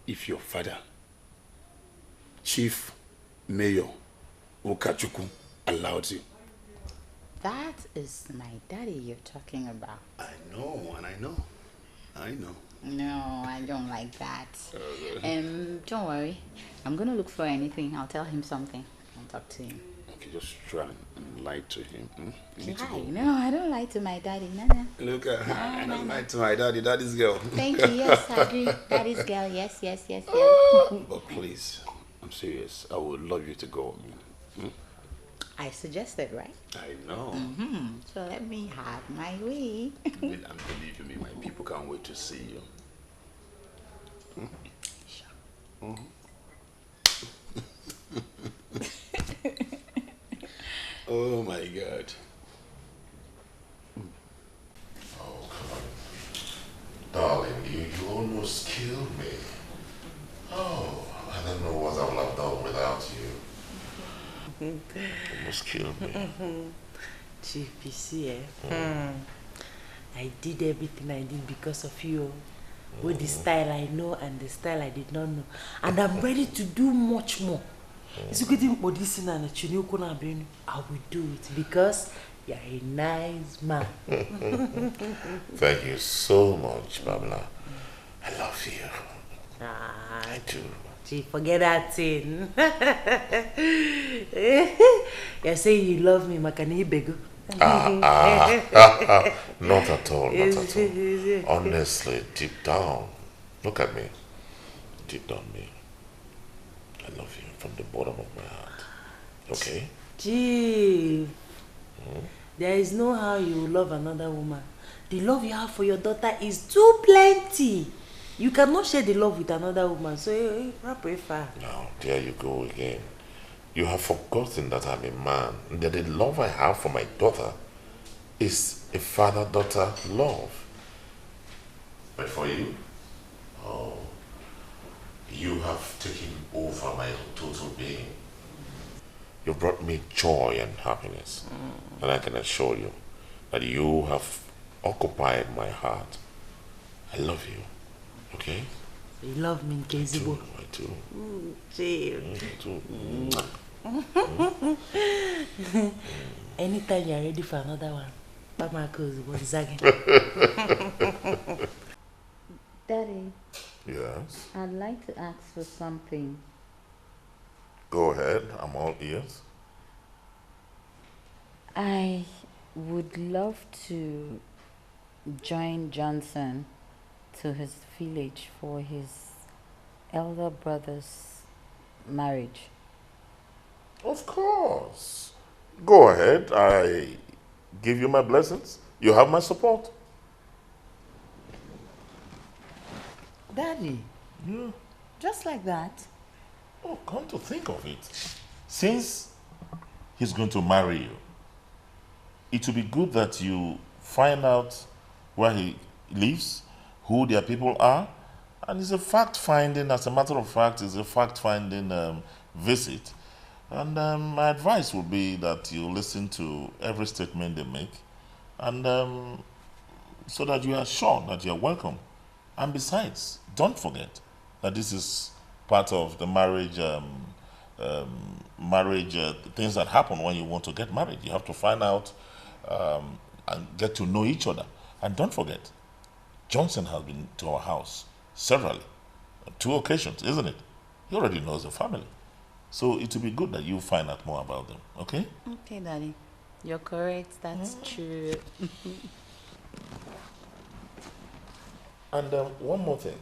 S12: if your father, Chief Mayor Okachuku, allowed you.
S4: That is my daddy you're talking about.
S12: I know, and I know. I know.
S4: No, I don't like that. Don't worry. I'm gonna look for anything. I'll tell him something. I'll talk to him.
S12: Okay, just try and lie to him. You need to
S4: Lie?
S12: go.
S4: No, I don't lie to my daddy. No.
S12: Look at her. I don't lie to my daddy's girl.
S4: Thank you. Yes, I agree. Daddy's girl. Yes.
S12: But please, I'm serious. I would love you to go with me.
S4: I suggested, right?
S12: I know.
S4: So let me have my way.
S12: And believe me, my people can't wait to see you. Sure. Oh my God.
S7: Oh, come on. Darling, you almost killed me. Oh, I don't know what I would have done without you. Almost killed me.
S9: Chief, you see, I did everything I did because of you. With the style I know and the style I did not know. And I'm ready to do much more. It's good thing for this and I will do it because you're a nice man.
S7: Thank you so much, Pamela. I love you. I do.
S9: Chief, forget that thing. You're saying you love me, Makani Bego.
S7: Not at all, not at all. Honestly, deep down, look at me. Deep down me. I love you from the bottom of my heart. Okay?
S9: Chief, there is no how you will love another woman. The love you have for your daughter is too plenty. You cannot share the love with another woman. So,
S7: Now, there you go again. You have forgotten that I'm a man, and that the love I have for my daughter is a father-daughter love. But for you, oh, you have taken over my total being. You brought me joy and happiness, and I can assure you that you have occupied my heart. I love you, okay?
S9: You love me, Kezibo.
S7: I do.
S9: Chief.
S7: I do.
S9: Anytime you're ready for another one, Mama goes Gonzaga.
S4: Daddy.
S7: Yes?
S4: I'd like to ask for something.
S7: Go ahead, I'm all ears.
S4: I would love to join Johnson to his village for his elder brother's marriage.
S7: Of course. Go ahead. I give you my blessings. You have my support.
S9: Daddy?
S7: Yeah.
S9: Just like that?
S7: Oh, come to think of it. Since he's going to marry you, it will be good that you find out where he lives, who their people are, and it's a fact-finding, as a matter of fact, it's a fact-finding visit. And my advice would be that you listen to every statement they make, and so that you are sure that you are welcome. And besides, don't forget that this is part of the marriage, things that happen when you want to get married. You have to find out and get to know each other. And don't forget, Johnson has been to our house severally, on 2 occasions, isn't it? He already knows the family. So it will be good that you find out more about them, okay?
S8: Okay, Daddy. You're correct. That's true.
S7: And one more thing.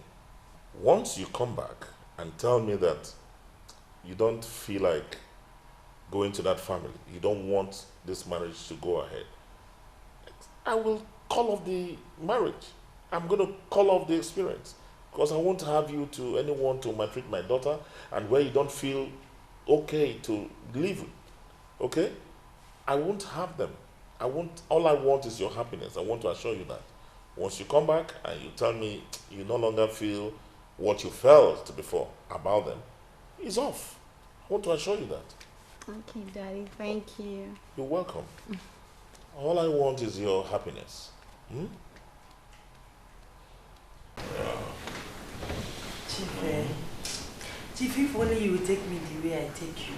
S7: Once you come back and tell me that you don't feel like going to that family, you don't want this marriage to go ahead, I will call off the marriage. I'm going to call off the experience, because I won't have you to anyone to maltreat my daughter and where you don't feel okay to live, okay? I won't have them. All I want is your happiness. I want to assure you that. Once you come back and you tell me you no longer feel what you felt before about them, it's off. I want to assure you that.
S13: Okay, Daddy, thank you.
S7: You're welcome. All I want is your happiness.
S9: Chief, if only you will take me the way I take you,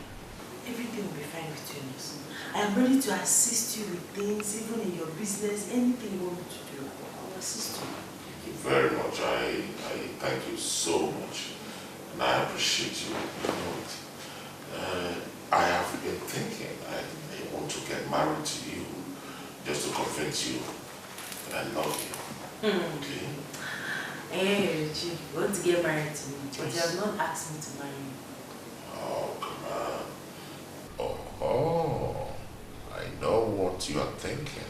S9: everything will be fine between us. I am ready to assist you with things, even in your business, anything you want me to do. I will assist you.
S7: Thank you very much. I thank you so much. And I appreciate you. I have been thinking I want to get married to you just to convince you that I love you. Okay?
S9: Hey, Chief, you want to get married to me, but you have not asked me to marry you.
S7: Oh, come on. Oh, I know what you are thinking.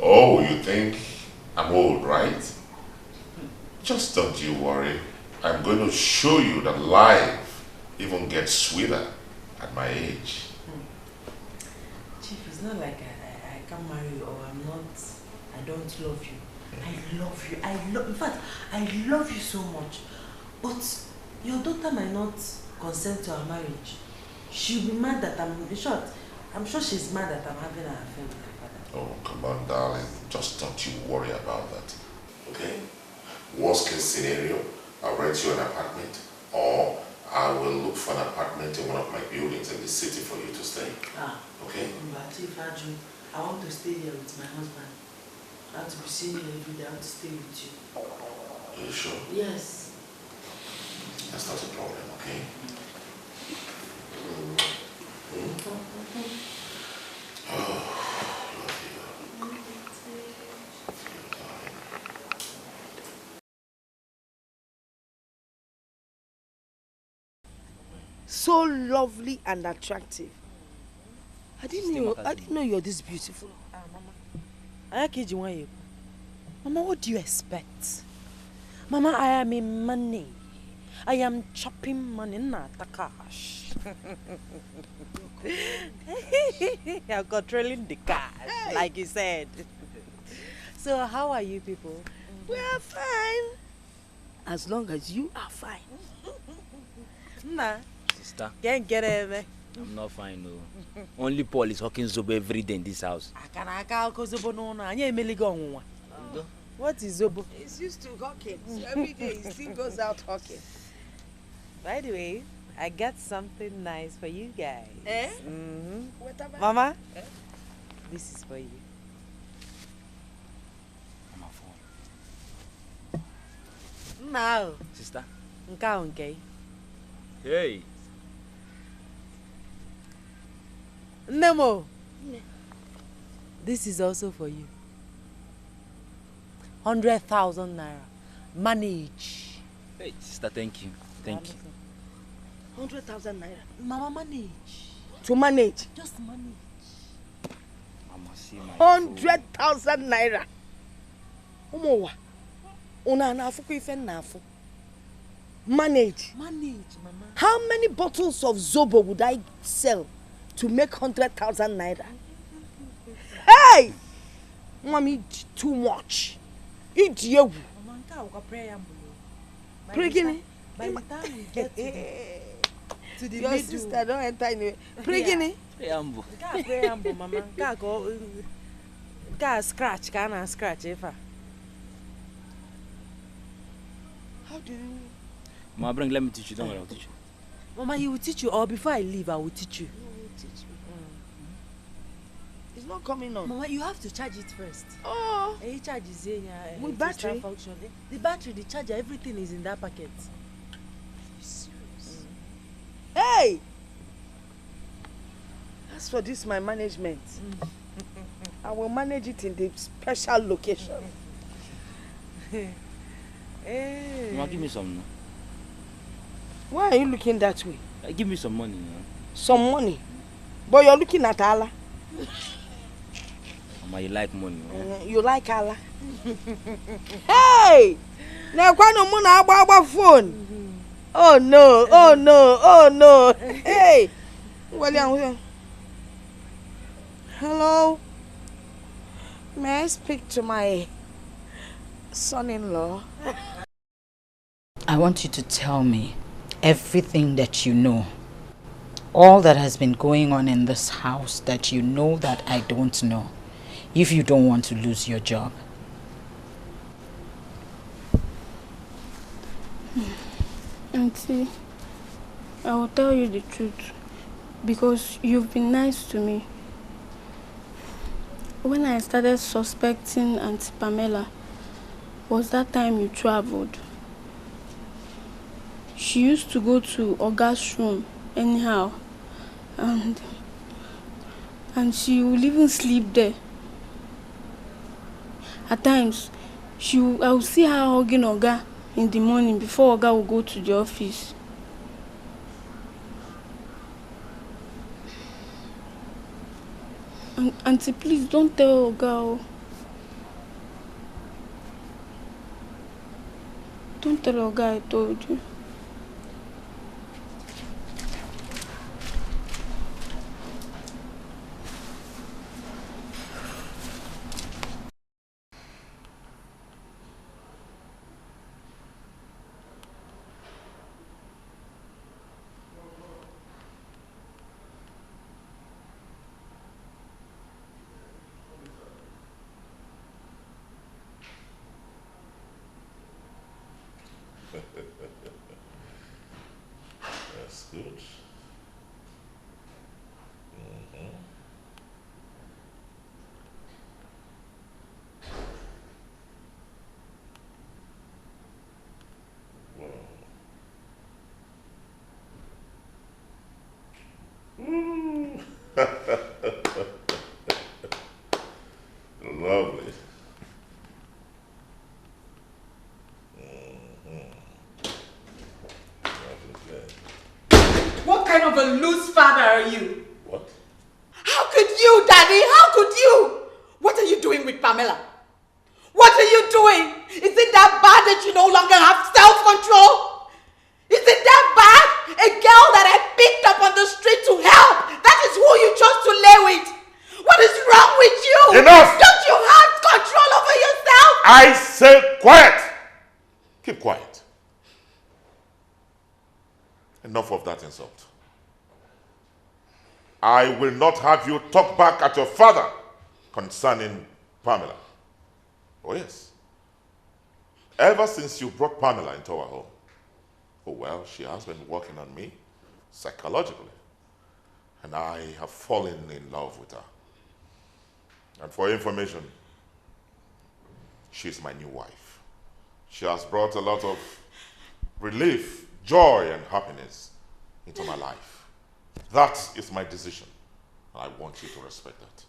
S7: Oh, you think I'm old, right? Just don't you worry. I'm going to show you that life even gets sweeter at my age.
S9: Chief, it's not like I can't marry you or I don't love you. I love you. In fact, I love you so much. But your daughter might not consent to our marriage. She'll be mad that I'm sure she's mad that I'm having an affair with her father.
S7: Oh, come on, darling. Just don't you worry about that. Okay? Worst case scenario, I'll rent you an apartment, or I will look for an apartment in one of my buildings in the city for you to stay. Okay?
S9: But Chief Aju, I want to stay here with my husband. I have to be seeing you every day. I have to stay with you.
S7: Are you sure?
S9: Yes.
S7: That's not a problem, okay? Oh, love you.
S9: So lovely and attractive. I didn't know you're this beautiful. Mama, what do you expect? Mama, I am in money. I am chopping money, not the cash. I'm controlling the cash, like you said. So how are you people? We are fine. As long as you are fine. Nah.
S10: Sister.
S9: Can't get it.
S10: I'm not fine, no. Only Paul is hawking Zobo every day in this house.
S9: What is Zobo?
S3: He's used to hawking. So every day he still goes out hawking.
S9: By the way, I got something nice for you guys.
S3: Eh?
S9: Mm-hmm.
S3: What about
S9: Mama, this is for you. Now.
S10: Sister.
S9: Okay.
S10: Hey.
S9: Nemo. This is also for you. 100,000 naira. Manage.
S10: Hey, sister, thank you. Thank you.
S3: 100,000 naira?
S9: Mama, manage.
S3: To manage?
S9: Just manage.
S10: Mama, see my
S3: 100,000 naira. Umowa. Una nafuku ife nafu. Manage.
S9: Manage, Mama.
S3: How many bottles of Zobo would I sell to make 100,000 naira?
S9: Hey! Mommy, too much. Eat you. Pray again.
S1: By the time we get to the
S9: Your
S1: middle,
S9: sister don't enter anyway. Pray again.
S10: Preamble.
S1: Preamble, mama. Scratch, can scratch if
S9: How do you?
S10: Mama, bring, let me teach you. Don't worry, I'll teach you.
S1: Mama, he will teach you, or before I leave, I will teach you.
S9: It's not coming on.
S1: Mama, you have to charge it first.
S9: Oh.
S1: He charges
S9: With battery?
S1: function. The battery, the charger, everything is in that packet.
S9: Serious? Hey! As for this, my management, I will manage it in the special location.
S1: Hey.
S10: Mama, give me some now.
S9: Why are you looking that way?
S10: Give me some money now.
S9: Some money? But you're looking at Allah.
S10: Mama, you like money.
S9: You like Allah? Hey! Now, no phone. Oh no! Oh no! Oh no! Hey! Hello? May I speak to my son-in-law?
S4: I want you to tell me everything that you know. All that has been going on in this house that you know that I don't know. If you don't want to lose your job.
S13: Auntie, I will tell you the truth because you've been nice to me. When I started suspecting Auntie Pamela, was that time you traveled. She used to go to Oga's room anyhow, and she will even sleep there. At times, I will see her hugging Oga in the morning before Oga will go to the office. Auntie, please don't tell Oga. Don't tell Oga I told you.
S7: That's good. Lovely.
S8: What kind of a loose father are you?
S7: What?
S8: How could you, Daddy? How could you? What are you doing with Pamela? What are you doing? Is it that bad that you no longer have self-control? Is it that bad? A girl that I picked up on the street to help. That is who you chose to lay with. What is wrong with you?
S7: Enough!
S8: Don't you have control over yourself?
S7: I say quiet! Keep quiet. Enough of that insult. I will not have you talk back at your father concerning Pamela. Oh yes. Ever since you brought Pamela into our home, oh well, she has been working on me psychologically. And I have fallen in love with her. And for your information, she's my new wife. She has brought a lot of relief, joy, and happiness into my life. That is my decision. I want you to respect that.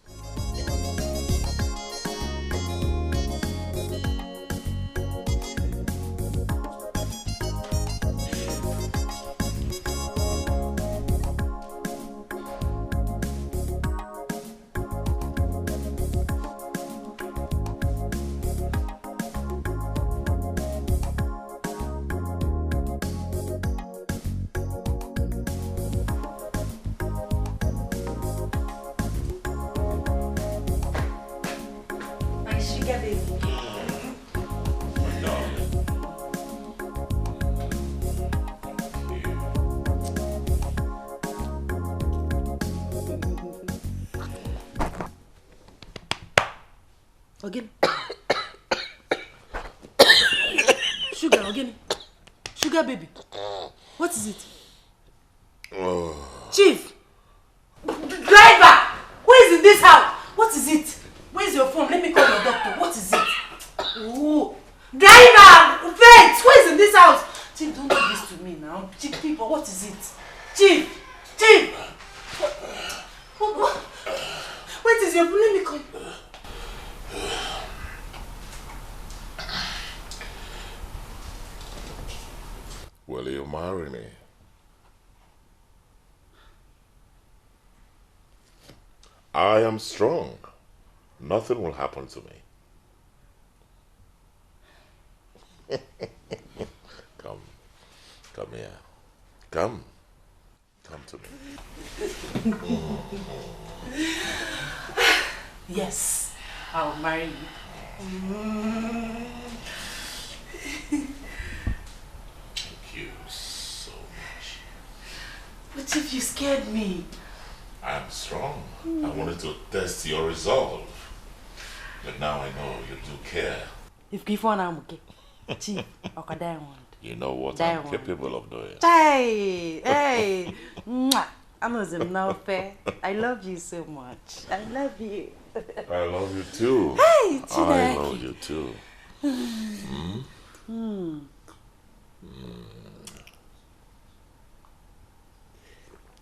S1: Again. Sugar, again. Sugar baby. What is it? Chief! Driver! Who is in this house? What is it? Where's your phone? Let me call your doctor. What is it? Ooh. Driver! Wait! Who is in this house? Chief, don't do this to me now. Chief, people, what is it? Chief! Chief! What? Wait, is your phone? Let me call.
S7: Will you marry me? I am strong. Nothing will happen to me. Come. Come here. Come. Come to me.
S1: Yes, I'll marry you.
S7: Thank you so much.
S1: But if you scared me.
S7: I am strong. I wanted to test your resolve. But now I know you do care.
S1: If you want, I'm okay. Chief, okay, diamond.
S7: You know what
S1: Diamond.
S7: I'm capable of doing.
S1: Hey, hey. Mwah. I know it's not fair. I love you so much. I love you.
S7: I love you too.
S1: Hey,
S7: I love you too.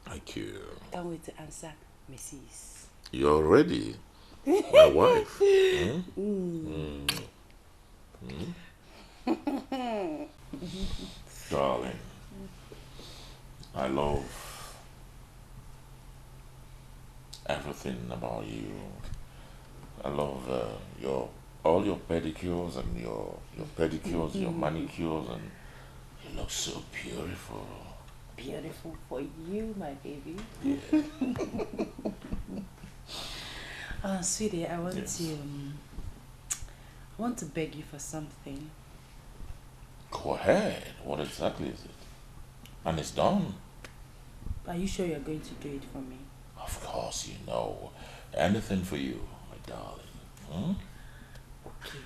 S7: Thank you.
S1: Can't wait to answer Mrs.
S7: You're ready. My wife. Darling, I love everything about you. I love all your pedicures and your pedicures, your manicures, and you look so beautiful.
S1: Beautiful for you, my baby.
S7: Yeah.
S1: Sweetie, I want to beg you for something.
S7: Go ahead. What exactly is it? And it's done.
S1: Are you sure you're going to do it for me?
S7: Of course, you know. Anything for you, my darling.
S1: Okay.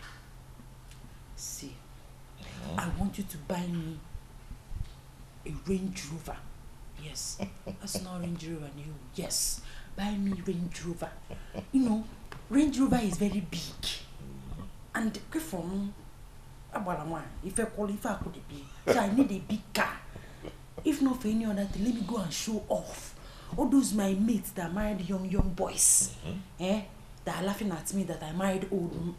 S1: See, I want you to buy me a Range Rover. Yes. That's not Range Rover new. Yes. Buy me Range Rover. You know, Range Rover is very big. And from if I qualify, could it be? So I need a big car. If not for any other thing, let me go and show off. All those my mates that married young boys, that are laughing at me that I married old.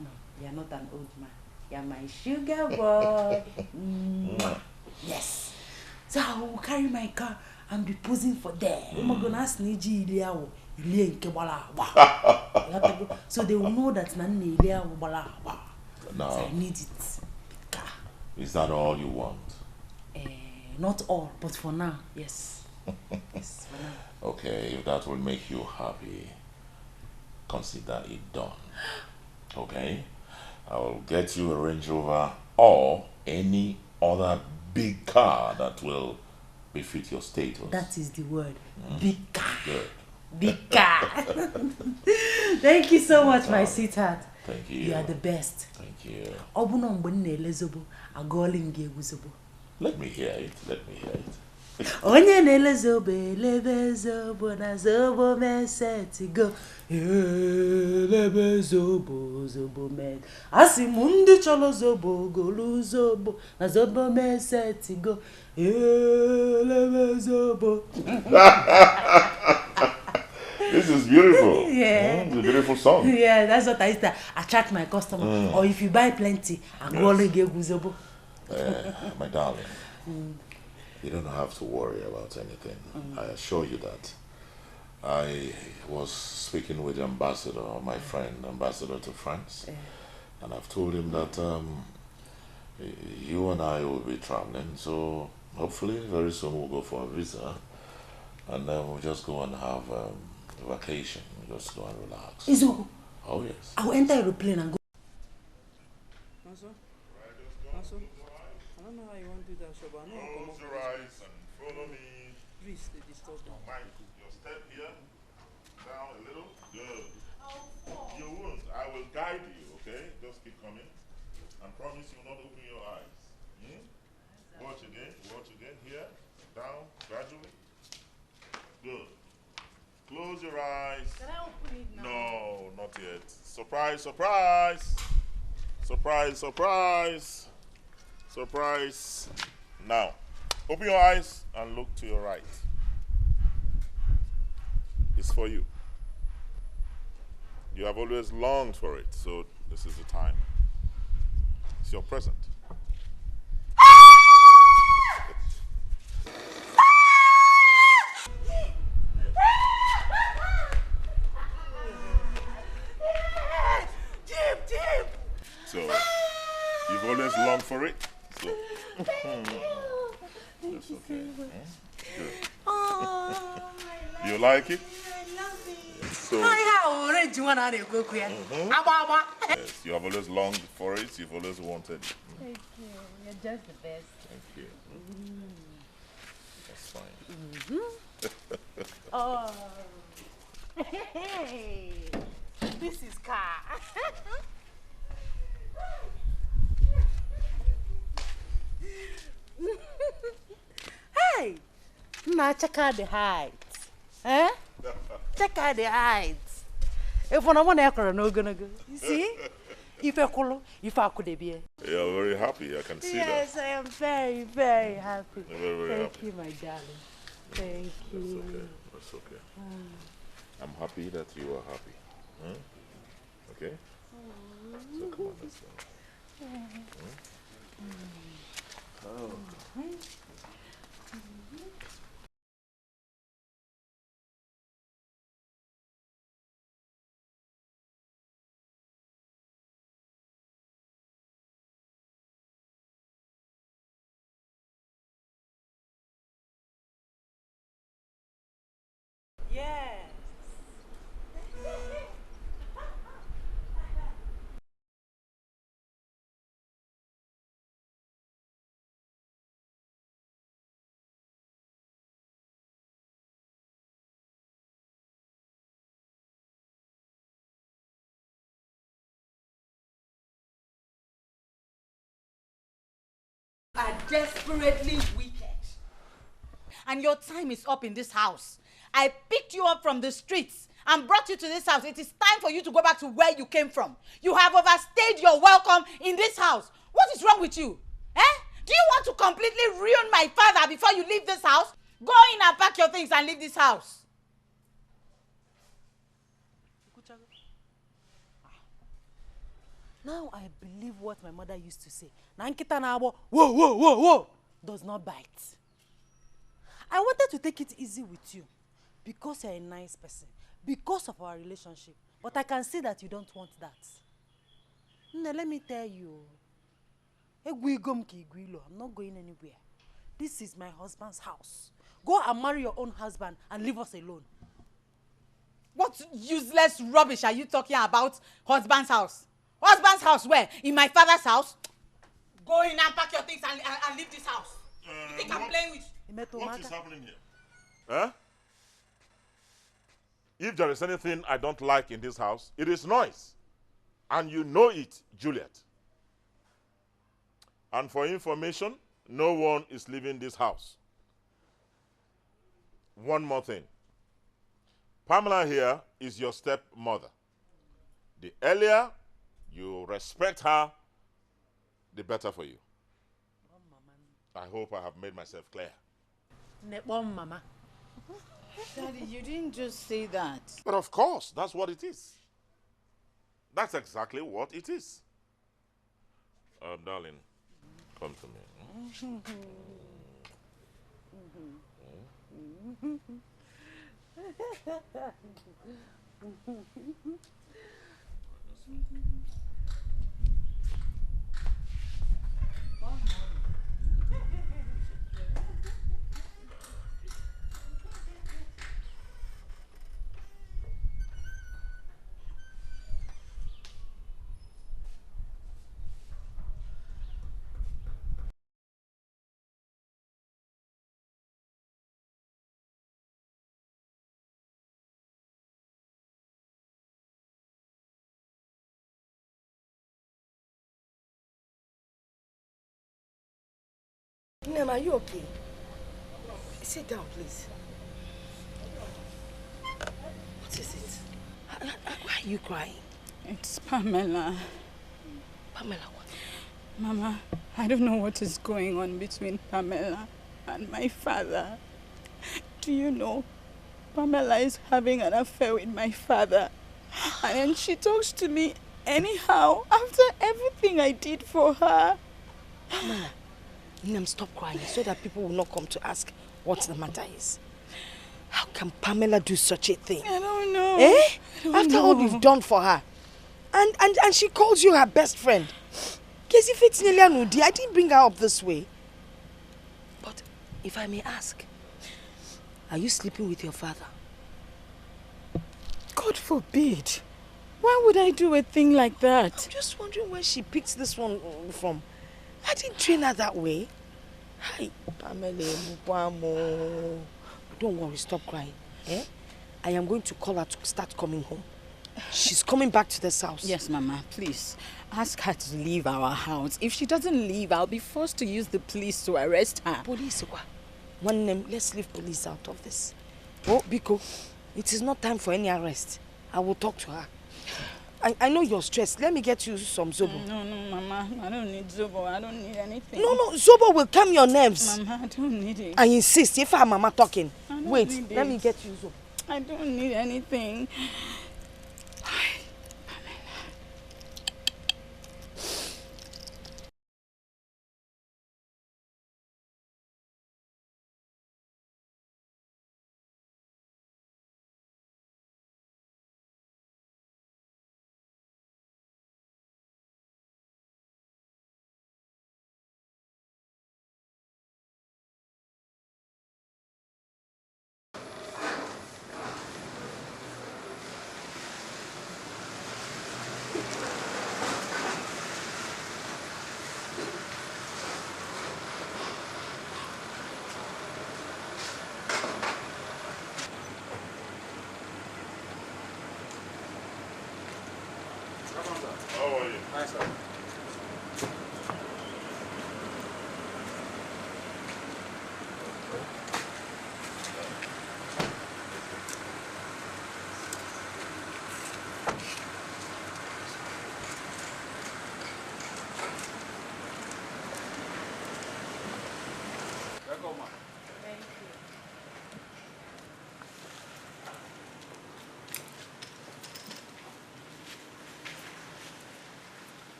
S1: No, you're not an old man. You're my sugar boy. Yes. So I will carry my car and be posing for them. So they will know that
S7: No.
S1: So I need it.
S7: Is that all you want?
S1: Not all, but for now, yes. Yes, for now.
S7: Okay, if that will make you happy, consider it done. Okay? I will get you a Range Rover or any other big car that will befit your status.
S1: That is the word. Big car.
S7: Good.
S1: Big car. Thank you so much, my sweetheart.
S7: Thank you.
S1: You are the best.
S7: Thank you. Let me hear it. Let me hear it.
S1: Onye nele zobe lebe zobo na zobo meseti go lebe zobo zobo met asimundi cholo zobo golu zobo na zobo meseti go lebe zobo.
S7: This is beautiful.
S1: Yeah.
S7: It's a beautiful song.
S1: Yeah, that's what I used to attract my customer. Or if you buy plenty, I go only give zobo.
S7: My darling. You don't have to worry about anything. I assure you that. I was speaking with the ambassador, my friend, ambassador to France, and I've told him that you and I will be traveling, so hopefully very soon we'll go for a visa, and then we'll just go and have a vacation, just go and relax.
S1: Izuku.
S7: Oh yes.
S1: I will enter a aeroplane and go.
S16: I don't know how you want to do that, so but I know
S7: Close your eyes and follow me.
S16: Please, they disturb me.
S7: Mind, your step here, down a little. Good. You won't. I promise you will not open your eyes. Watch again, here, down, gradually. Good. Close your eyes.
S1: Can I open it now?
S7: No, not yet. Surprise, surprise. Surprise, surprise. Surprise. Now, open your eyes and look to your right. It's for you. You have always longed for it, so this is the time. It's your present. So, you've always longed for it. So, that's okay. Good. You like it? So, yes, you have always longed for it. You've always wanted it.
S8: Thank you. You're just the best.
S7: Thank you. That's fine.
S1: Oh. Hey. This is car. Hey. Now check out the heights. Eh? Check out the heights. If one want to no gonna go. You see? If I could be.
S7: You're very happy. I can see that.
S1: Yes, I am very, very happy.
S7: You're very, very
S1: Thank
S7: happy.
S1: you, my darling. Thank you.
S7: That's okay. I'm happy that you are happy. Okay? So come on, let's go. Oh.
S1: Yes.
S8: Are desperately wicked. And your time is up in this house. I picked you up from the streets and brought you to this house. It is time for you to go back to where you came from. You have overstayed your welcome in this house. What is wrong with you? Eh? Do you want to completely ruin my father before you leave this house? Go in and pack your things and leave this house.
S1: Now I believe what my mother used to say. Nankita na abo, whoa, whoa, whoa, whoa, does not bite. I wanted to take it easy with you because you're a nice person, because of our relationship. But I can see that you don't want that. Nne, let me tell you, I'm not going anywhere. This is my husband's house. Go and marry your own husband and leave us alone.
S8: What useless rubbish are you talking about? Husband's house? Husband's house where? In my father's house? Go in and pack your things and leave this house. You think I'm playing with you?
S7: What is happening here? Huh? If there is anything I don't like in this house, it is noise. And you know it, Juliet. And for information, no one is leaving this house. One more thing. Pamela here is your stepmother. The earlier you respect her, the better for you. I hope I have made myself clear.
S1: Mama.
S8: Daddy, you didn't just say that.
S7: But of course, that's what it is. That's exactly what it is. Darling, come to me.
S9: Ma'am, are you okay? Sit down, please. What is it? Why are you crying?
S1: It's Pamela.
S9: Pamela, what?
S1: Mama, I don't know what is going on between Pamela and my father. Do you know? Pamela is having an affair with my father. And then she talks to me anyhow after everything I did for her.
S9: Pamela, Nam, stop crying so that people will not come to ask what the matter is. How can Pamela do such a thing?
S1: I don't know.
S9: Eh?
S1: After
S9: all you've done for her. And she calls you her best friend. Guess if it's Nudi, I didn't bring her up this way. But if I may ask, are you sleeping with your father?
S1: God forbid. Why would I do a thing like that?
S9: I'm just wondering where she picked this one from. I didn't train her that way. Hi, Pamela, don't worry, stop crying. Eh? I am going to call her to start coming home. She's coming back to this house.
S1: Yes, Mama, please. Ask her to leave our house. If she doesn't leave, I'll be forced to use the police to arrest her.
S9: Police? One name, let's leave police out of this. Oh, Biko, it is not time for any arrest. I will talk to her. I know you're stressed. Let me get you some Zobo.
S1: No, Mama. I don't need Zobo. I don't need anything.
S9: No. Zobo will calm your nerves.
S1: Mama, I don't need it.
S9: I insist. If I'm Mama talking.
S1: Wait,
S9: let me get you Zobo.
S1: I don't need anything.
S7: How are you?
S15: Hi, sir.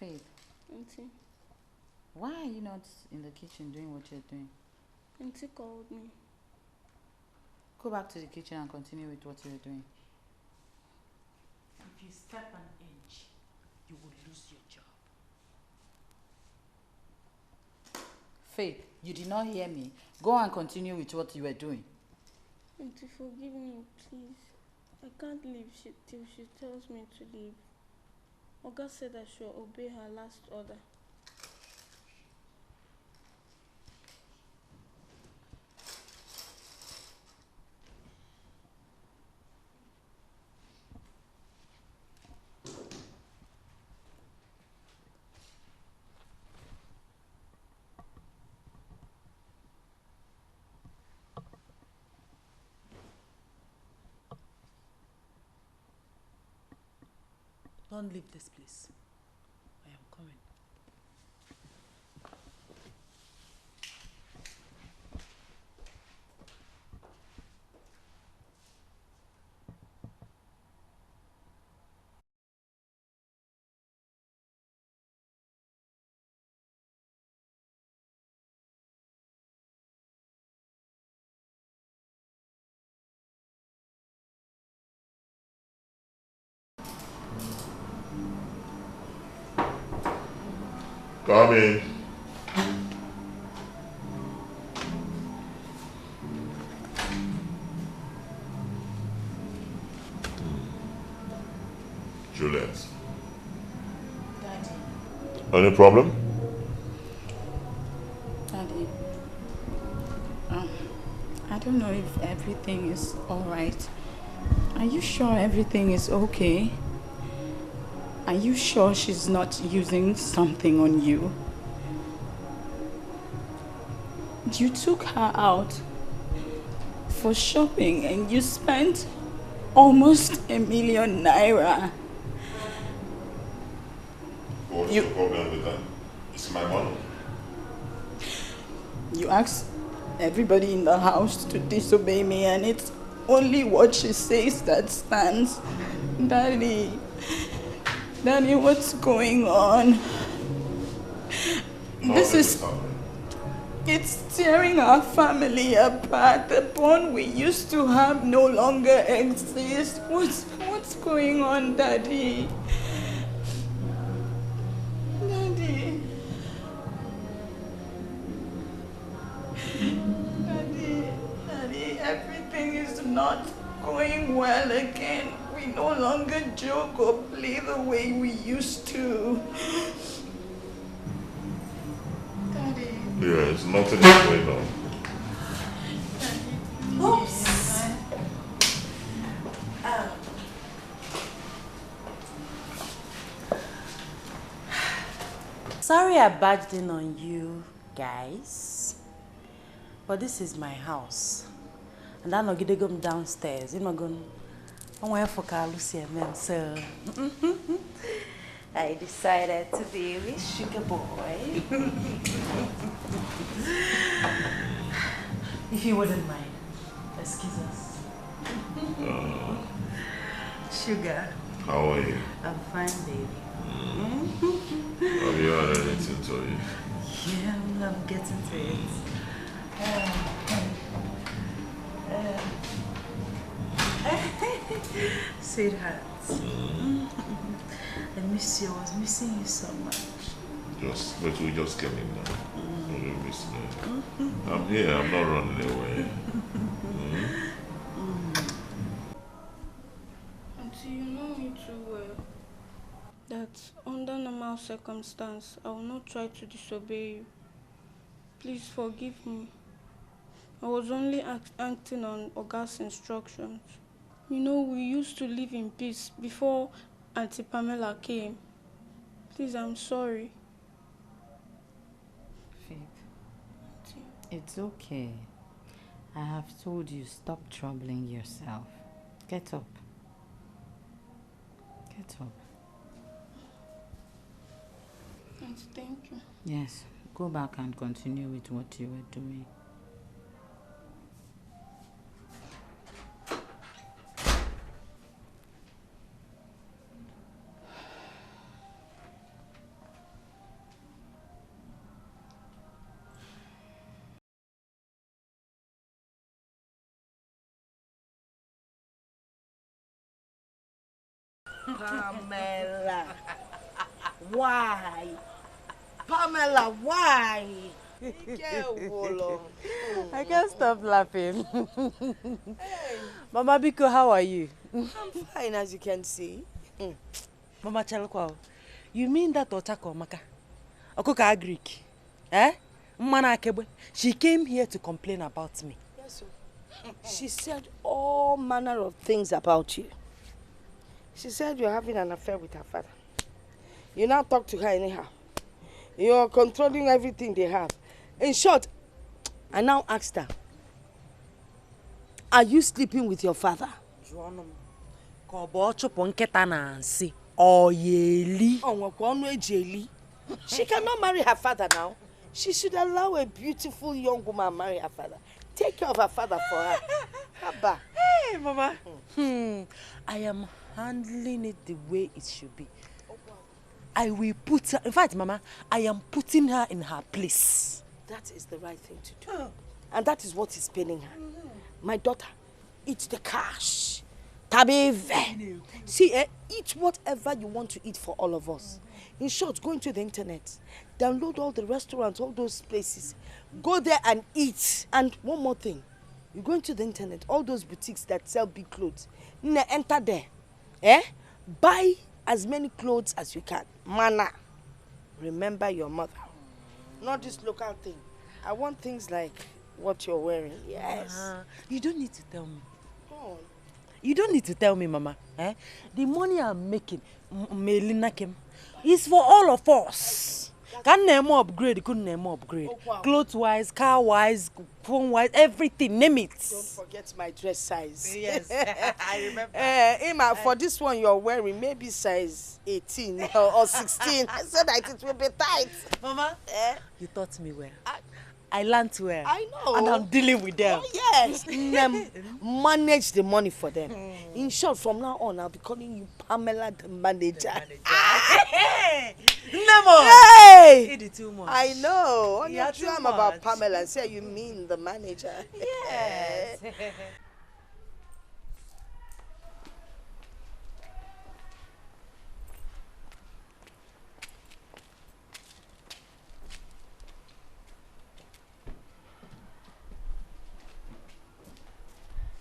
S4: Faith,
S13: Auntie.
S4: why are you not in the kitchen doing what you're doing?
S13: Auntie called me.
S4: Go back to the kitchen and continue with what you're doing.
S1: If you step an inch, you will lose your job.
S4: Faith, you did not hear me. Go and continue with what you were doing.
S13: Auntie, forgive me, please. I can't leave till she tells me to leave. Oga said I should obey her last order.
S1: Don't leave this place. I am coming.
S7: Come in. Juliet.
S4: Daddy.
S7: Any problem?
S4: Daddy. I don't know if everything is alright. Are you sure everything is okay? Are you sure she's not using something on you? You took her out for shopping and you spent almost ₦1 million.
S7: What's the problem with that? It's my money.
S4: You asked everybody in the house to disobey me and it's only what she says that stands. Daddy, what's going on? It's tearing our family apart. The bond we used to have no longer exists. What's going on, Daddy? Daddy, everything is not going well again. We no longer joke or play the way we used to. Daddy.
S7: Yes, nothing is going on.
S3: Oops. Sorry I barged in on you guys, but this is my house. And I'm not going to go downstairs. I'm not going to for Lucy and so I decided to be with Sugar Boy. If you wouldn't mind, excuse us. Sugar.
S7: How are you?
S3: I'm fine, baby.
S7: Have you had anything to eat?
S3: Yeah, I'm getting to it. Sweetheart. I miss you. I was missing you so much.
S7: But we just came in now. You miss me. I'm here. I'm not running away.
S13: Auntie, you know me too well. That under normal circumstance, I will not try to disobey you. Please forgive me. I was only acting on Oga's instructions. You know, we used to live in peace before Auntie Pamela came. Please, I'm sorry.
S8: Faith, it's okay. I have told you, stop troubling yourself. Get up. Get up.
S13: Auntie, thank you.
S8: Yes, go back and continue with what you were doing.
S3: Pamela, why? Pamela, why?
S9: I can't stop laughing. Mama Biko, how are you?
S3: I'm fine, as you can see.
S9: Mama Chalukwa, you mean that Otako Maka? Okoka Greek? Eh? Mmana Akebe. She came here to complain about me.
S3: Yes, sir. She said all manner of things about you. She said you're having an affair with her father. You now talk to her anyhow. You're controlling everything they have. In short, I now asked her, are you sleeping with your father? She cannot marry her father now. She should allow a beautiful young woman marry her father. Take care of her father for her. Haba.
S9: Hey, Mama. I am handling it the way it should be. I will put her, in fact, Mama, I am putting her in her place.
S3: That is the right thing to do. And that is what is paining her. My daughter, it's the cash.
S9: Tabive. See, eat whatever you want to eat for all of us. In short, go into the internet, download all the restaurants, all those places. Go there and eat. And one more thing, you go into the internet, all those boutiques that sell big clothes, enter there. Buy as many clothes as you can. Mana, remember your mother. Not this local thing. I want things like what you're wearing. Yes.
S17: You don't need to tell me.
S9: Oh.
S17: You don't need to tell me, Mama. The money I'm making, is for all of us. Can name upgrade, couldn't name upgrade. Clothes wise, car wise, phone wise, everything, name it.
S9: Don't forget my dress size.
S17: Yes, I remember.
S9: Emma, for this one you're wearing, maybe size 18 or 16, so that it will be tight.
S17: Mama, you taught me well. I learned well.
S9: I know.
S17: And I'm dealing with them.
S9: Oh, yes. Manage the money for them. In short, from now on, I'll be calling you Pamela the manager.
S17: Nemo!
S9: Hey!
S17: You did too much.
S9: I know. On
S17: You
S9: your
S17: are too
S9: dream
S17: much.
S9: about Pamela, say you mean the manager.
S17: Yes.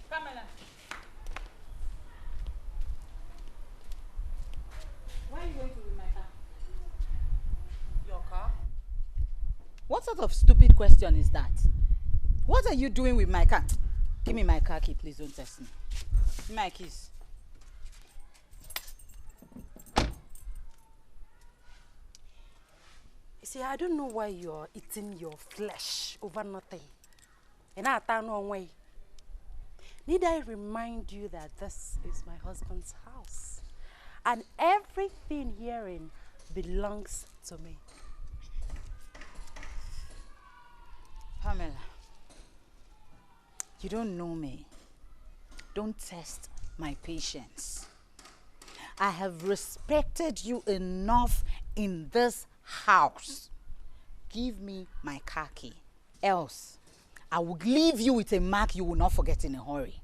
S8: Pamela. Where are you going to with my car?
S17: Your car?
S8: What sort of stupid question is that? What are you doing with my car? Give me my car key, please. Don't test me. Give me my keys.
S1: You see, I don't know why you're eating your flesh over nothing. And I turn on way. Need I remind you that this is my husband's house, and everything herein belongs to me.
S8: Pamela, you don't know me. Don't test my patience. I have respected you enough in this house. Give me my car key. Else, I will leave you with a mark you will not forget in a hurry.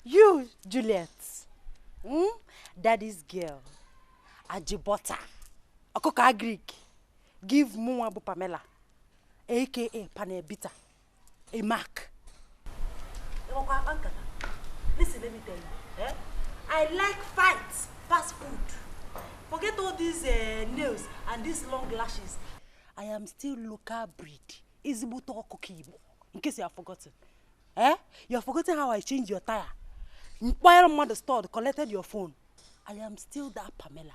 S1: You, Juliet, daddy's girl, Ajibota, Okoka Greek, give Muabu Pamela, aka Panebita, a mark. Listen, let me tell you. I like fights, fast food. Forget all these nails and these long lashes. I am still local breed. Izibuto Kokibo. In case you have forgotten. You have forgotten how I changed your tire. While I'm at the store, collected your phone. I am still that Pamela.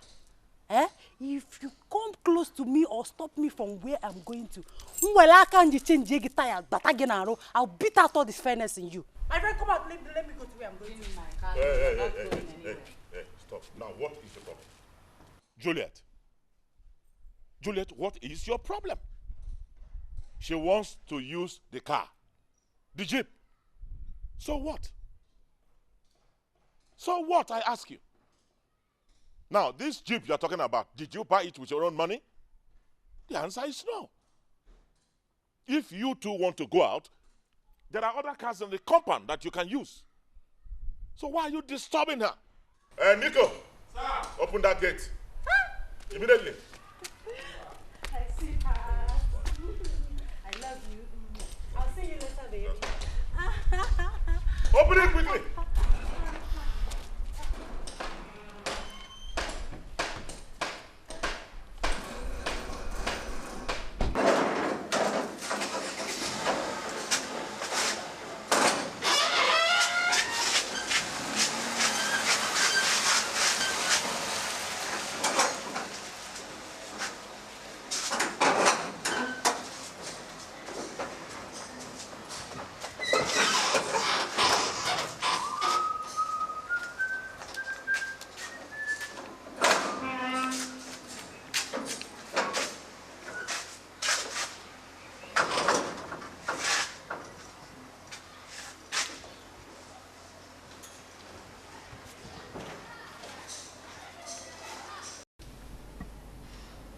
S1: If you come close to me or stop me from where I'm going to, well, I can't change your tire, but again, I'll beat out all this fairness in you. My friend, come out. Let me go to where I'm going in my car.
S7: Hey, stop. Now, what is the problem?
S18: Juliet, what is your problem? She wants to use the car, the Jeep. So what? So what, I ask you? Now, this Jeep you're talking about, did you buy it with your own money? The answer is no. If you two want to go out, there are other cars in the compound that you can use. So why are you disturbing her?
S7: Nico, sir, open that gate. Immediately.
S1: I see her. I love you. I'll see you later, baby.
S7: Open it quickly.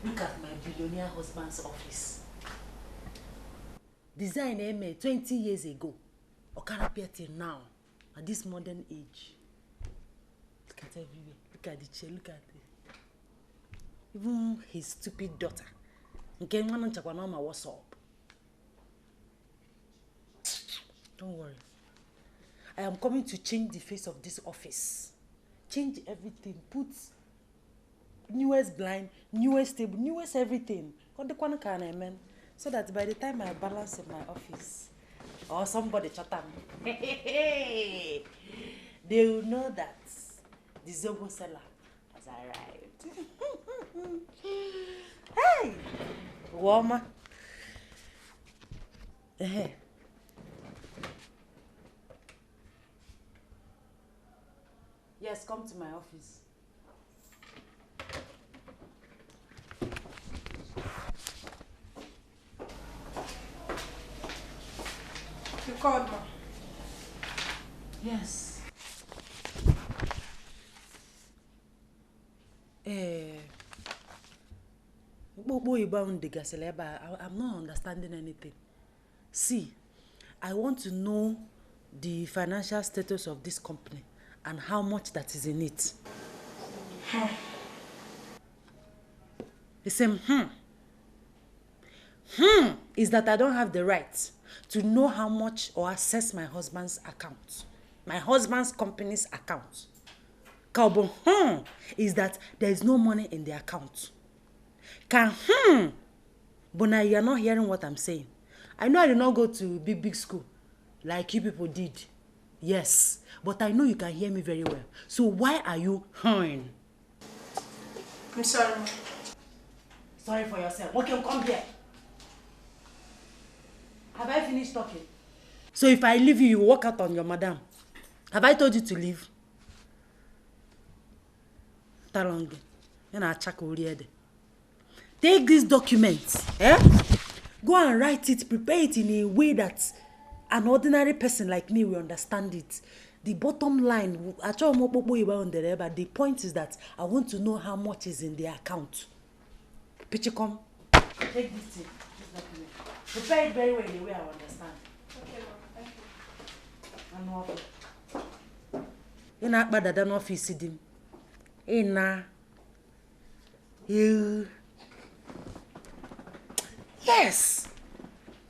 S17: Look at my billionaire husband's office. Design made 20 years ago. Or can appear till now, at this modern age. Look at everywhere. Look at the chair. Look at it. Even his stupid daughter. Okay, what's up? Don't worry. I am coming to change the face of this office. Change everything. Put newest blind, newest table, newest everything. So that by the time I balance in my office, or somebody chat them, they will know that the Zobo seller has arrived. Hey, warmer. Yes, come to my office.
S1: You called me?
S17: Yes. I'm not understanding anything. See, I want to know the financial status of this company and how much that is in it. The same is that I don't have the right to know how much or access my husband's account, my husband's company's account. Cowboy is that there is no money in the account. But now you are not hearing what I'm saying. I know I did not go to big school like you people did. Yes, but I know you can hear me very well. So why are you I'm
S1: sorry.
S17: Sorry for yourself. Okay, come here. Have I finished talking? So if I leave you, you walk out on your madam. Have I told you to leave? Take these documents, go and write it, prepare it in a way that an ordinary person like me will understand it. The bottom line, the point is that I want to know how much is in the account. Pichikom, take this thing, this document. Prepare it very well in a way I understand.
S1: Okay, Mom, thank you.
S17: You're not better than office. Yes!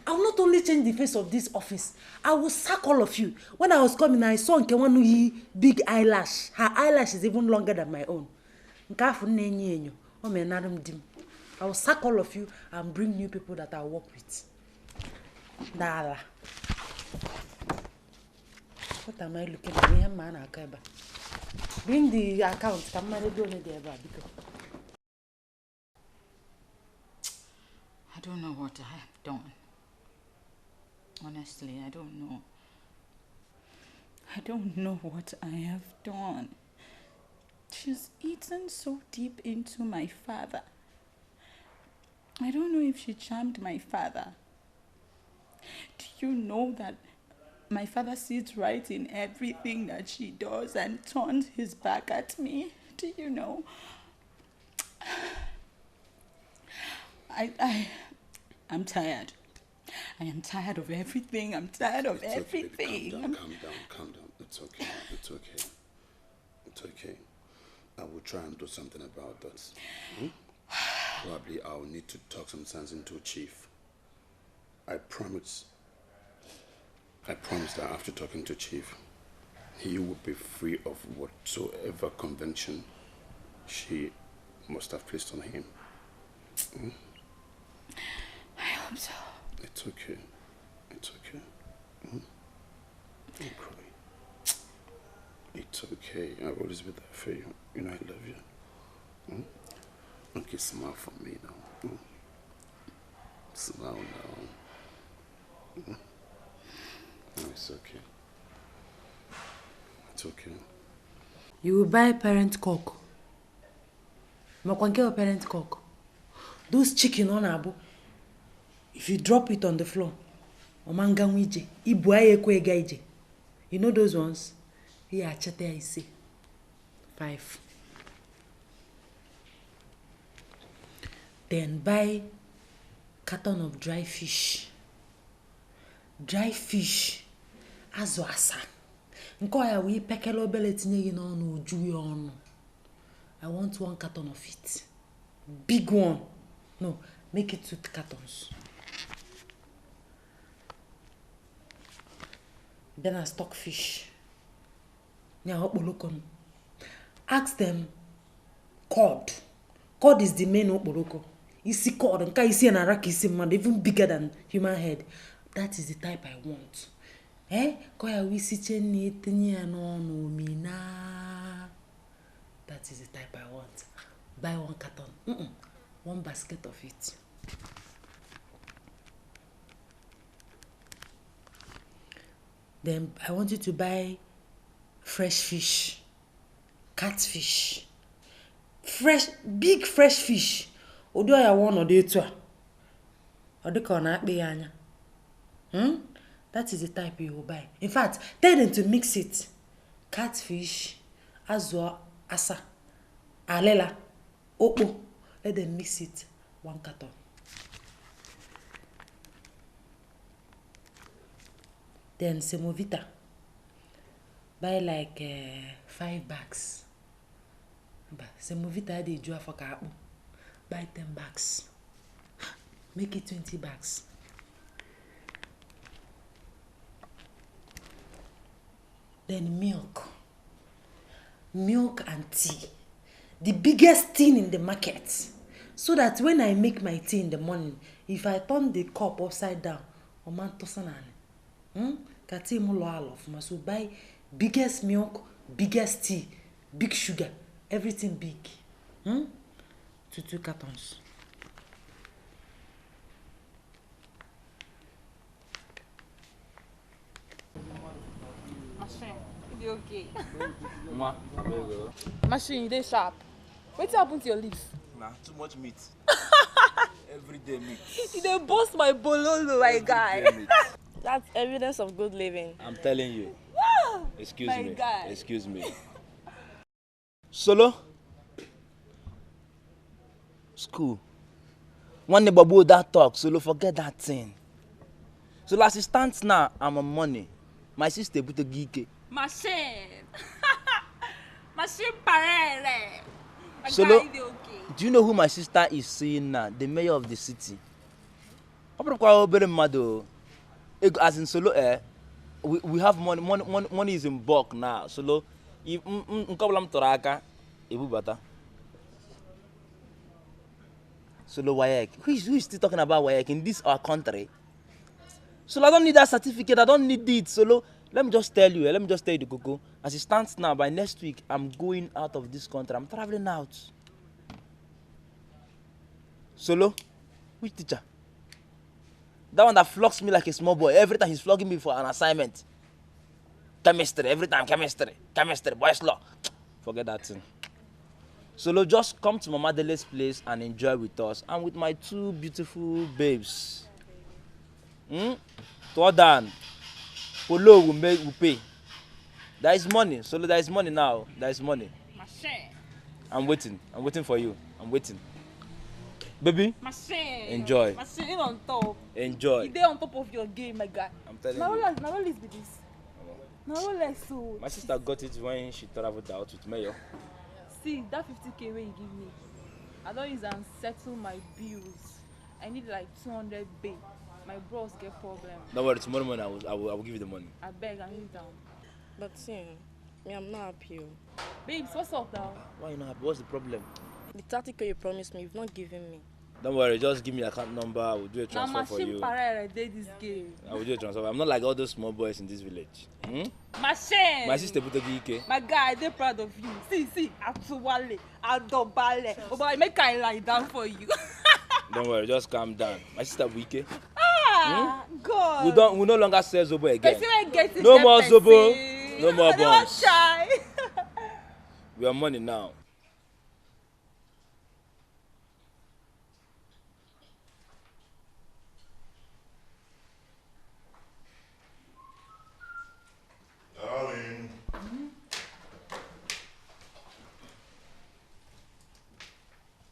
S17: I will not only change the face of this office, I will sack all of you. When I was coming, I saw Nkewanu big eyelash. Her eyelash is even longer than my own. I will sack all of you and bring new people that I work with. Dala. What am I looking at? Bring the account.
S4: I don't know what I have done. Honestly, I don't know. I don't know what I have done. She's eaten so deep into my father. I don't know if she charmed my father. Do you know that my father sits right in everything that she does and turns his back at me? Do you know? I'm tired. I am tired of everything. I'm tired of everything.
S12: Calm down. It's okay. It's okay. I will try and do something about this. Probably I'll need to talk some sense into Chief. I promise that after talking to Chief, he will be free of whatsoever convention she must have placed on him.
S4: I hope so.
S12: It's okay. Don't cry. It's okay. I'll always be there for you. You know I love you. Okay, smile for me now. Smile now. No, it's okay. It's okay.
S17: You will buy parent cock. Makwanke parent cock. Those chicken on abu. If you drop it on the floor, omanga wije, ibuaye kwe gaije. You know those ones? Yeah, chate I say. 5. Then buy carton of dry fish. Dry fish. Azụ asa. Nke ya we pekele obele tinye gị n'ọnụ oju ya ọnụ. I want 1 carton of it. Big one. No, make it 2 cartons. Then I stock fish. Ask them cod. Cod is the main okporoko. Isi cod, nka isi na rak isi mad, even bigger than human head. That is the type I want. Koya wisi cheni etinye no mina. That is the type I want. Buy 1 carton. 1 basket of it. Then I want you to buy fresh fish, catfish, big fresh fish. Odo ya one or the two. Odiko na akpe anya. That is the type you will buy. In fact, tell them to mix it. Catfish, azwa, asa, alela, okpo. Let them mix it. 1 carton. Then semovita. Buy like 5 bags. Semovita dey jua for ka. Buy 10 bags. Make it 20 bags. Then milk. Milk and tea. The biggest thing in the market. So that when I make my tea in the morning, if I turn the cup upside down, oman tosanane. Kati mo lo alof. So buy biggest milk, biggest tea, big sugar, everything big. 2 cartons.
S1: Machine, you okay?
S10: Mama, there you go.
S1: Machine, they sharp. What happened to your lips?
S10: Nah, too much meat. Everyday meat.
S1: You dey bust my bololo, my guy.
S10: Meat.
S9: That's evidence of good living.
S10: I'm telling you. Excuse
S1: my
S10: me.
S1: guy.
S10: Excuse me. Solo? School. One neighbor that talk, Solo, forget that thing. So as it stands now, I'm on money. My sister put a geek.
S1: Machine. Machine parere. My
S10: Solo,
S1: guy, they okay.
S10: do you know who my sister is seeing now? The mayor of the city. As in Solo, we have money. Money is in bulk now. Solo, if toraka, bata. Solo Wayek. Who is still talking about Wayek in this our country? Solo, I don't need that certificate. I don't need it. Solo, let me just tell you the cocoa. As it stands now, by next week, I'm going out of this country. I'm traveling out. Solo, which teacher? That one that flogs me like a small boy. Every time he's flogging me for an assignment. Chemistry, every time chemistry, boys law. Forget that thing. Solo, just come to Mama Dele's place and enjoy with us. And with my 2 beautiful babes. Todan, Polo will pay. There is money. Solo, there is money now. There is money.
S1: Machine.
S10: I'm waiting for you. I'm waiting. Baby,
S1: Machine.
S10: Enjoy.
S1: Machine on top.
S10: Enjoy.
S1: You dey on top of your game, my guy.
S10: I'm telling
S1: now
S10: you.
S1: Now let's be this. Now let's so.
S10: My sister got it when she traveled out with Mayor.
S1: See, that 50K where you give me, I don't use and settle my bills. I need like 200 babe. My bros get problem.
S10: Don't worry, tomorrow morning I will give you the money.
S1: I beg, I need down.
S9: But see, me, I'm not happy.
S1: Babes, what's up now?
S10: Why you not happy? What's the problem?
S9: The 30K you promised me, you've not given me.
S10: Don't worry, just give me your account number. I will do a transfer for you.
S1: I did this game.
S10: I will do a transfer. I'm not like all those small boys in this village.
S1: Machine.
S10: My sister put a geek.
S1: My guy, they're proud of you. See, Atuwale, Adobale. Oh, but I make I lie down for you.
S10: Don't worry, just calm down. My sister Wike.
S1: God.
S10: We no longer sell Zobo again.
S1: No
S10: more Zobo. No more bombs.
S1: Shy.
S10: We have money now.
S18: Darling.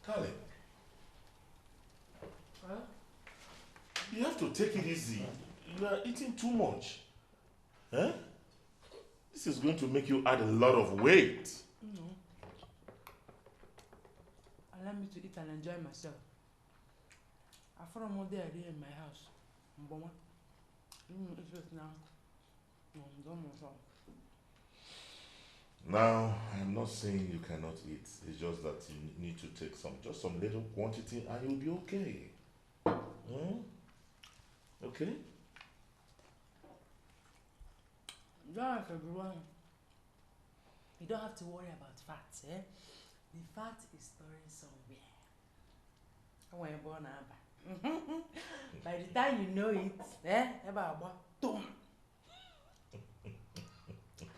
S18: Darling. have to take it easy. You are eating too much. Huh? This is going to make you add a lot of weight.
S1: No. Allow me to eat and enjoy myself. I found one day in my house. Mboma. It's just now.
S18: Now, I'm not saying you cannot eat. It's just that you need to take just some little quantity and you'll be okay. Okay?
S1: You don't have to be wrong. You don't have to worry about fat, eh? The fat is storing somewhere. When you're born, by the time you know it,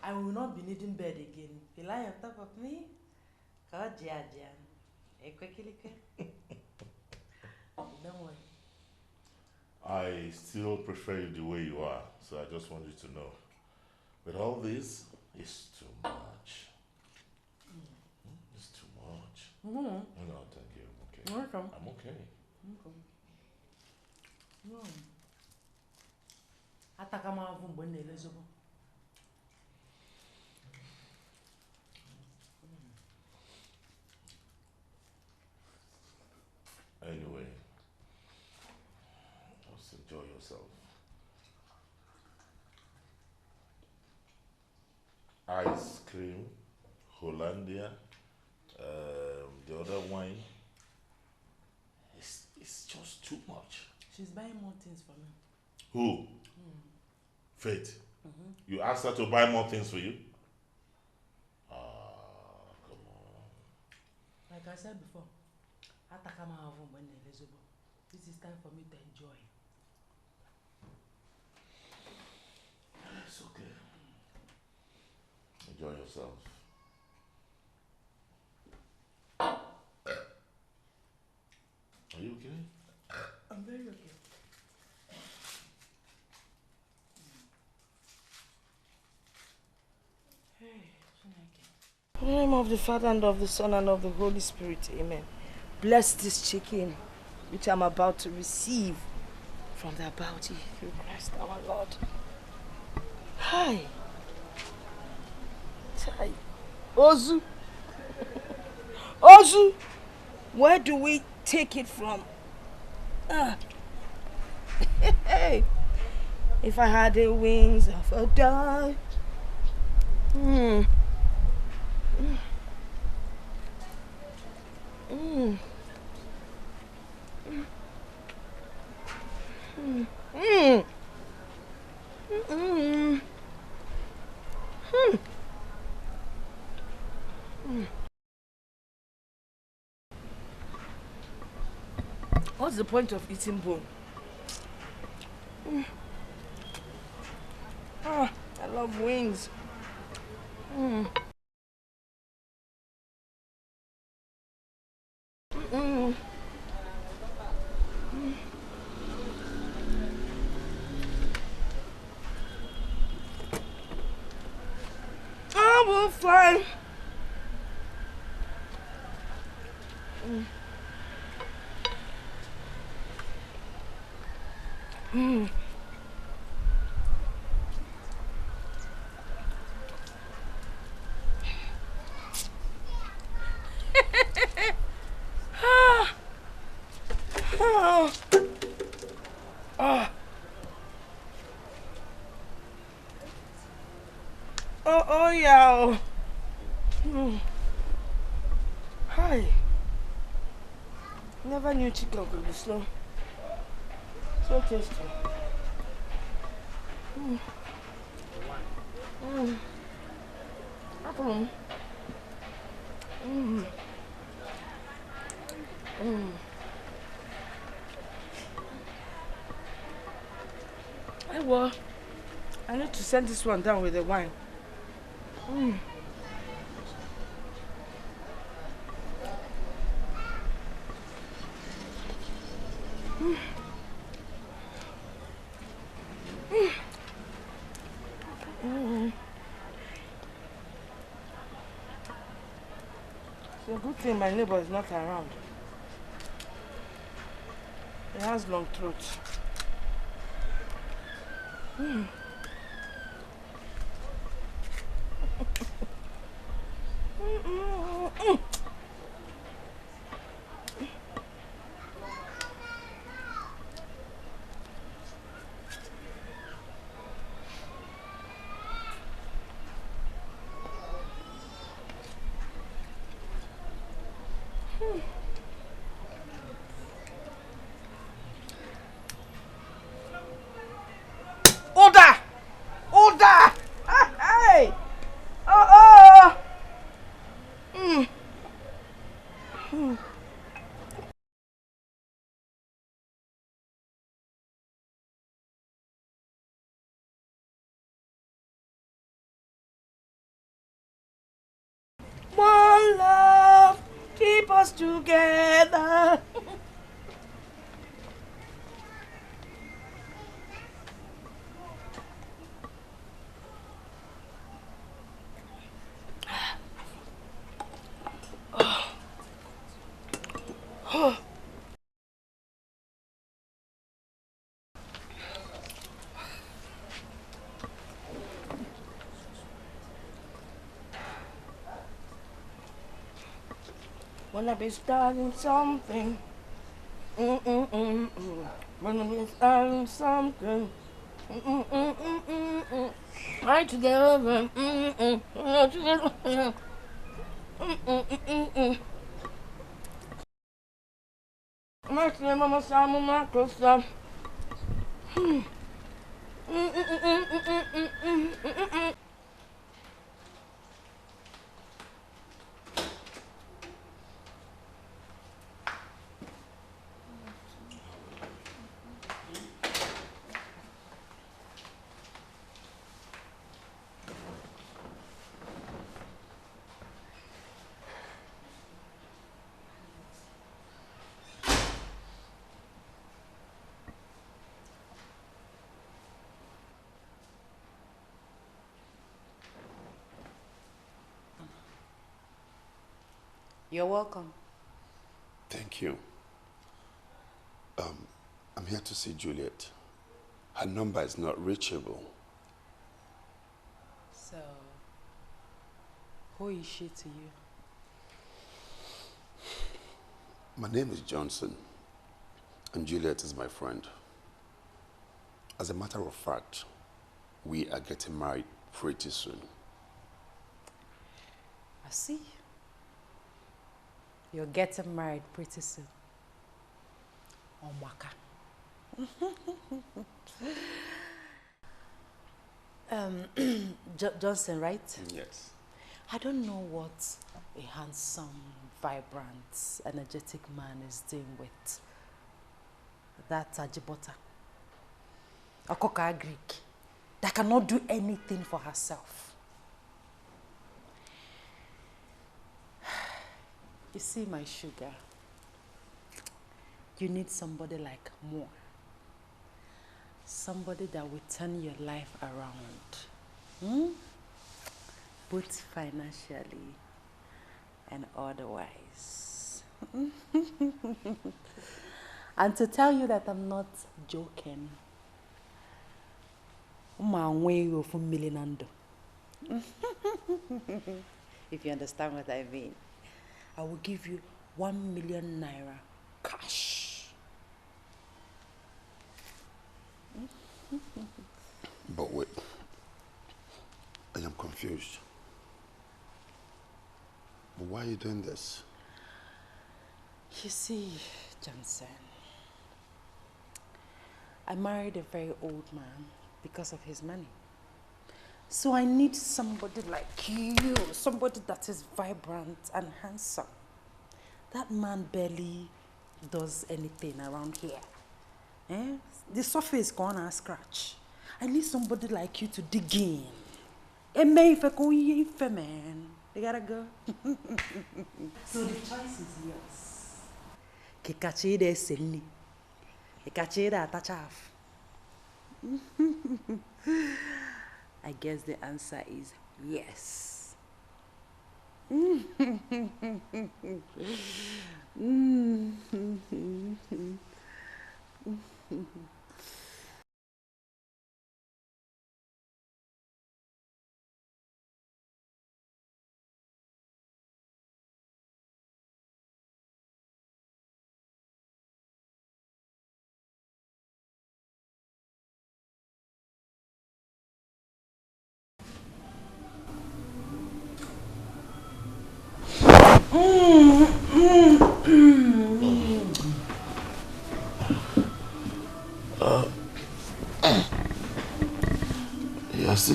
S1: I will not be needing bed again. You lie on top of me? God, don't worry.
S18: I still prefer you the way you are, so I just want you to know. But all this is too much. It's too much. No, thank you. Okay.
S1: Welcome.
S18: I'm okay.
S1: No. Atakama mgbe na-elezobo.
S18: Anyway, just enjoy yourself. Ice cream, Hollandia, the other wine. It's just too much.
S1: She's buying more things for me.
S18: Who? Faith. You asked her to buy more things for you? Come on.
S1: Like I said before, this is time for me to enjoy.
S18: It's okay. Enjoy yourself. Are you okay?
S1: I'm very okay.
S9: In the name of the Father and of the Son and of the Holy Spirit, amen. Bless this chicken which I'm about to receive from the bounty through Christ our Lord. Hi. Hi. Ozu. Ozu. Where do we take it from? Hey. If I had the wings of a dove. What's the point of eating bone? I love wings. I will fly. Oh yeah. Hi. Never knew chicken could be slow. So tasty. Well, I need to send this one down with the wine. It's a good thing my neighbor is not around. He has long throat. Order! Order! Hey! Oh! One love, keep us together. Wanna be starting something. Wanna be starting something. Right together. Together. Right together, mama, sama, mama,
S17: You're welcome.
S12: Thank you. I'm here to see Juliet. Her number is not reachable.
S17: So, who is she to you?
S12: My name is Johnson, and Juliet is my friend. As a matter of fact, we are getting married pretty soon.
S17: I see. You're getting married pretty soon. Omwaka. Johnson, right?
S12: Yes.
S17: I don't know what a handsome, vibrant, energetic man is doing with that Ajibota, Akoka Greek, that cannot do anything for herself. You see, my sugar, you need somebody like more. Somebody that will turn your life around. Both financially and otherwise. And to tell you that I'm not joking, if you understand what I mean, I will give you 1 million naira cash.
S12: But wait, I am confused. But why are you doing this?
S17: You see, Johnson, I married a very old man because of his money. So I need somebody like you, somebody that is vibrant and handsome. That man barely does anything around here. Eh? The surface gonna scratch. I need somebody like you to dig in. Man. You gotta go. So the choice is yours. Kikachide senni. Kikachide atachaf. I guess the answer is yes.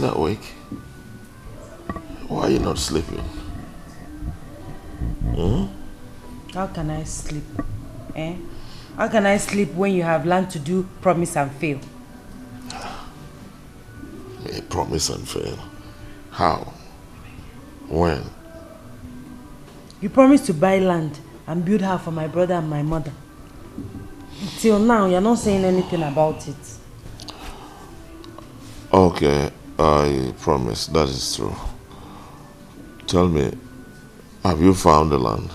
S7: still awake? Why are you not sleeping? Hmm?
S17: How can I sleep? Eh? How can I sleep when you have learned to do promise and fail?
S7: Promise and fail? How? When?
S17: You promised to buy land and build house for my brother and my mother. Till now, you're not saying anything about it.
S7: Okay, I promise. That is true. Tell me, have you found the land?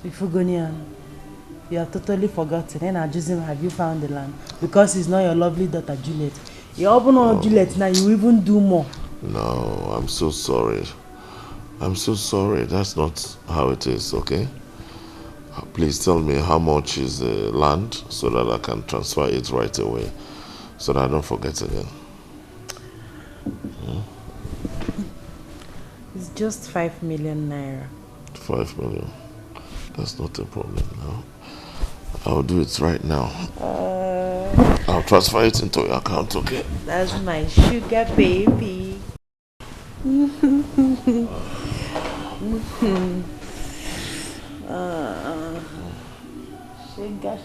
S17: Ifugonian, you have totally forgotten. And Ajuzim, have you found the land? Because it's not your lovely daughter Juliet. You open on Juliet now, you even do more.
S7: No, I'm so sorry. I'm so sorry. That's not how it is, okay? Please tell me how much is the land so that I can transfer it right away so that I don't forget again.
S17: It's just 5 million naira.
S7: 5 million. That's not a problem now. I'll do it right now. I'll transfer it into your account, okay?
S17: That's my sugar baby. Sugar.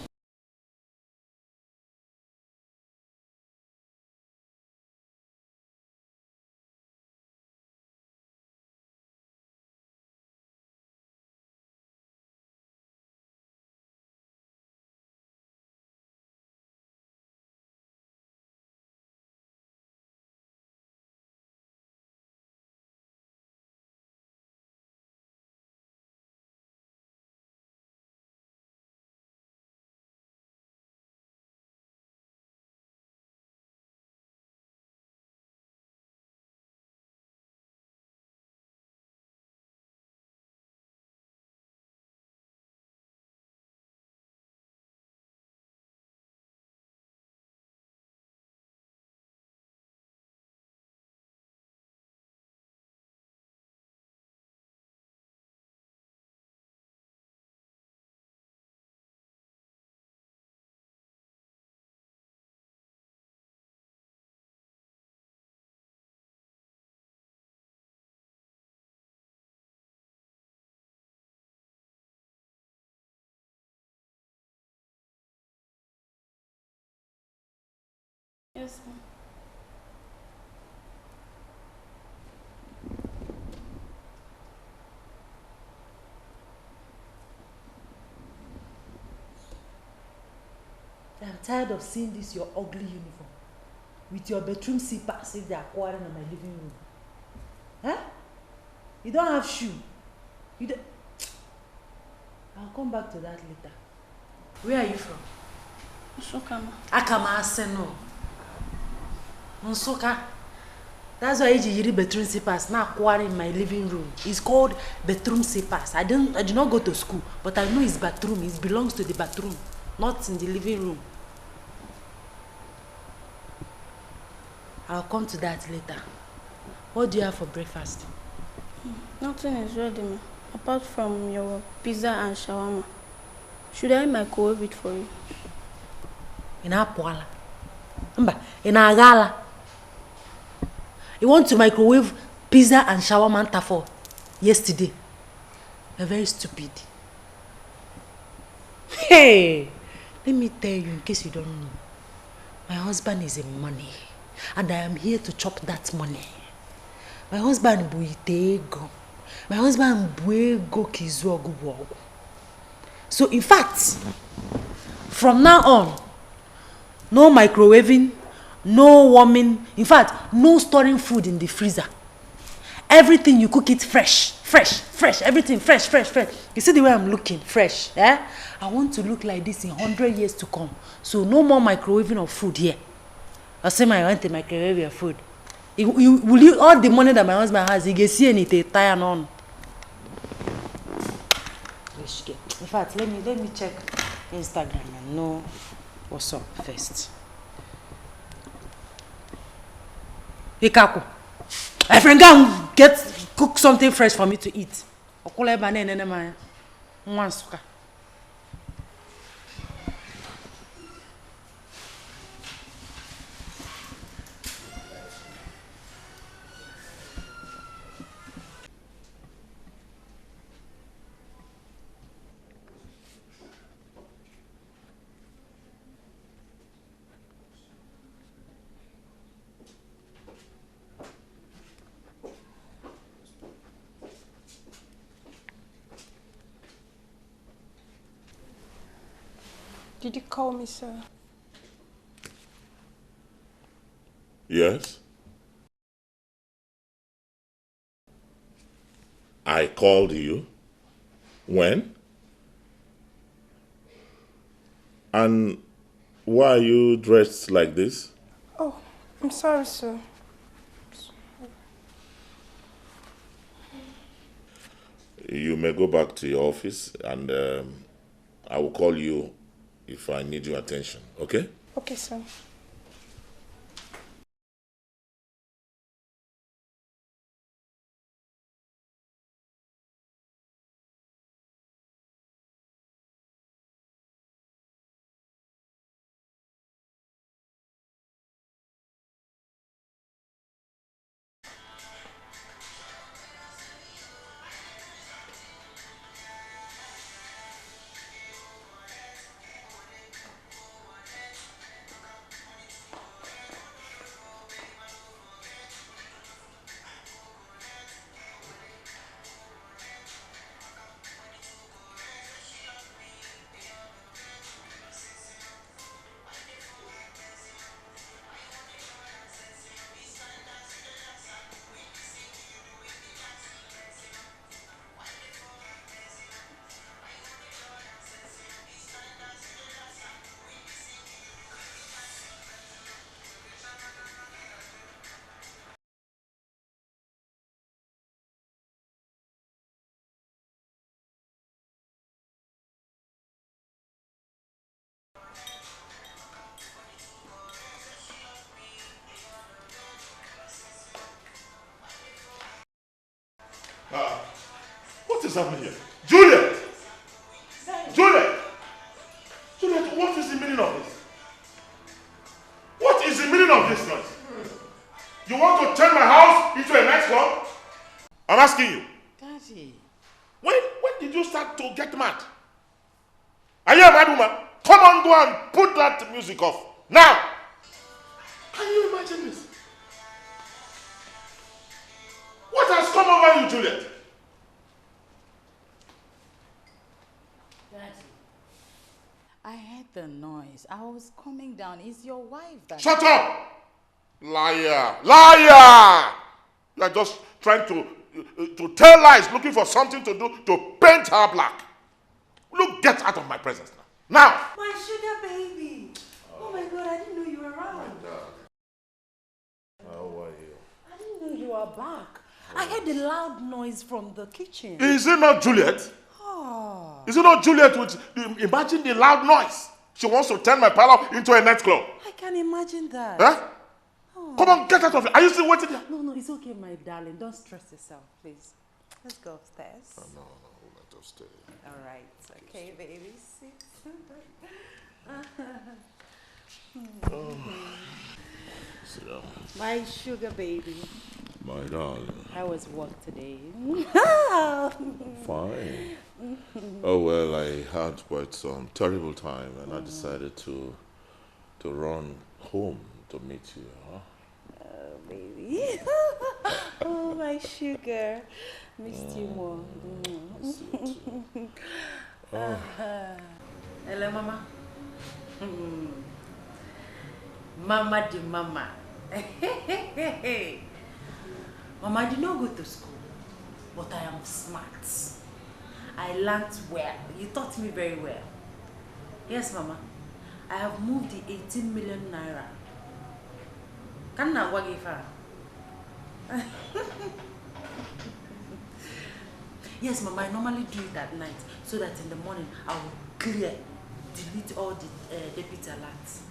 S13: Yes, ma'am.
S17: I'm tired of seeing this your ugly uniform with your bedroom slippers if they are quarreling in my living room. Huh? You don't have shoe. You don't... I'll come back to that later. Where are you from?
S13: Nsukka.
S17: Akama Aseno. Nsukka. That's why you bedroom slippers now quarreling in my living room. It's called bedroom slippers. I do not go to school, but I know it's bathroom. It belongs to the bathroom, not in the living room. I'll come to that later. What do you have for breakfast?
S13: Nothing is ready, ma. Apart from your pizza and shawarma. Should I microwave it for you?
S17: In Apuala. In Agala. You want to microwave pizza and shawarma for yesterday? You're very stupid. Hey! Let me tell you in case you don't know. My husband is in money. And I am here to chop that money. My husband buitego. My husband buego kizuogu. So in fact, from now on, no microwaving, no warming, in fact, no storing food in the freezer. Everything you cook it fresh, everything fresh. You see the way I'm looking, fresh, eh? I want to look like this in 100 years to come. So no more microwaving of food here. I say I want to microwave your food. Will you all the money that my husband has, he can see anything tie on. In fact, let me check Instagram and know what's up first. Ikaku, my friend, go cook something fresh for me to eat.
S13: Did you call me, sir?
S18: Yes? I called you. When? And why are you dressed like this?
S13: Oh, I'm sorry, sir.
S18: You may go back to your office and I will call you if I need your attention, okay?
S13: Okay, sir.
S18: What is happening here? Juliet! Juliet! Juliet, what is the meaning of this? What is the meaning of this noise? You want to turn my house into a nightclub? I'm asking you.
S8: Daddy.
S18: When did you start to get mad? Are you a mad woman? Come on, go and put that music off. Now! Can you imagine this? What has come over you, Juliet?
S8: Daddy, I heard the noise. I was coming down. Is your wife that...
S18: Shut up! Liar! Liar! You are just trying to tell lies, looking for something to do to paint her black. Look, get out of my presence now. Now!
S17: My sugar baby. Oh my God, I didn't know you were around.
S18: How are you?
S17: I didn't know you were back. I heard a loud noise from the kitchen.
S18: Is it not Juliet?
S17: Oh.
S18: Is it not Juliet? Imagine the loud noise. She wants to turn my parlor into a nightclub.
S17: I can imagine that.
S18: Huh? Oh. Come on, get out of here. Are you still waiting there?
S17: No, it's okay, my darling. Don't stress yourself, please. Let's go upstairs.
S18: No, let us stay.
S17: All right. Okay, baby. Sit.
S18: Sit down.
S17: My sugar baby.
S18: My darling.
S17: How was work today?
S18: Fine. Oh, well, I had quite some terrible time and I decided to run home to meet you. Huh?
S17: Oh, baby. Oh, my sugar. Missed you more.
S18: Miss you too. Oh.
S17: Hello, Mama. Mama de Mama. Mama, I did not go to school, but I am smart. I learned well. You taught me very well. Yes, Mama. I have moved the 18 million naira. Can I work if I? Yes, Mama, I normally do it at night so that in the morning I will delete all the debit alerts.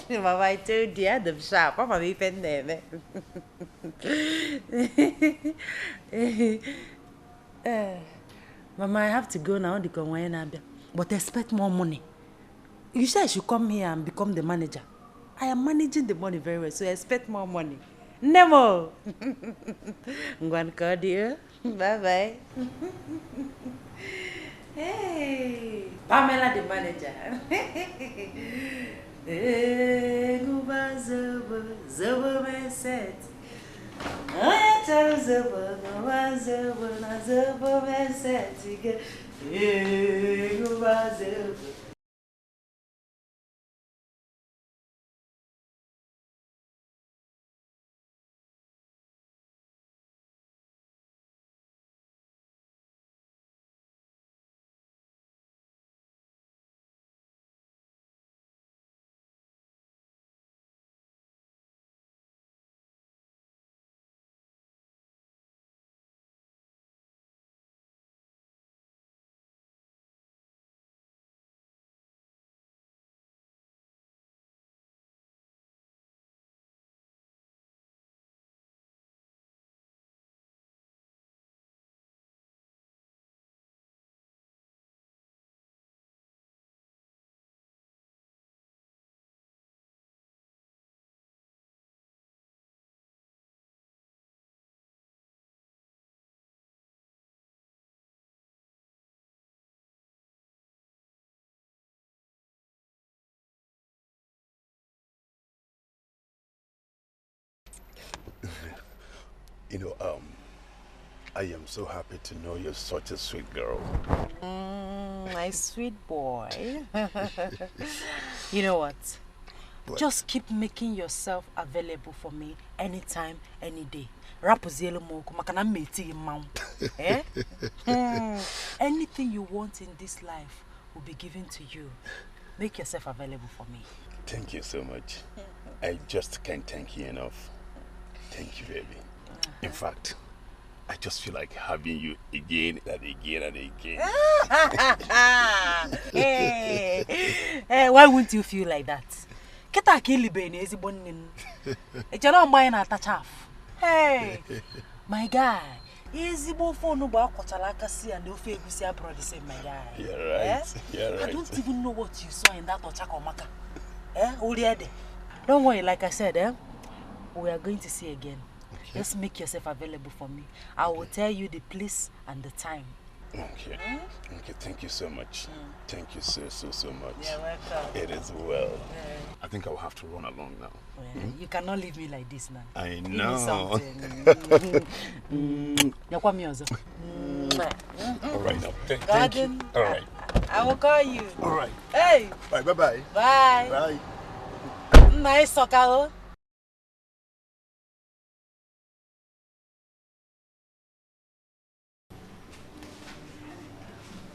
S17: Mama, I told you, I'm sharp. Papa, we pen there. Mama, I have to go now. But I expect more money. You said I should come here and become the manager. I am managing the money very well, so I expect more money. Nemo! I'm going to call you. Bye-bye. Hey! Pamela, the manager. Hey, Guba Zobo, Zobo Meset.
S12: You know, I am so happy to know you're such a sweet girl.
S17: My sweet boy. You know what? Just keep making yourself available for me anytime, any day. Eh? Anything you want in this life will be given to you. Make yourself available for me.
S12: Thank you so much. I just can't thank you enough. Thank you, baby. In fact, I just feel like having you again and again and again.
S17: Hey, why wouldn't you feel like that? Hey, my guy. Ezigbo phone ba akwachala aka si and ofe egusi abroad the same, my guy.
S12: You're right. You're right.
S17: I don't even know what you saw in that Ochakomaka. Don't worry, like I said, we are going to see again. Okay. Just make yourself available for me. I will tell you the place and the time.
S12: Okay. Okay, thank you so much. Thank you so much.
S17: You're welcome.
S12: It is well. I think I'll have to run along now.
S17: You cannot leave me like this now.
S12: I
S17: Give me
S12: know.
S17: something.
S12: All right now. Thank you. All right.
S17: I will call you.
S12: All right.
S17: Hey.
S12: Bye. Bye.
S17: Bye. Nice soccer.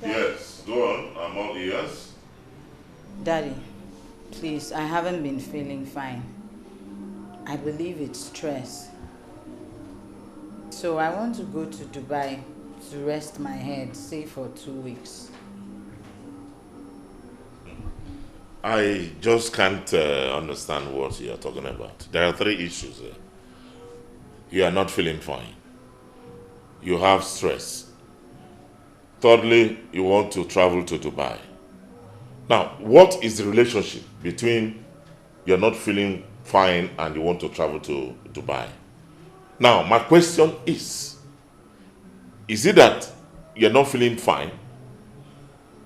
S7: Yes, go on. I'm all ears.
S8: Daddy, please, I haven't been feeling fine. I believe it's stress. So I want to go to Dubai to rest my head, say for 2 weeks.
S7: I just can't understand what you're talking about. There are 3 issues here. You are not feeling fine. You have stress. Thirdly, you want to travel to Dubai. Now, what is the relationship between you're not feeling fine and you want to travel to Dubai? Now, my question is it that you're not feeling fine,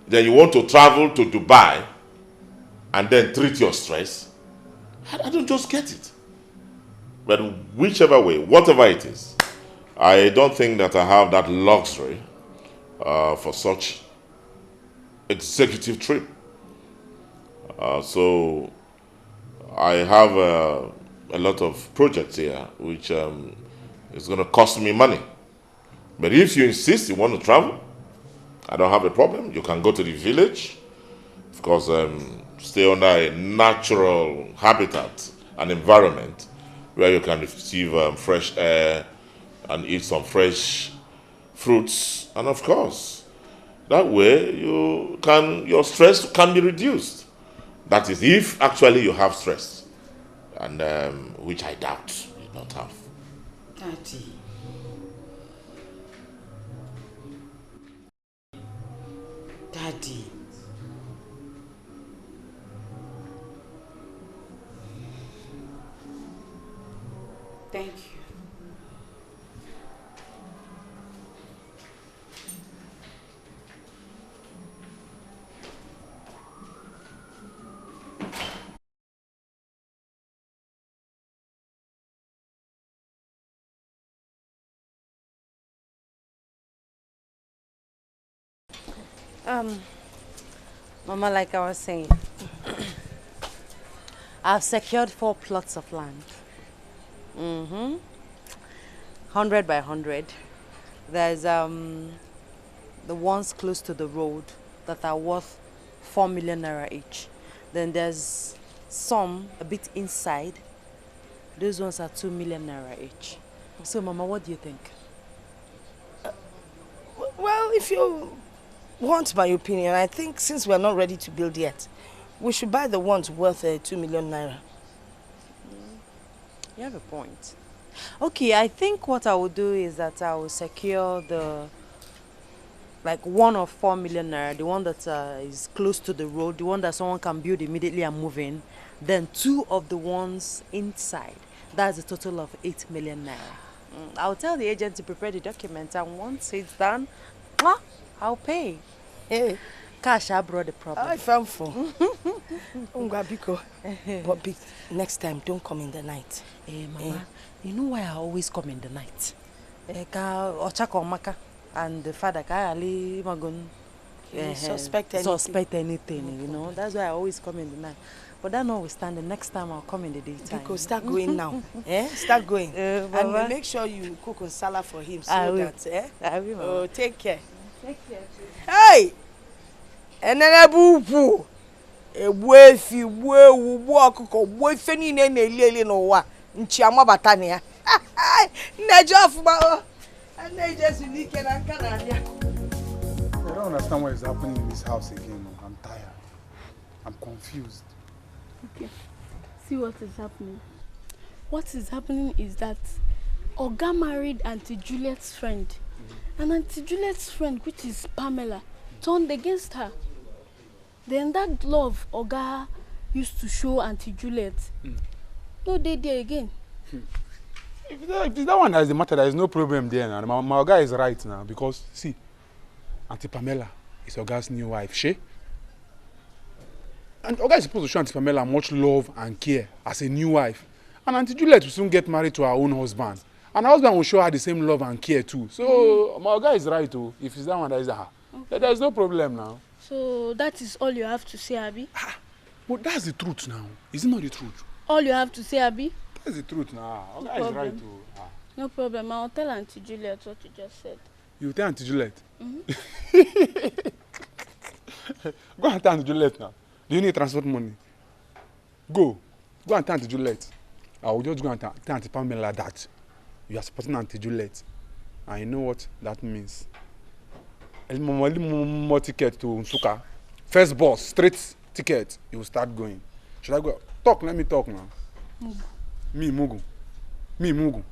S7: then you want to travel to Dubai and then treat your stress? I don't just get it. But whichever way, whatever it is, I don't think that I have that luxury for such executive trip. So I have a lot of projects here which is going to cost me money. But if you insist you want to travel, I don't have a problem. You can go to the village. Of course, stay under a natural habitat and environment where you can receive fresh air and eat some fresh fruits. And of course, that way your stress can be reduced. That is if actually you have stress, and which I doubt you don't have.
S8: Daddy. Daddy. Thank you.
S17: Mama, like I was saying, I've secured 4 plots of land. 100 by 100. There's the ones close to the road that are worth 4 million naira each. Then there's some a bit inside. Those ones are 2 million naira each. So, Mama, what do you think?
S9: Well, if you want my opinion, I think since we are not ready to build yet, we should buy the ones worth 2 million naira.
S17: You have a point. Okay, I think what I will do is that I will secure the one of 4 million naira, the one that is close to the road, the one that someone can build immediately and move in. Then 2 of the ones inside. That's a total of 8 million naira. I'll tell the agent to prepare the document, and once it's done, I'll pay.
S9: Hey.
S17: Cash, I brought the problem.
S9: I found for. But big, next time, don't come in the night.
S17: Mama, you know why I always come in the night? Ochaka and the father suspect anything, you know. That's why I always come in the night. But that notwithstanding, next time I'll come in the daytime.
S9: Because start going now. Start going. And make sure you cook on salad for him so that
S17: I will.
S9: Oh, take care.
S17: Take care.
S9: Hey! And then bubu. Ewefi, wewu, buakuko, wefeni nene lele no wa. Nchiama batani ya. Neja fuba. And they just unique and Canada.
S15: I don't understand what is happening in this house again. I'm tired. I'm confused.
S13: Okay. See what is happening. What is happening is that Oga married Auntie Juliet's friend. And Auntie Juliet's friend, which is Pamela, turned against her. Then that love Oga used to show Auntie Juliet, no day there again.
S15: If that one is the matter, there is no problem there now. My guy is right now because, see, Auntie Pamela is Oga's new wife, she? And Oga is supposed to show Auntie Pamela much love and care as a new wife. And Auntie Juliet will soon get married to her own husband. And her husband will show her the same love and care too. So, my guy is right too. If it's that one, that is her. Okay. There is no problem now.
S13: So, that is all you have to say, Abi?
S15: But that's the truth now. Is it not the truth?
S13: All you have to say, Abi?
S15: That's the truth now.
S13: No
S15: Oga is right too.
S13: No problem. I'll tell Auntie Juliet what you just said.
S15: You tell Auntie Juliet? Go and tell Auntie Juliet now. Do you need transport money? Go. Go and tell Auntie Juliet. I will just go and tell Auntie Pamela that you are supporting Auntie Juliet. And you know what that means. More ticket to Nsuka. First bus, straight ticket. You will start going. Should I go? Talk, let me talk now. Me, Mugu. Me, Mugu.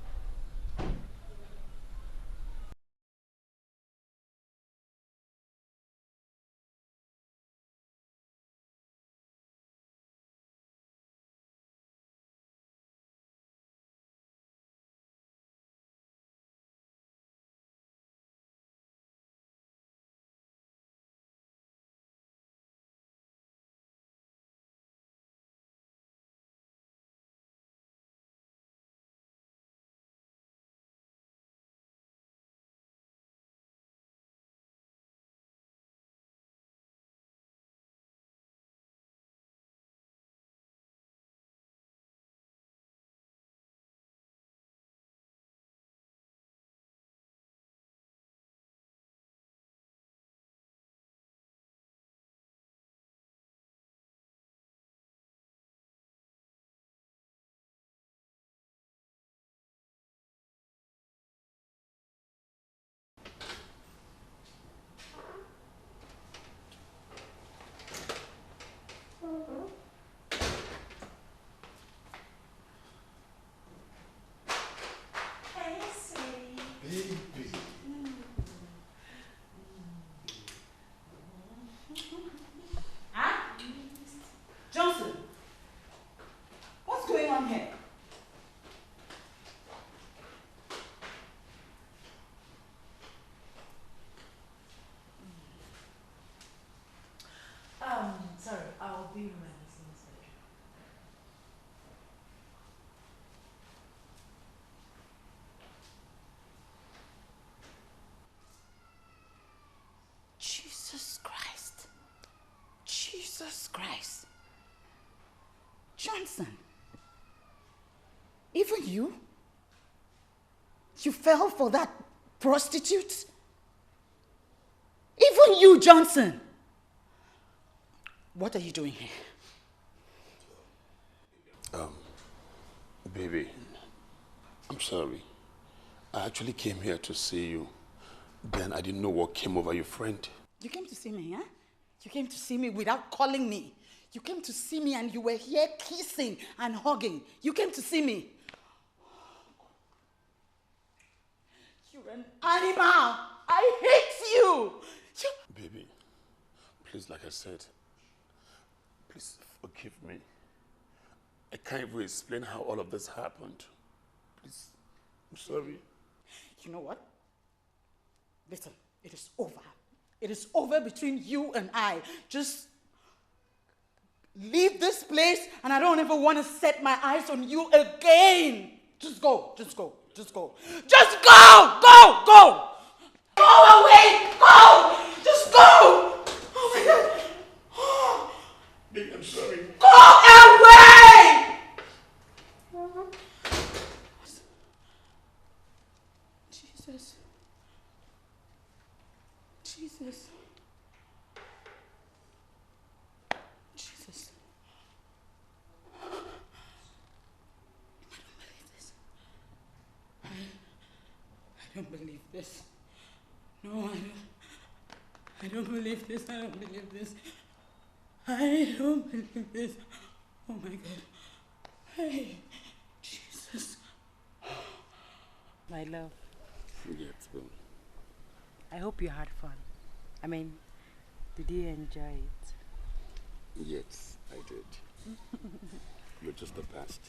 S8: Johnson? Even you? You fell for that prostitute? Even you, Johnson? What are you doing here?
S12: Baby, I'm sorry. I actually came here to see you. Then I didn't know what came over your friend.
S8: You came to see me, huh? You came to see me without calling me. You came to see me and you were here kissing and hugging. You came to see me. You're an animal. I hate you.
S12: Baby, please, like I said, please forgive me. I can't even explain how all of this happened. Please, I'm sorry.
S8: You know what? Listen, it is over. It is over between you and I. Just leave this place and I don't ever want to set my eyes on you again. Just go, just go, just go. Just go! Go! Go! Go away! Go! Just go! Oh my God!
S12: Baby, I'm sorry.
S8: Go away! Jesus. Jesus. Jesus. I don't believe this. No, I don't. I don't believe this. I don't believe this. I don't believe this. Oh my God. Hey, Jesus.
S3: My love,
S12: Yes, well,
S3: I hope you had fun. I mean, did you enjoy it?
S12: yes, I did. You're just the best.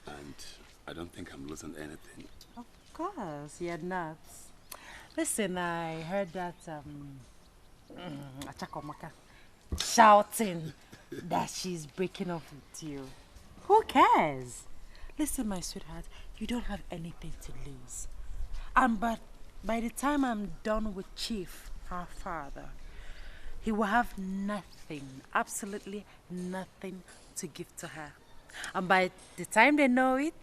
S12: And I don't think I'm losing anything.
S3: Of course, you're not. Listen, I heard that Achakomaka shouting that she's breaking up with you. Who cares? Listen, my sweetheart, you don't have anything to lose. But by the time I'm done with Chief, our father, he will have nothing, absolutely nothing to give to her. And by the time they know it,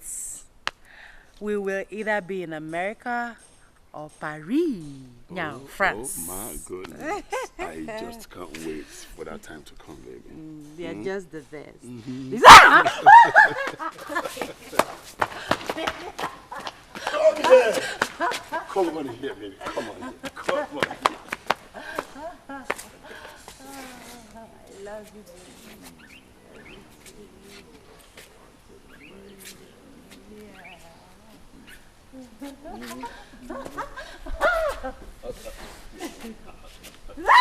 S3: we will either be in America or Paris. Now, France.
S12: Oh my goodness. I just can't wait for that time to come, baby.
S3: They're just the best.
S12: Come on here, baby. Come on here. Come on here.
S3: I love you, No.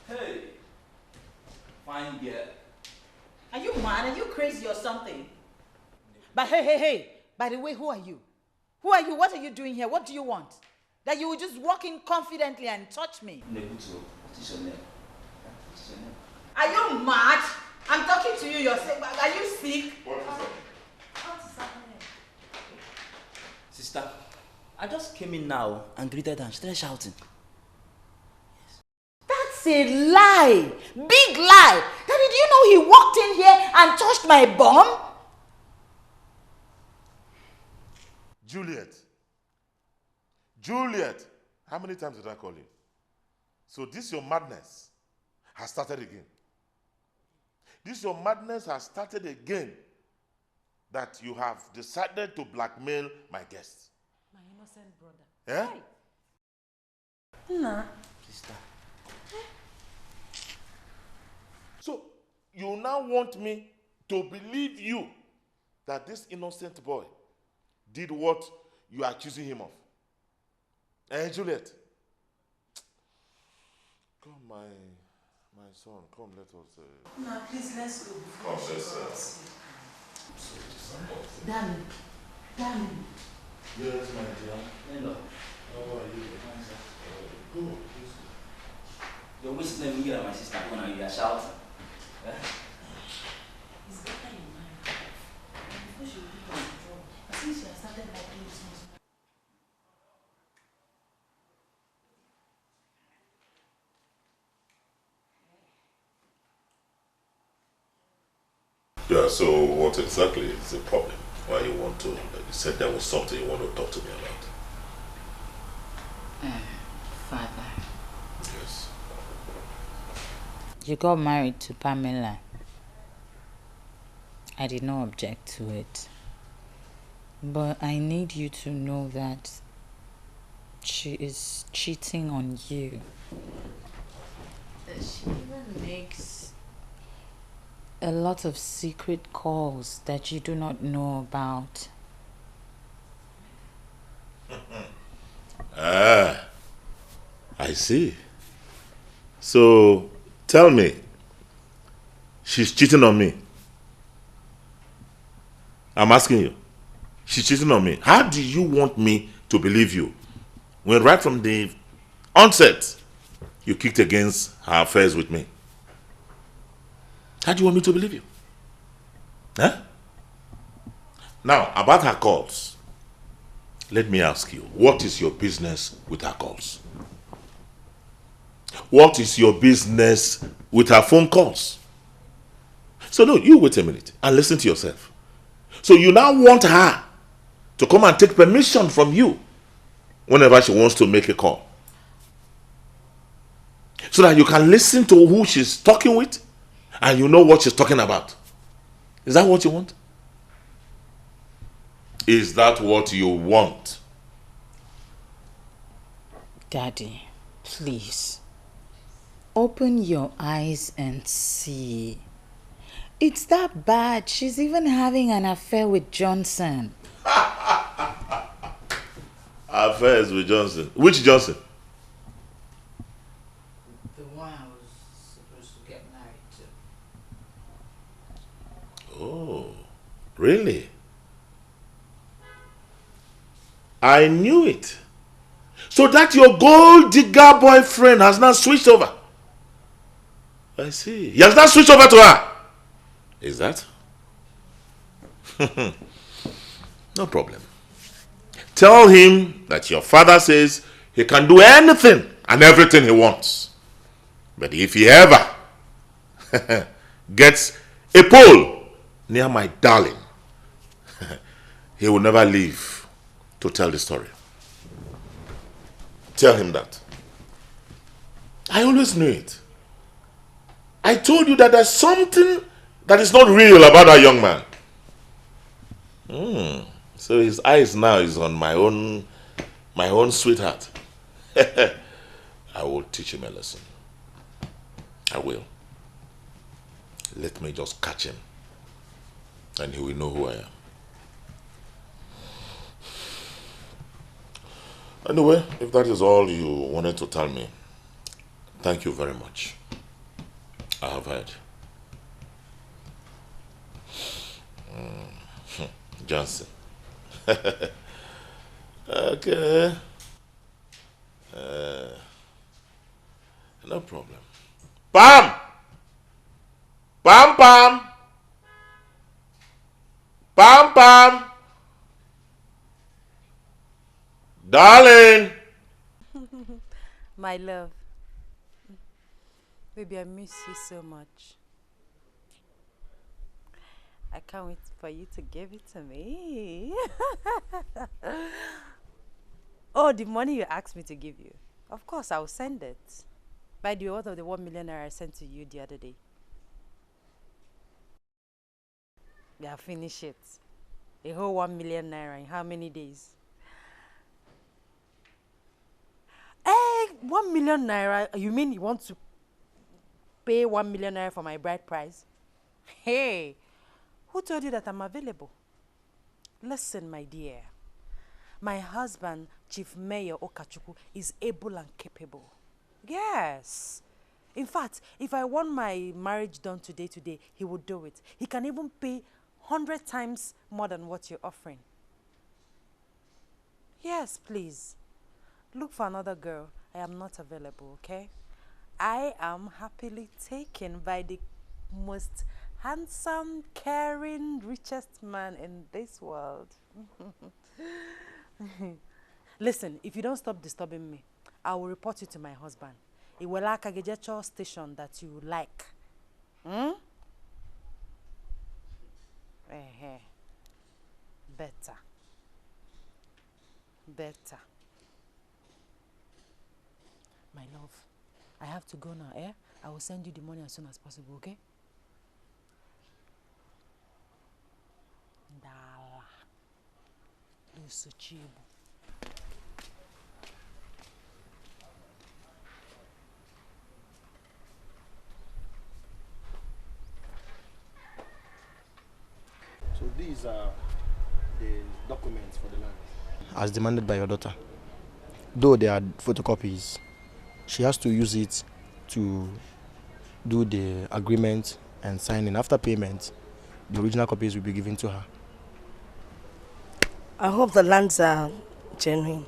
S10: Hey, fine girl.
S8: Are you mad? Are you crazy or something? But hey, by the way, who are you? Who are you? What are you doing here? What do you want? That you will just walk in confidently and touch me?
S10: Nebuto, what is your name? What is your name?
S8: Are you mad? I'm talking to you yourself. Are you sick?
S18: What is that?
S8: What is happening?
S10: Sister, I just came in now and greeted her and she started shouting.
S8: That's a lie. Big lie. Daddy, do you know he walked in here and touched my bum?
S18: Juliet, how many times did I call you? So this your madness has started again. This your madness has started again, that you have decided to blackmail my guests.
S3: My innocent brother.
S18: Yeah?
S3: Nah.
S10: Sister,
S18: So you now want me to believe you that this innocent boy did what you are accusing him of? Eh, Juliet? Come, my son, come, let us...
S17: No, please, let's go.
S18: Come, let's...
S17: Darling, darling.
S18: Yes, my dear.
S10: Hello.
S18: How are you? Good.
S10: You're whistling me at my sister when you are shouting. Yeah?
S17: It's better you marry her before she will put us in trouble. Since she has started like this.
S7: Yeah, so what exactly is the problem? Why you want to, you said there was something you want to talk to me about.
S4: Father.
S7: Yes.
S4: You got married to Pamela. I did not object to it. But I need you to know that she is cheating on you. She even makes a lot of secret calls that you do not know about.
S7: Ah, I see. So, tell me, she's cheating on me. I'm asking you. She's cheating on me. How do you want me to believe you when right from the onset you kicked against her affairs with me? How do you want me to believe you? Huh? Now, about her calls, let me ask you, what is your business with her calls? What is your business with her phone calls? So no, you wait a minute and listen to yourself. So you now want her to come and take permission from you whenever she wants to make a call, so that you can listen to who she's talking with and you know what she's talking about. Is that what you want? Is that what you want?
S4: Daddy, please. Open your eyes and see. It's that bad. She's even having an affair with Johnson.
S7: Affairs with Johnson. Which Johnson?
S8: The one I was supposed to get married to.
S7: Oh, really? I knew it. So that your gold digger boyfriend has now switched over. I see. He has now switched over to her. Is that? No problem. Tell him that your father says he can do anything and everything he wants. But if he ever gets a pole near my darling, he will never leave to tell the story. Tell him that. I always knew it. I told you that there's something that is not real about that young man. So his eyes now is on my own sweetheart. I will teach him a lesson. I will. Let me just catch him, and he will know who I am. Anyway, if that is all you wanted to tell me, thank you very much. I have heard. Johnson. Okay. No problem. Pam! Pam Pam! Pam Pam! Darling!
S17: My love. Baby, I miss you so much. I can't wait for you to give it to me. Oh, the money you asked me to give you. Of course, I will send it. By the way, what of the 1 million naira I sent to you the other day? Yeah, finish it. A whole 1 million naira in how many days? 1 million naira? You mean you want to pay 1 million naira for my bride price? Hey, who told you that I'm available? Listen, my dear. My husband, Chief Mayor Okachuku, is able and capable. Yes. In fact, if I want my marriage done today, he would do it. He can even pay 100 times more than what you're offering. Yes, please. Look for another girl. I am not available, okay? I am happily taken by the most handsome, caring, richest man in this world. Listen, if you don't stop disturbing me, I will report you to my husband. Iwelaka Gejecho station that you like. Better. Better. My love, I have to go now, eh? I will send you the money as soon as possible, okay? Dala. Lusuchibu.
S10: So these are the documents for the land.
S19: As demanded by your daughter. Though they are photocopies, she has to use it to do the agreement and signing. After payment, the original copies will be given to her.
S9: I hope the lands are genuine.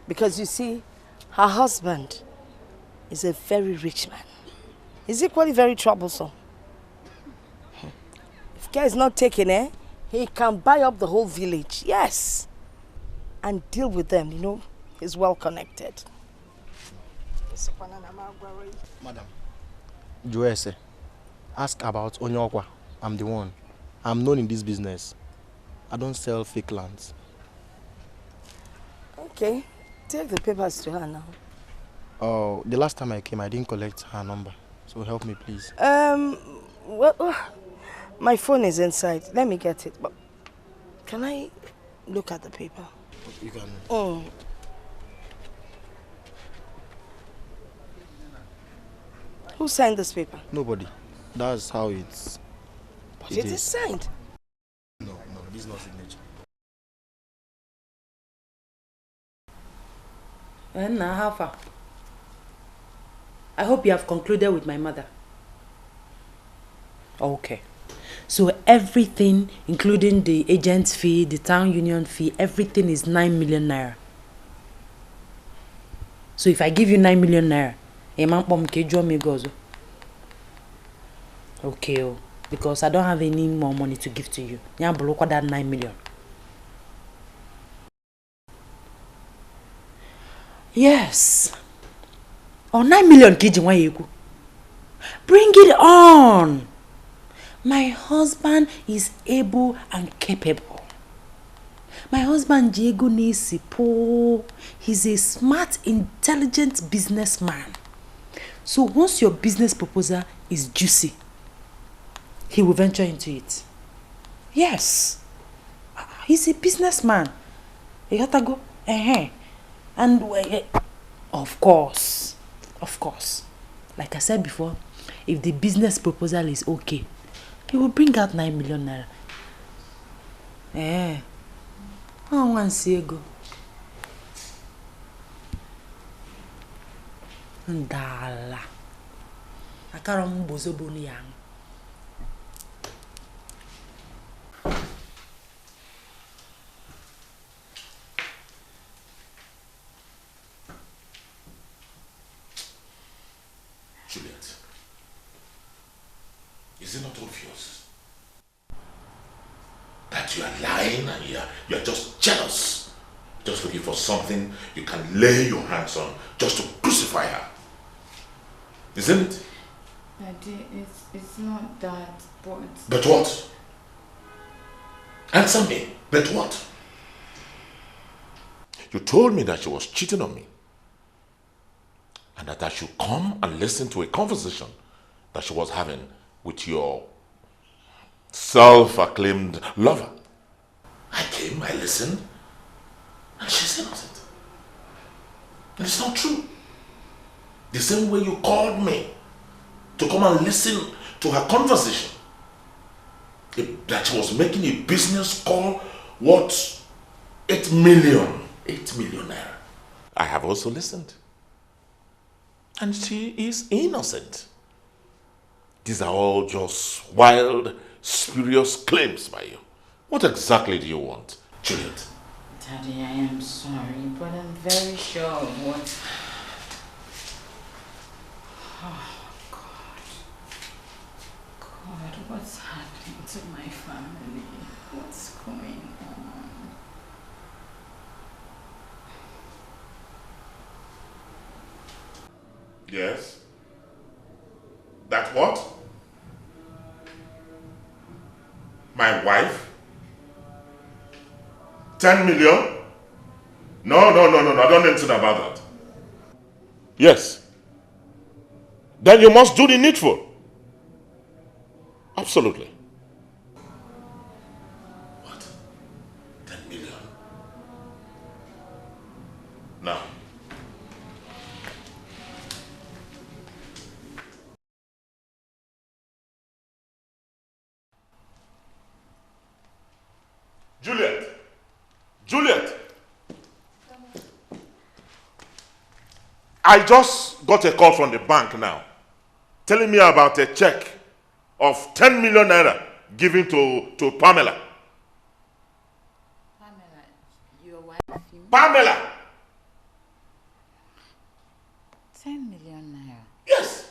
S9: Because you see, her husband is a very rich man. He's equally very troublesome. If care is not taken, he can buy up the whole village. Yes. And deal with them, you know. He's well connected.
S19: Madam, Joesse, ask about Onyokwa. I'm the one. I'm known in this business. I don't sell fake lands.
S9: Okay. Take the papers to her now.
S19: Oh, the last time I came, I didn't collect her number. So help me, please.
S9: Well, my phone is inside. Let me get it. But can I look at the paper?
S19: You can.
S9: Oh. Who signed this paper?
S19: Nobody. That's how it's.
S9: But it is signed.
S19: No, this is not signature.
S17: And now, how far? I hope you have concluded with my mother. Okay. So everything, including the agent's fee, the town union fee, everything is 9 million naira. So if I give you 9 million naira, okay, because I don't have any more money to give to you. Look at that 9 million. Yes. Oh, 9 million kiji. Bring it on. My husband is able and capable. My husband Diego Nesipo, he's a smart, intelligent businessman. So once your business proposal is juicy, he will venture into it. Yes. He's a businessman. You gotta go. And of course, like I said before, if the business proposal is okay, he will bring out 9 million naira. I want to see go. Ndala. Akara mbozo boni yang.
S7: Juliet, is it not obvious that you are lying and you're just jealous, just looking for something you can lay your hands on just to crucify her? Isn't it?
S20: Daddy, it's not that, but...
S7: But what? Answer me. But what? You told me that she was cheating on me. And that I should come and listen to a conversation that she was having with your self-acclaimed lover. I came, I listened, and she's innocent. And it's not true. The same way you called me to come and listen to her conversation. That she was making a business call worth 8 million. 8 million naira. I have also listened. And she is innocent. These are all just wild, spurious claims by you. What exactly do you want, Juliet?
S8: Daddy, I am sorry, but I'm very sure of what... Oh, God. God, what's happening to my family? What's going on?
S7: Yes? That what? My wife? 10 million? No, I don't know anything about that. Yes. Then you must do the needful. Absolutely. What? 10 million? Now. Juliet! I just got a call from the bank now, telling me about a check of 10 million naira given to Pamela.
S8: Pamela, your wife?
S7: Pamela!
S8: 10 million naira?
S7: Yes!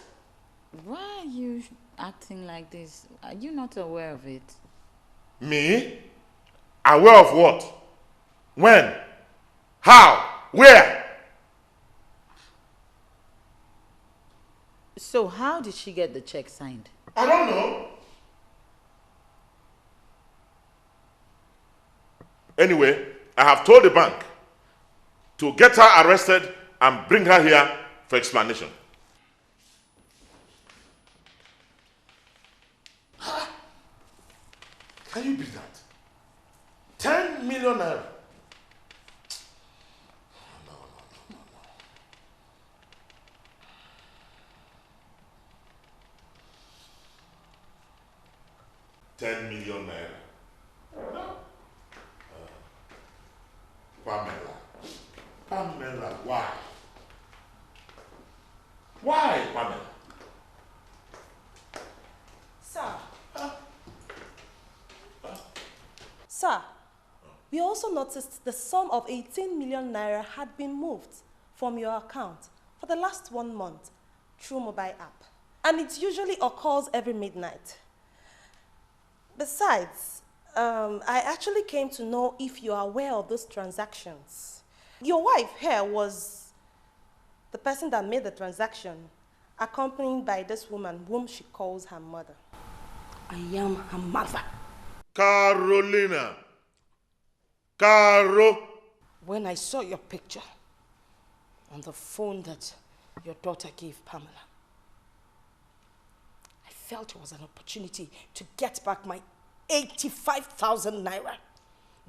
S8: Why are you acting like this? Are you not aware of it?
S7: Me? Aware of what? When? How? Where?
S8: So how did she get the check signed?
S7: I don't know. Anyway, I have told the bank to get her arrested and bring her here for explanation. Can you beat that? 10 million naira. No. 10 million naira. Pamela, why? Why, Pamela?
S9: Sir. Sir, we also noticed the sum of 18 million naira had been moved from your account for the last 1 month through mobile app. And it usually occurs every midnight. Besides, I actually came to know if you are aware of those transactions. Your wife here was the person that made the transaction, accompanied by this woman whom she calls her mother. I am her mother.
S7: Carolina. Caro.
S9: When I saw your picture on the phone that your daughter gave Pamela, I felt it was an opportunity to get back my 85,000 naira.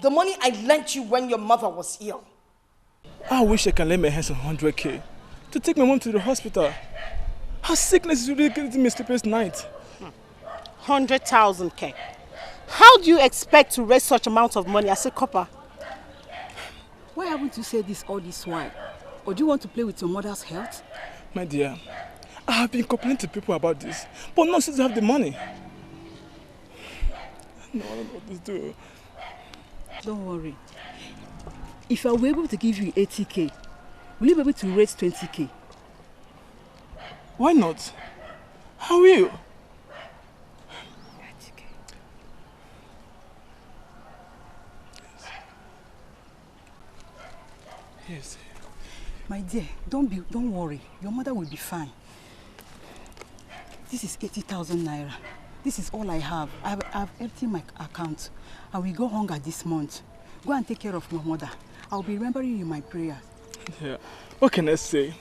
S9: The money I lent you when your mother was ill.
S11: I wish I can lay my hands on 100k to take my mom to the hospital. Her sickness is really getting me sleepless night.
S1: 100,000k. How do you expect to raise such amount of money as a copper?
S21: Why haven't you said this all this while? Or do you want to play with your mother's health?
S11: My dear, I have been complaining to people about this, but none seems to have the money. No, I don't know what to do.
S21: Don't worry. If I were able to give you 80k, will you be able to raise 20k?
S11: Why not? How will you? Yes.
S21: My dear, don't worry. Your mother will be fine. This is 80,000 naira. This is all I have. I've emptied my account. I will go hunger this month. Go and take care of my mother. I'll be remembering you in my prayers.
S11: Yeah. What can I say?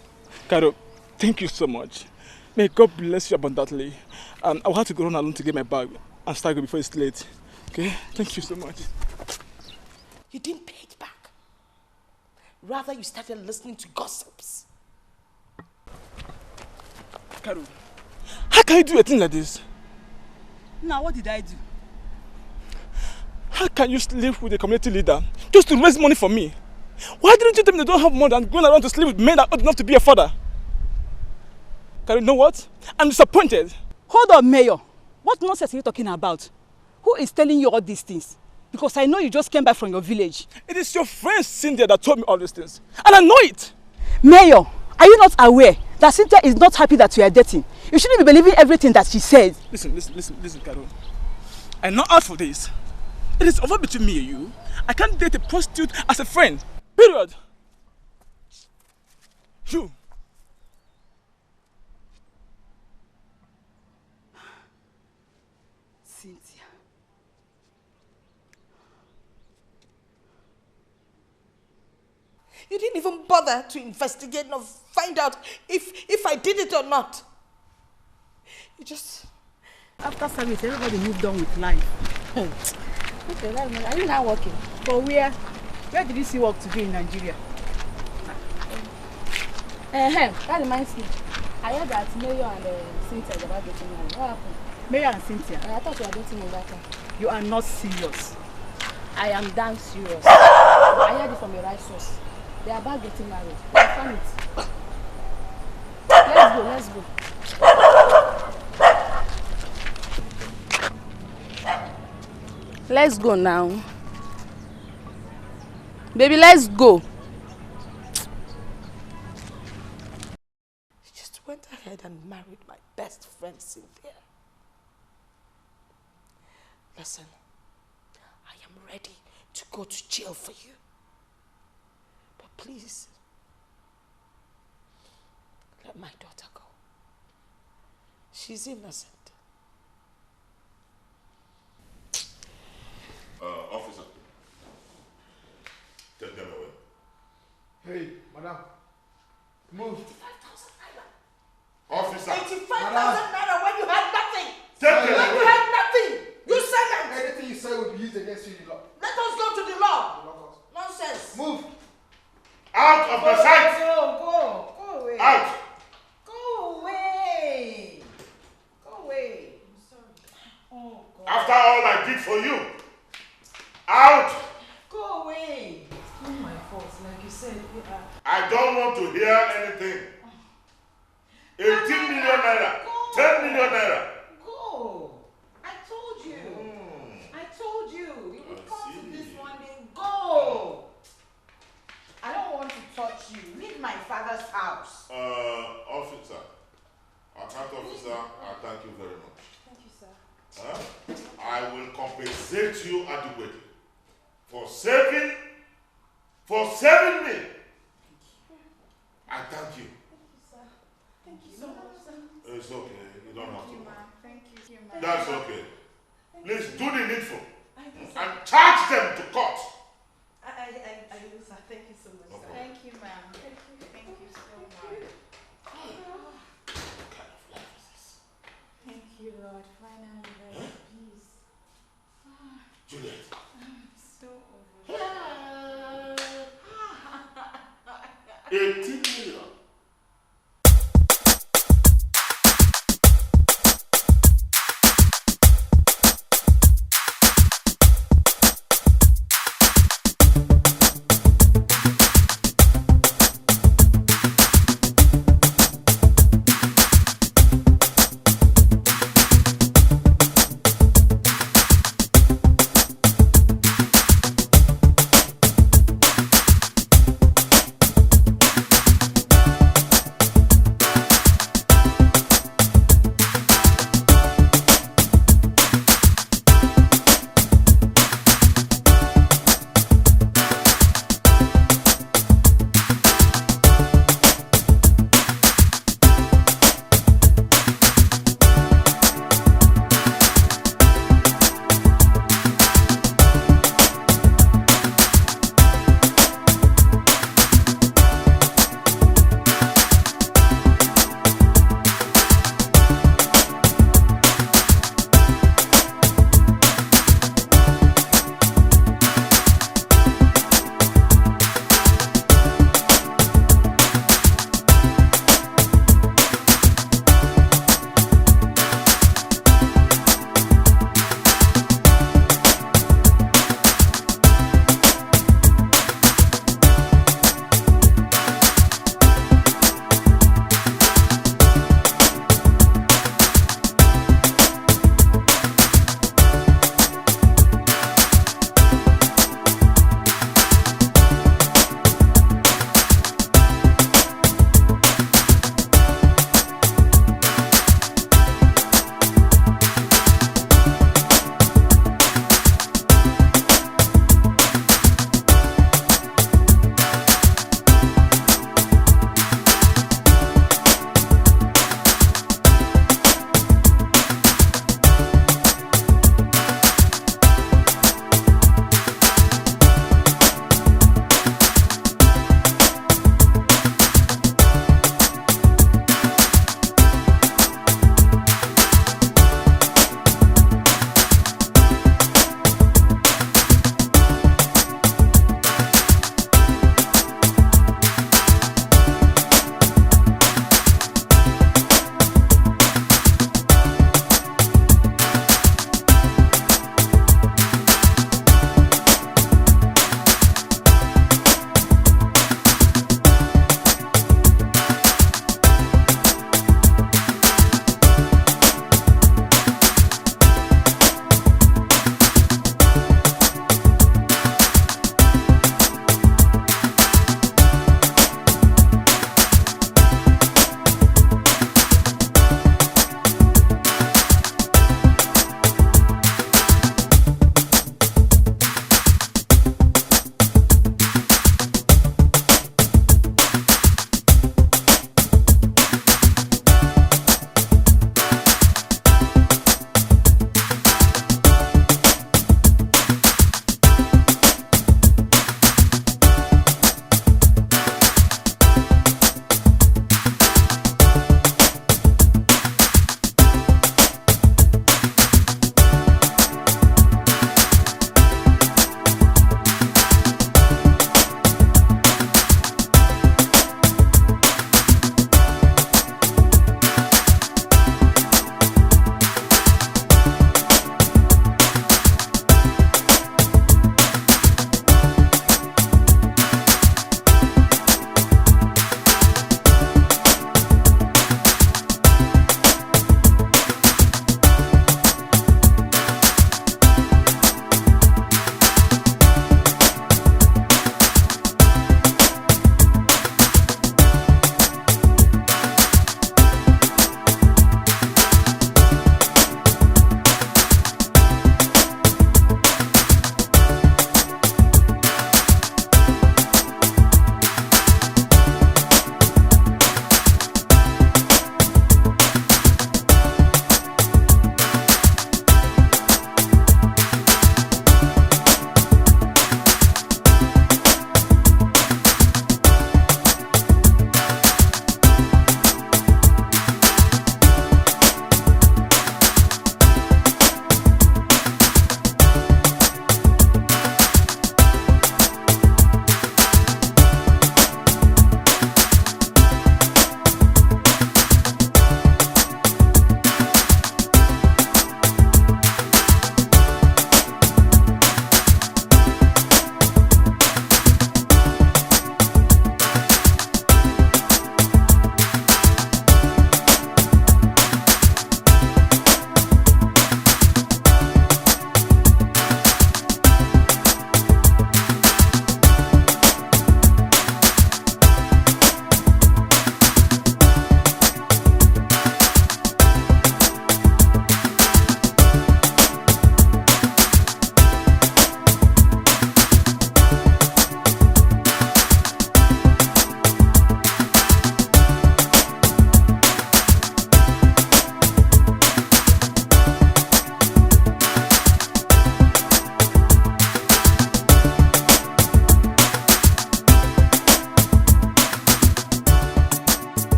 S11: Caro, thank you so much. May God bless you abundantly. I'll have to go run alone to get my bag and start going before it's late. Okay? Thank you so much.
S9: You didn't pay it back. Rather, you started listening to gossips.
S11: Caro, How can you do a thing like this?
S21: Now, what did I do?
S11: How can you sleep with a community leader just to raise money for me? Why didn't you tell me they don't have money and going around to sleep with men that are old enough to be a father? Can you know what? I'm disappointed.
S21: Hold on, Mayor. What nonsense are you talking about? Who is telling you all these things? Because I know you just came back from your village.
S11: It is your friend Cynthia that told me all these things. And I know it.
S21: Mayor, are you not aware that Cynthia is not happy that you are dating? You shouldn't be believing everything that she says.
S11: Listen, Carol. I'm not out for this. It is over between me and you. I can't date a prostitute as a friend. Period. You.
S21: Cynthia.
S3: You didn't even bother to investigate or find out if I did it or not. You just...
S21: After service, everybody moved on with life.
S13: Okay, are you now working?
S21: For where? Where did you see work to do in Nigeria?
S13: That reminds me. I heard that Mayor and Cynthia are about getting married. What happened?
S21: Mayor and Cynthia?
S13: I thought you were dating in that time.
S21: You are not serious.
S13: I am damn serious. I heard it from a right source. They are about getting married. Confirm it. Let's go. Let's go now. Baby, let's go.
S3: She just went ahead and married my best friend Cynthia. Listen, I am ready to go to jail for you. But please, let my daughter go. She's innocent.
S18: Officer, take them away.
S19: Hey, madam, move.
S3: 85,000 naira.
S18: Officer.
S3: 85,000 naira when you had nothing.
S18: Take them
S3: When you
S18: away.
S3: had nothing. You said that.
S19: Anything you say will be used against you in the law.
S3: Let us go to the law. Nonsense.
S19: Move.
S18: Out of my sight.
S17: Go away.
S18: Out.
S17: Go away. Go away.
S21: I'm sorry. Oh, God.
S18: After all I did for you. Out.
S17: Go away. It's not my fault, like you said.
S18: I don't want to hear anything. 18 million naira. 10 million naira.
S17: Go. I told you. I told you. You would come to this one day. Go. I don't want to touch you. Leave my father's house.
S18: Officer. Account officer, I thank you very much.
S13: Thank you, sir.
S18: I will compensate you adequately for saving me. I thank you.
S13: Thank you so much, sir.
S18: It's okay. You don't have to.
S13: Thank you, ma'am.
S18: That's okay. Please do the needful and charge them to court.
S3: I will, sir. Thank you so much, sir.
S13: Thank you, ma'am. Thank you so much. Thank you, Lord. Finally, there is peace.
S18: Juliet.
S13: I'm so over.
S18: 18 million.